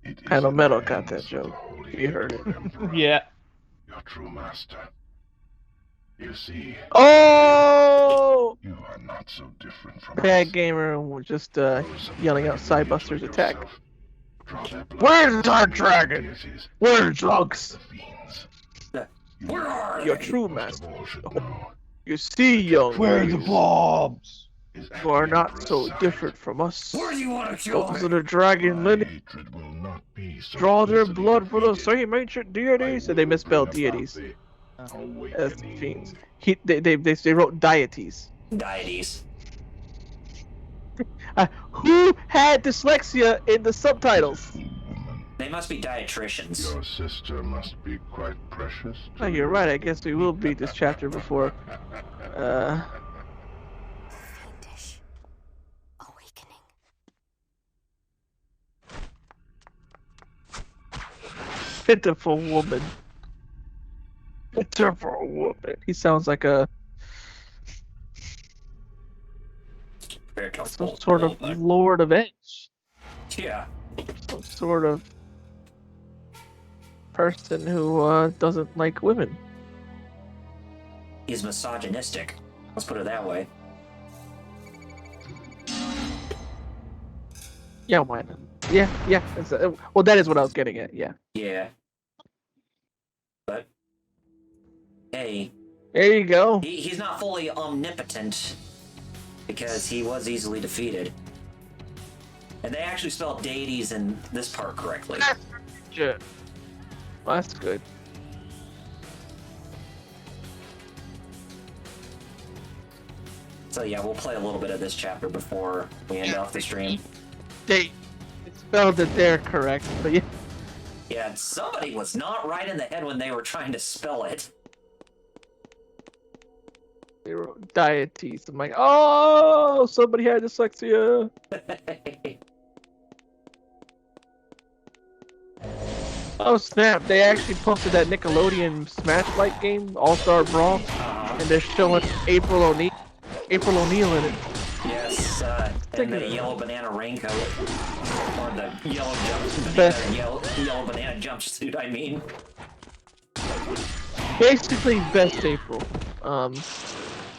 Speaker 4: It is
Speaker 1: I know
Speaker 4: in
Speaker 1: Metal
Speaker 4: the
Speaker 1: got
Speaker 4: hands
Speaker 1: that
Speaker 4: of
Speaker 1: joke.
Speaker 4: the Holy
Speaker 1: You heard it.
Speaker 4: Emperor,
Speaker 2: Yeah.
Speaker 4: Your true master. You see,
Speaker 1: Oh!
Speaker 4: you are not so different from
Speaker 1: Bad
Speaker 4: us.
Speaker 1: Gamer was just
Speaker 4: Those of
Speaker 1: yelling
Speaker 4: you
Speaker 1: out
Speaker 4: who
Speaker 1: Sidebuster's
Speaker 4: mutilate
Speaker 1: attack.
Speaker 4: yourself, draw their blood
Speaker 1: Where's
Speaker 4: from
Speaker 1: Dark
Speaker 4: the
Speaker 1: Dragon?
Speaker 4: deities,
Speaker 1: Where's Drugs?
Speaker 4: the fiends.
Speaker 3: Where are
Speaker 1: Your
Speaker 3: they?
Speaker 1: true
Speaker 4: Most
Speaker 1: master.
Speaker 4: of all should know
Speaker 1: You see, young
Speaker 2: Where's the
Speaker 1: ladies,
Speaker 2: bombs?
Speaker 4: is
Speaker 1: you are
Speaker 4: at the
Speaker 1: not
Speaker 4: Emperor's
Speaker 1: so
Speaker 4: side.
Speaker 1: different from us.
Speaker 3: Where do you want to kill
Speaker 1: Those
Speaker 3: me?
Speaker 1: of the dragon
Speaker 4: My
Speaker 1: lineage
Speaker 4: hatred will not be so
Speaker 1: draw their
Speaker 4: easily
Speaker 1: blood for the
Speaker 4: defeated.
Speaker 1: same ancient
Speaker 4: I
Speaker 1: deities. And
Speaker 4: will
Speaker 1: they misspelled
Speaker 4: bring about
Speaker 1: deities
Speaker 4: the
Speaker 1: as
Speaker 4: awakening.
Speaker 1: fiends. They wrote deities.
Speaker 3: Deities.
Speaker 1: Who had dyslexia in the subtitles?
Speaker 4: Woman,
Speaker 3: They must be dietitians.
Speaker 4: your sister must be quite precious.
Speaker 1: Oh, you're right. I guess we will beat this chapter before.
Speaker 5: Fiendish awakening.
Speaker 1: Pitiful woman. Pitiful woman. He sounds like some sort of Lord of Edge.
Speaker 3: Yeah.
Speaker 1: Some sort of person who doesn't like women.
Speaker 3: He's misogynistic. Let's put it that way.
Speaker 1: Yeah, why not? Yeah. Well, that is what I was getting at. Yeah.
Speaker 3: Yeah. But hey,
Speaker 1: There you go.
Speaker 3: he's not fully omnipotent because he was easily defeated. And they actually spelled deities in this part correctly.
Speaker 1: Shit. Well, that's good.
Speaker 3: So yeah, we'll play a little bit of this chapter before we end off the stream.
Speaker 1: They spelled it there correct, but yeah.
Speaker 3: Yeah, somebody was not right in the head when they were trying to spell it.
Speaker 1: They wrote deities. I'm like, oh, somebody had dyslexia. Oh snap! They actually posted that Nickelodeon Smash Light game, All Star Brawl, and they're showing April O'Neil in it.
Speaker 3: Yes, and the yellow banana raincoat. Or the yellow yellow banana jumpsuit, I mean.
Speaker 1: Basically, best April.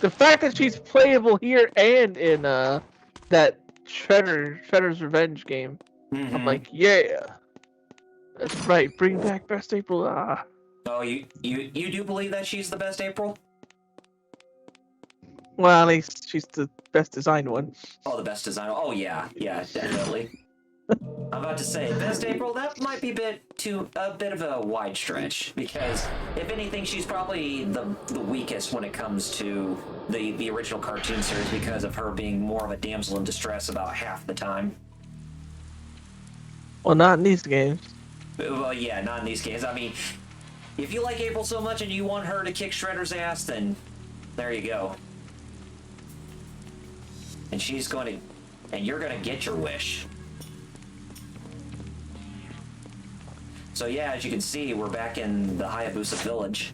Speaker 1: The fact that she's playable here and in that Shredder's Revenge game, I'm like, yeah, that's right. Bring back best April. Ah.
Speaker 3: Oh, you do believe that she's the best April?
Speaker 1: Well, at least she's the best designed one.
Speaker 3: Oh, the best design. Oh yeah, definitely. I'm about to say, best April, that might be a bit of a wide stretch, because if anything, she's probably the weakest when it comes to the original cartoon series because of her being more of a damsel in distress about half the time.
Speaker 1: Well, not in these games.
Speaker 3: Well, yeah, not in these games. I mean, if you like April so much and you want her to kick Shredder's ass, then there you go. And you're gonna get your wish. So yeah, as you can see, we're back in the Hayabusa village.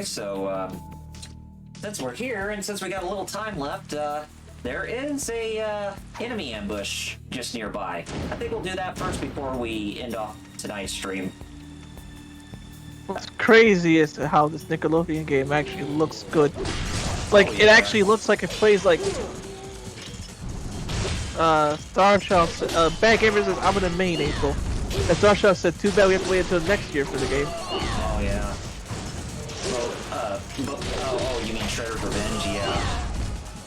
Speaker 3: so since we're here and since we got a little time left, there is a enemy ambush just nearby. I think we'll do that first before we end off tonight's stream.
Speaker 1: What's crazy is how this Nickelodeon game actually looks good. Like, it actually looks like it plays like Starshaw. Bad Gamers says, I'm in the main April. And Starshaw said, too bad we have to wait until next year for the game.
Speaker 3: Oh yeah. Well, oh, you mean Shredder's Revenge? Yeah.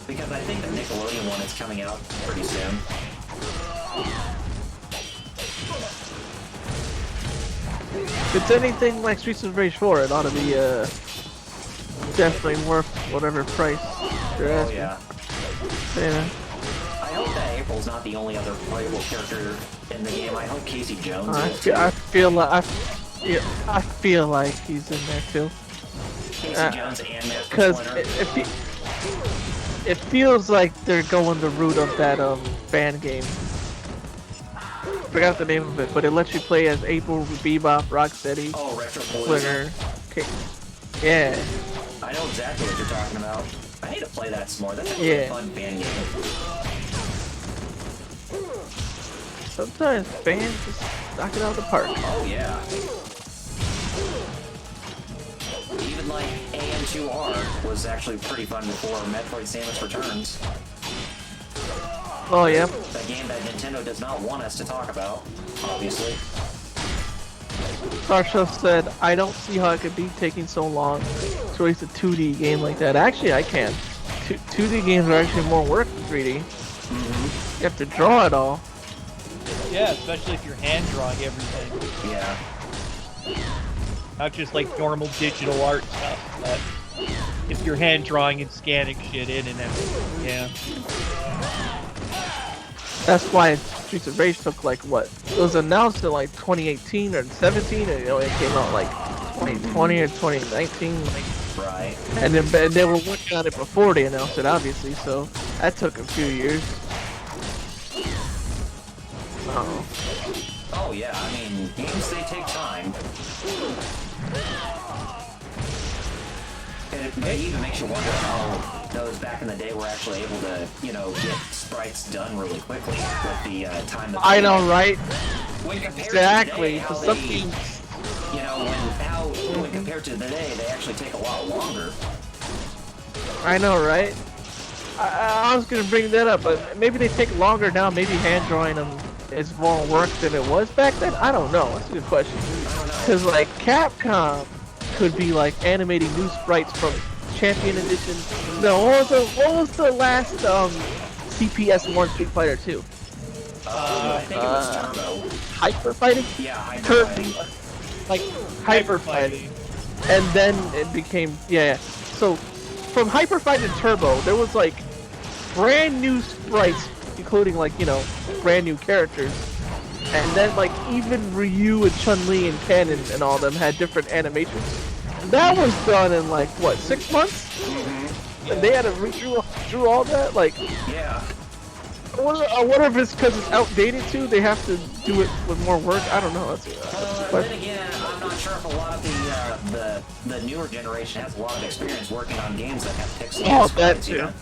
Speaker 3: Because I think the Nickelodeon one is coming out pretty soon.
Speaker 1: If it's anything like Streets of Rage 4, it ought to be definitely worth whatever price they're
Speaker 3: Oh
Speaker 1: asking.
Speaker 3: yeah.
Speaker 1: Yeah.
Speaker 3: I hope that April's not the only other playable character in the game. I hope Casey Jones is too.
Speaker 1: I feel like he's in there too.
Speaker 3: Casey Jones and Mr.
Speaker 1: Because
Speaker 3: Splinter.
Speaker 1: it feels like they're going the route of that fan game. Forgot the name of it, but it lets you play as April, Bebop, Rocksteady,
Speaker 3: Oh, Retro
Speaker 1: Splinter. Okay. Yeah.
Speaker 3: I know exactly what you're talking about. I need to play that some more. That's a
Speaker 1: Yeah.
Speaker 3: fun fan game.
Speaker 1: Sometimes fans just knock it out of the park.
Speaker 3: Oh yeah. Even like AM2R was actually pretty fun before Metroid Samus Returns.
Speaker 1: Oh yeah.
Speaker 3: That game that Nintendo does not want us to talk about, obviously.
Speaker 1: Starshow said, I don't see how it could be taking so long to release a 2D game like that. Actually, I can. 2D games are actually more work than 3D. You have to draw it all.
Speaker 2: Yeah, especially if you're hand drawing everything.
Speaker 3: Yeah.
Speaker 2: Not just like normal digital art stuff, but if you're hand drawing and scanning shit in and everything, yeah.
Speaker 1: That's why Streets of Rage took like what? It was announced in like 2018 or 17, and it came out like 2020 or 2019. Like,
Speaker 3: Right.
Speaker 1: and then they were working on it before they announced it, obviously. So that took a few years. Oh.
Speaker 3: Oh yeah, I mean, games, they take time. And it even makes you wonder how those back in the day were actually able to, you know, get sprites done really quickly with the time that
Speaker 1: I know, right?
Speaker 3: When compared
Speaker 1: Exactly.
Speaker 3: to today,
Speaker 1: For
Speaker 3: how
Speaker 1: some
Speaker 3: they,
Speaker 1: games,
Speaker 3: you know, when compared to today, they actually take a lot longer.
Speaker 1: I know, right? I was gonna bring that up, but maybe they take longer now. Maybe hand drawing them is more work than it was back then. I don't know. That's a good question. Because like Capcom could be like animating new sprites from Champion Edition. No, what was the last CPS 1 Street Fighter 2?
Speaker 3: I think it was Turbo.
Speaker 1: Hyper Fighting?
Speaker 3: Yeah, Hyper Fighting.
Speaker 1: Like Hyper Fighting. And then it became So from Hyper Fight and Turbo, there was like brand new sprites, including like, you know, brand new characters. And then like even Ryu and Chun-Li and Ken and all them had different animations. That was done in like what, 6 months?
Speaker 3: Mm-hmm.
Speaker 1: And they had to redraw all that? Like,
Speaker 3: Yeah.
Speaker 1: I wonder if it's because it's outdated too. They have to do it with more work. I don't know.
Speaker 3: Then again, I'm not sure if a lot of the newer generation has a lot of experience working on games that have pixelated
Speaker 1: Oh, that
Speaker 3: sprites, you
Speaker 1: too.
Speaker 3: know?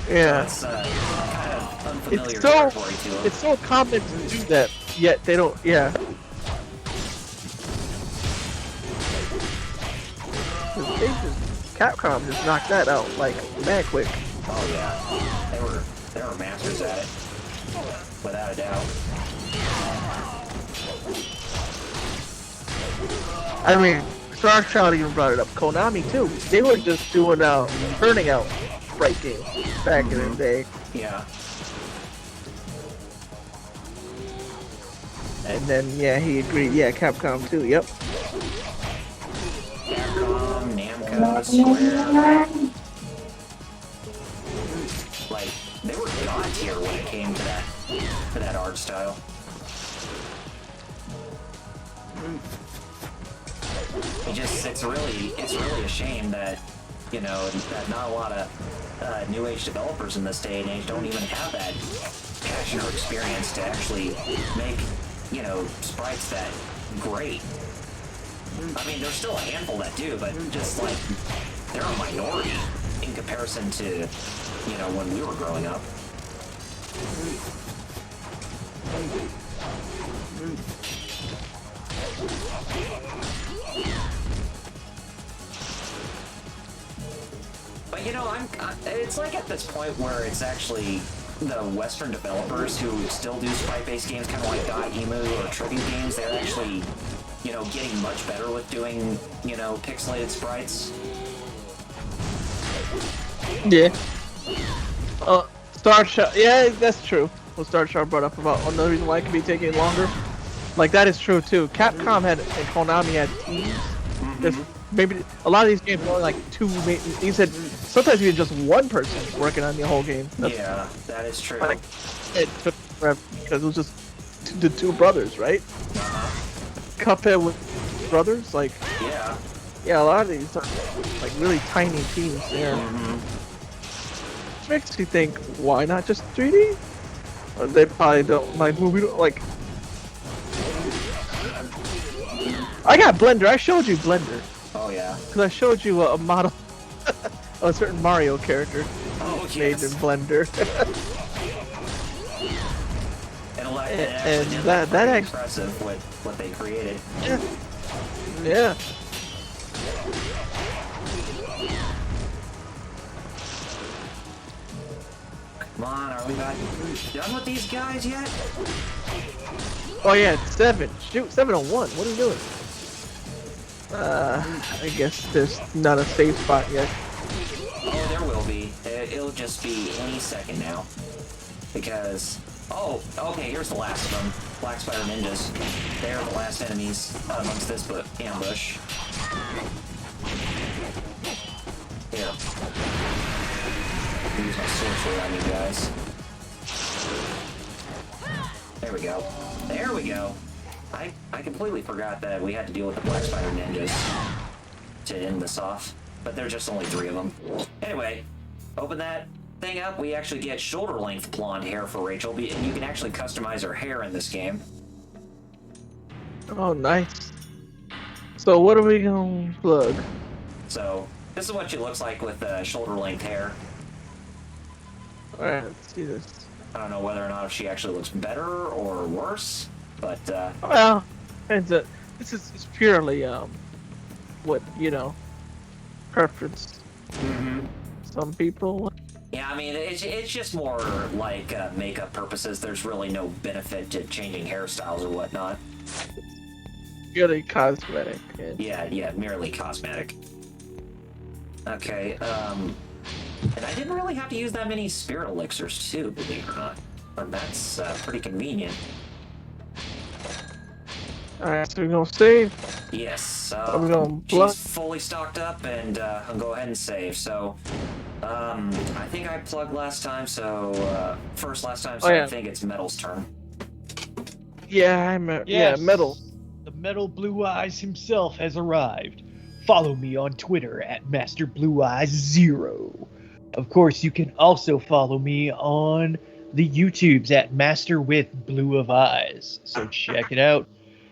Speaker 1: Yeah.
Speaker 3: It's kind of unfamiliar
Speaker 1: It's so
Speaker 3: territory to them.
Speaker 1: it's so common to do that, yet they don't. Yeah. 'Cause they Capcom just knocked that out like mad quick.
Speaker 3: Oh yeah, they were masters at it, without a doubt.
Speaker 1: I mean, Star Child even brought it up. Konami too. They were just doing turning out sprite games back in the day.
Speaker 3: Yeah.
Speaker 1: And then yeah, he agreed. Yeah, Capcom too. Yep.
Speaker 3: Capcom, Namco, Square. Like, they were god tier when it came to that art style. It's really a shame that, you know, that not a lot of new age developers in this day and age don't even have that passion or experience to actually make, you know, sprites that great. I mean, there's still a handful that do, but just like they're a minority in comparison to, you know, when we were growing up. But you know, it's like at this point where it's actually the Western developers who still do sprite-based games, kind of like Emu or tribute games. They're actually, you know, getting much better with doing, you know, pixelated sprites.
Speaker 1: Yeah. Star Shard. Yeah, that's true. What Star Shard brought up about another reason why it could be taking longer. Like that is true too. Capcom had and Konami had teams. There's maybe a lot of these games were only like two. He said sometimes even just one person working on the whole game.
Speaker 3: Yeah, that is true.
Speaker 1: Like, it took forever because it was just the two brothers, right? Cuphead with brothers, like
Speaker 3: Yeah.
Speaker 1: a lot of these are like really tiny teams there. Which makes you think, why not just 3D? Or they probably don't like movie. Like, I got Blender. I showed you Blender
Speaker 3: Oh yeah.
Speaker 1: because I showed you a model of a certain Mario character
Speaker 3: Oh
Speaker 1: made
Speaker 3: yes.
Speaker 1: in Blender.
Speaker 3: And
Speaker 1: that
Speaker 3: pretty
Speaker 1: actually,
Speaker 3: impressive what they created.
Speaker 1: yeah.
Speaker 3: Come on, are we not done with these guys yet?
Speaker 1: Oh yeah, it's 7. Shoot, 701. What are you doing? I guess there's not a safe spot yet.
Speaker 3: Oh, there will be. It'll just be any second now. Because, oh, okay, here's the last of them. Black Spider Ninjas. They are the last enemies amongst this ambush. Here. Use my sorcerer on you guys. There we go. There we go. I completely forgot that we had to deal with the Black Spider Ninjas to end this off. But there's just only 3 of them. Anyway, open that thing up. We actually get shoulder-length blonde hair for Rachel, and you can actually customize her hair in this game.
Speaker 1: Oh, nice. So what are we gonna plug?
Speaker 3: So, this is what she looks like with shoulder-length hair.
Speaker 1: Alright, let's see this.
Speaker 3: I don't know whether or not if she actually looks better or worse, but
Speaker 1: Well, this is it's purely what you know, preference. Some people.
Speaker 3: yeah, I mean it's just more like makeup purposes. There's really no benefit to changing hairstyles or whatnot.
Speaker 1: Purely cosmetic.
Speaker 3: Yeah, merely cosmetic. Okay, and I didn't really have to use that many spirit elixirs too, believe it or not. But that's pretty convenient.
Speaker 1: Alright, so we're gonna save.
Speaker 3: Yes,
Speaker 1: Are we gonna plug?
Speaker 3: she's fully stocked up, and I'll go ahead and save. So, I think I plugged last time, so last time, so
Speaker 1: Oh, yeah.
Speaker 3: I think it's Metal's turn.
Speaker 1: Yeah, yeah, metal.
Speaker 2: The Metal Blue Eyes himself has arrived. Follow me on Twitter at Master Blue Eyes 0. Of course, you can also follow me on the YouTubes at Master with Blue of Eyes. So check it out.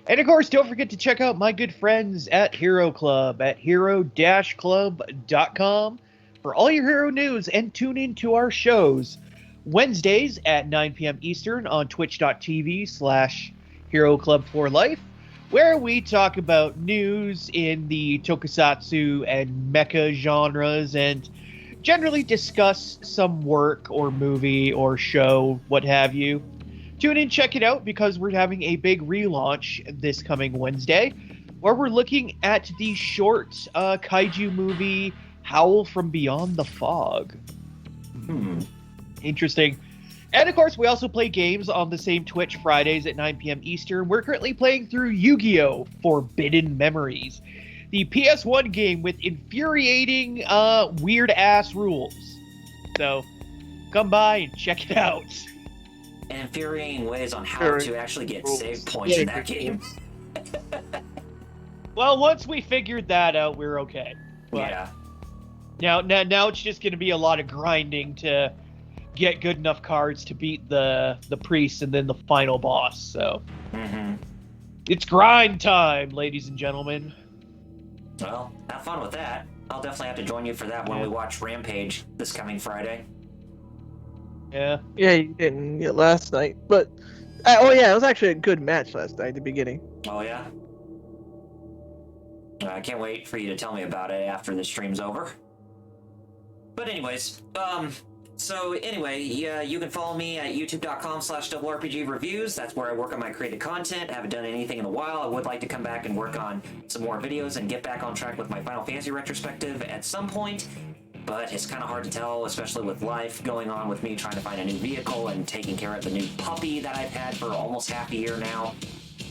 Speaker 2: And of course, don't forget to check out my good friends at Hero Club at hero-club.com for all your hero news, and tune in to our shows Wednesdays at 9 p.m. Eastern on twitch.tv/Hero Club for Life, where we talk about news in the tokusatsu and mecha genres and generally discuss some work or movie or show, what have you. Tune in, check it out, because we're having a big relaunch this coming Wednesday, where we're looking at the short kaiju movie Howl from Beyond the Fog. Interesting. And of course, we also play games on the same Twitch Fridays at 9 p.m. Eastern. We're currently playing through Yu-Gi-Oh! Forbidden Memories, the PS1 game with infuriating, weird-ass rules. So, come by and check it out.
Speaker 3: And infuriating ways on how to actually get save points in that game.
Speaker 2: Well, once we figured that out, we're okay. But
Speaker 3: Yeah.
Speaker 2: Now it's just going to be a lot of grinding to get good enough cards to beat the priest and then the final boss. So it's grind time, ladies and gentlemen.
Speaker 3: Well, have fun with that. I'll definitely have to join you for that when we watch Rampage this coming Friday.
Speaker 2: Yeah.
Speaker 1: Yeah, you didn't get last night, but oh yeah, it was actually a good match last night at the beginning.
Speaker 3: Oh yeah? I can't wait for you to tell me about it after the stream's over. But anyways, so anyway, yeah, you can follow me at youtube.com/RPGreviews. That's where I work on my creative content. I haven't done anything in a while. I would like to come back and work on some more videos and get back on track with my Final Fantasy retrospective at some point. But it's kind of hard to tell, especially with life going on with me trying to find a new vehicle and taking care of the new puppy that I've had for almost half a year now.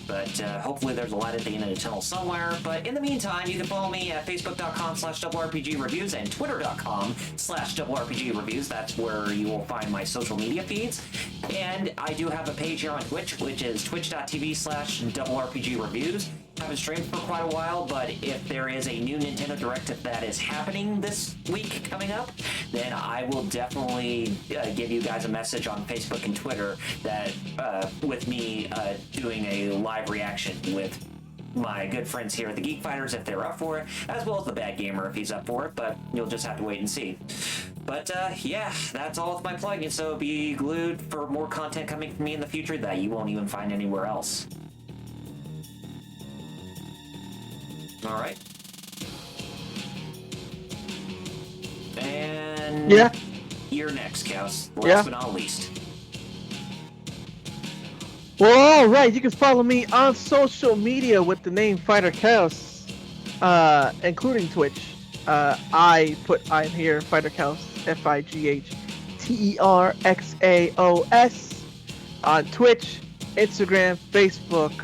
Speaker 3: But hopefully there's a light at the end of the tunnel somewhere. But in the meantime, you can follow me at facebook.com/RPGreviews and twitter.com/RPGreviews. That's where you will find my social media feeds. And I do have a page here on Twitch, which is twitch.tv/RPGreviews. Haven't streamed for quite a while, but if there is a new Nintendo Direct that is happening this week coming up, then I will definitely give you guys a message on Facebook and Twitter that with me doing a live reaction with my good friends here at the Geek Fighters if they're up for it, as well as the Bad Gamer if he's up for it, but you'll just have to wait and see. But yeah, that's all with my plugging, so be glued for more content coming from me in the future that you won't even find anywhere else. All right. And
Speaker 1: Yeah.
Speaker 3: You're next, Chaos. Last but not least.
Speaker 1: Well, all right. You can follow me on social media with the name Fighter Chaos, including Twitch. I'm here, Fighter Chaos, FIGHTERXAOS, on Twitch, Instagram, Facebook,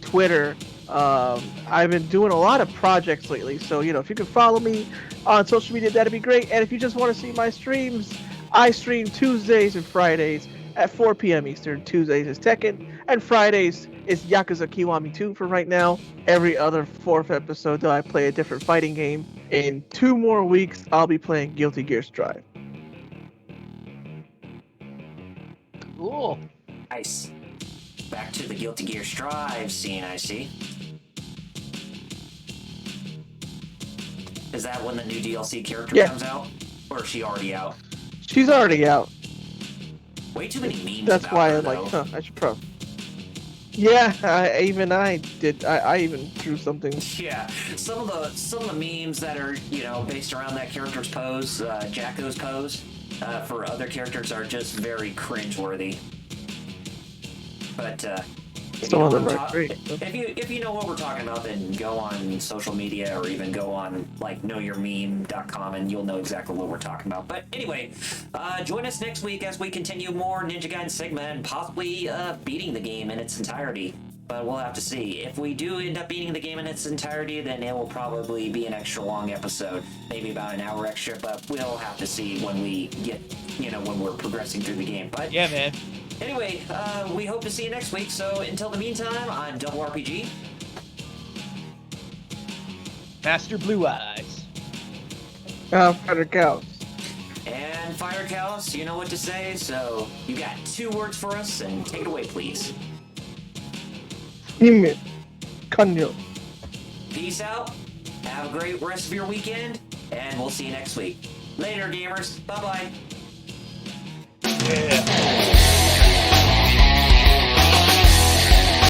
Speaker 1: Twitter. I've been doing a lot of projects lately, so if you can follow me on social media, that'd be great. And if you just want to see my streams, I stream Tuesdays and Fridays at 4 p.m. Eastern. Tuesdays is Tekken, and Fridays is Yakuza Kiwami 2 for right now. Every other fourth episode, though, I play a different fighting game. In 2 more weeks, I'll be playing Guilty Gear Strive.
Speaker 2: Cool.
Speaker 3: Nice. Back to the Guilty Gear Strive scene, I see. Is that when the new DLC character comes out? Or is she already out?
Speaker 1: She's already out.
Speaker 3: Way too many memes
Speaker 1: That's
Speaker 3: about
Speaker 1: why
Speaker 3: her,
Speaker 1: I'm like,
Speaker 3: though.
Speaker 1: I should probably. Yeah, I did. I even drew something.
Speaker 3: Yeah, some of the memes that are based around that character's pose, Jacko's pose, for other characters are just very cringeworthy. But
Speaker 1: Some of them are great.
Speaker 3: if you know what we're talking about, then go on social media or even go on knowyourmeme.com and you'll know exactly what we're talking about. But anyway, join us next week as we continue more Ninja Gaiden Sigma and possibly beating the game in its entirety. But we'll have to see. If we do end up beating the game in its entirety, then it will probably be an extra long episode, maybe about an hour extra. But we'll have to see when we get, when we're progressing through the game. But
Speaker 2: yeah, man.
Speaker 3: Anyway, we hope to see you next week. So until the meantime, I'm Double RPG.
Speaker 2: Master Blue Eyes.
Speaker 1: Fighter Chaos.
Speaker 3: And Fire Chaos, you know what to say. So you got 2 words for us, and take it away, please.
Speaker 1: Hime. Kanyo.
Speaker 3: Peace out. Have a great rest of your weekend, and we'll see you next week. Later, gamers. Bye-bye.
Speaker 2: Yeah.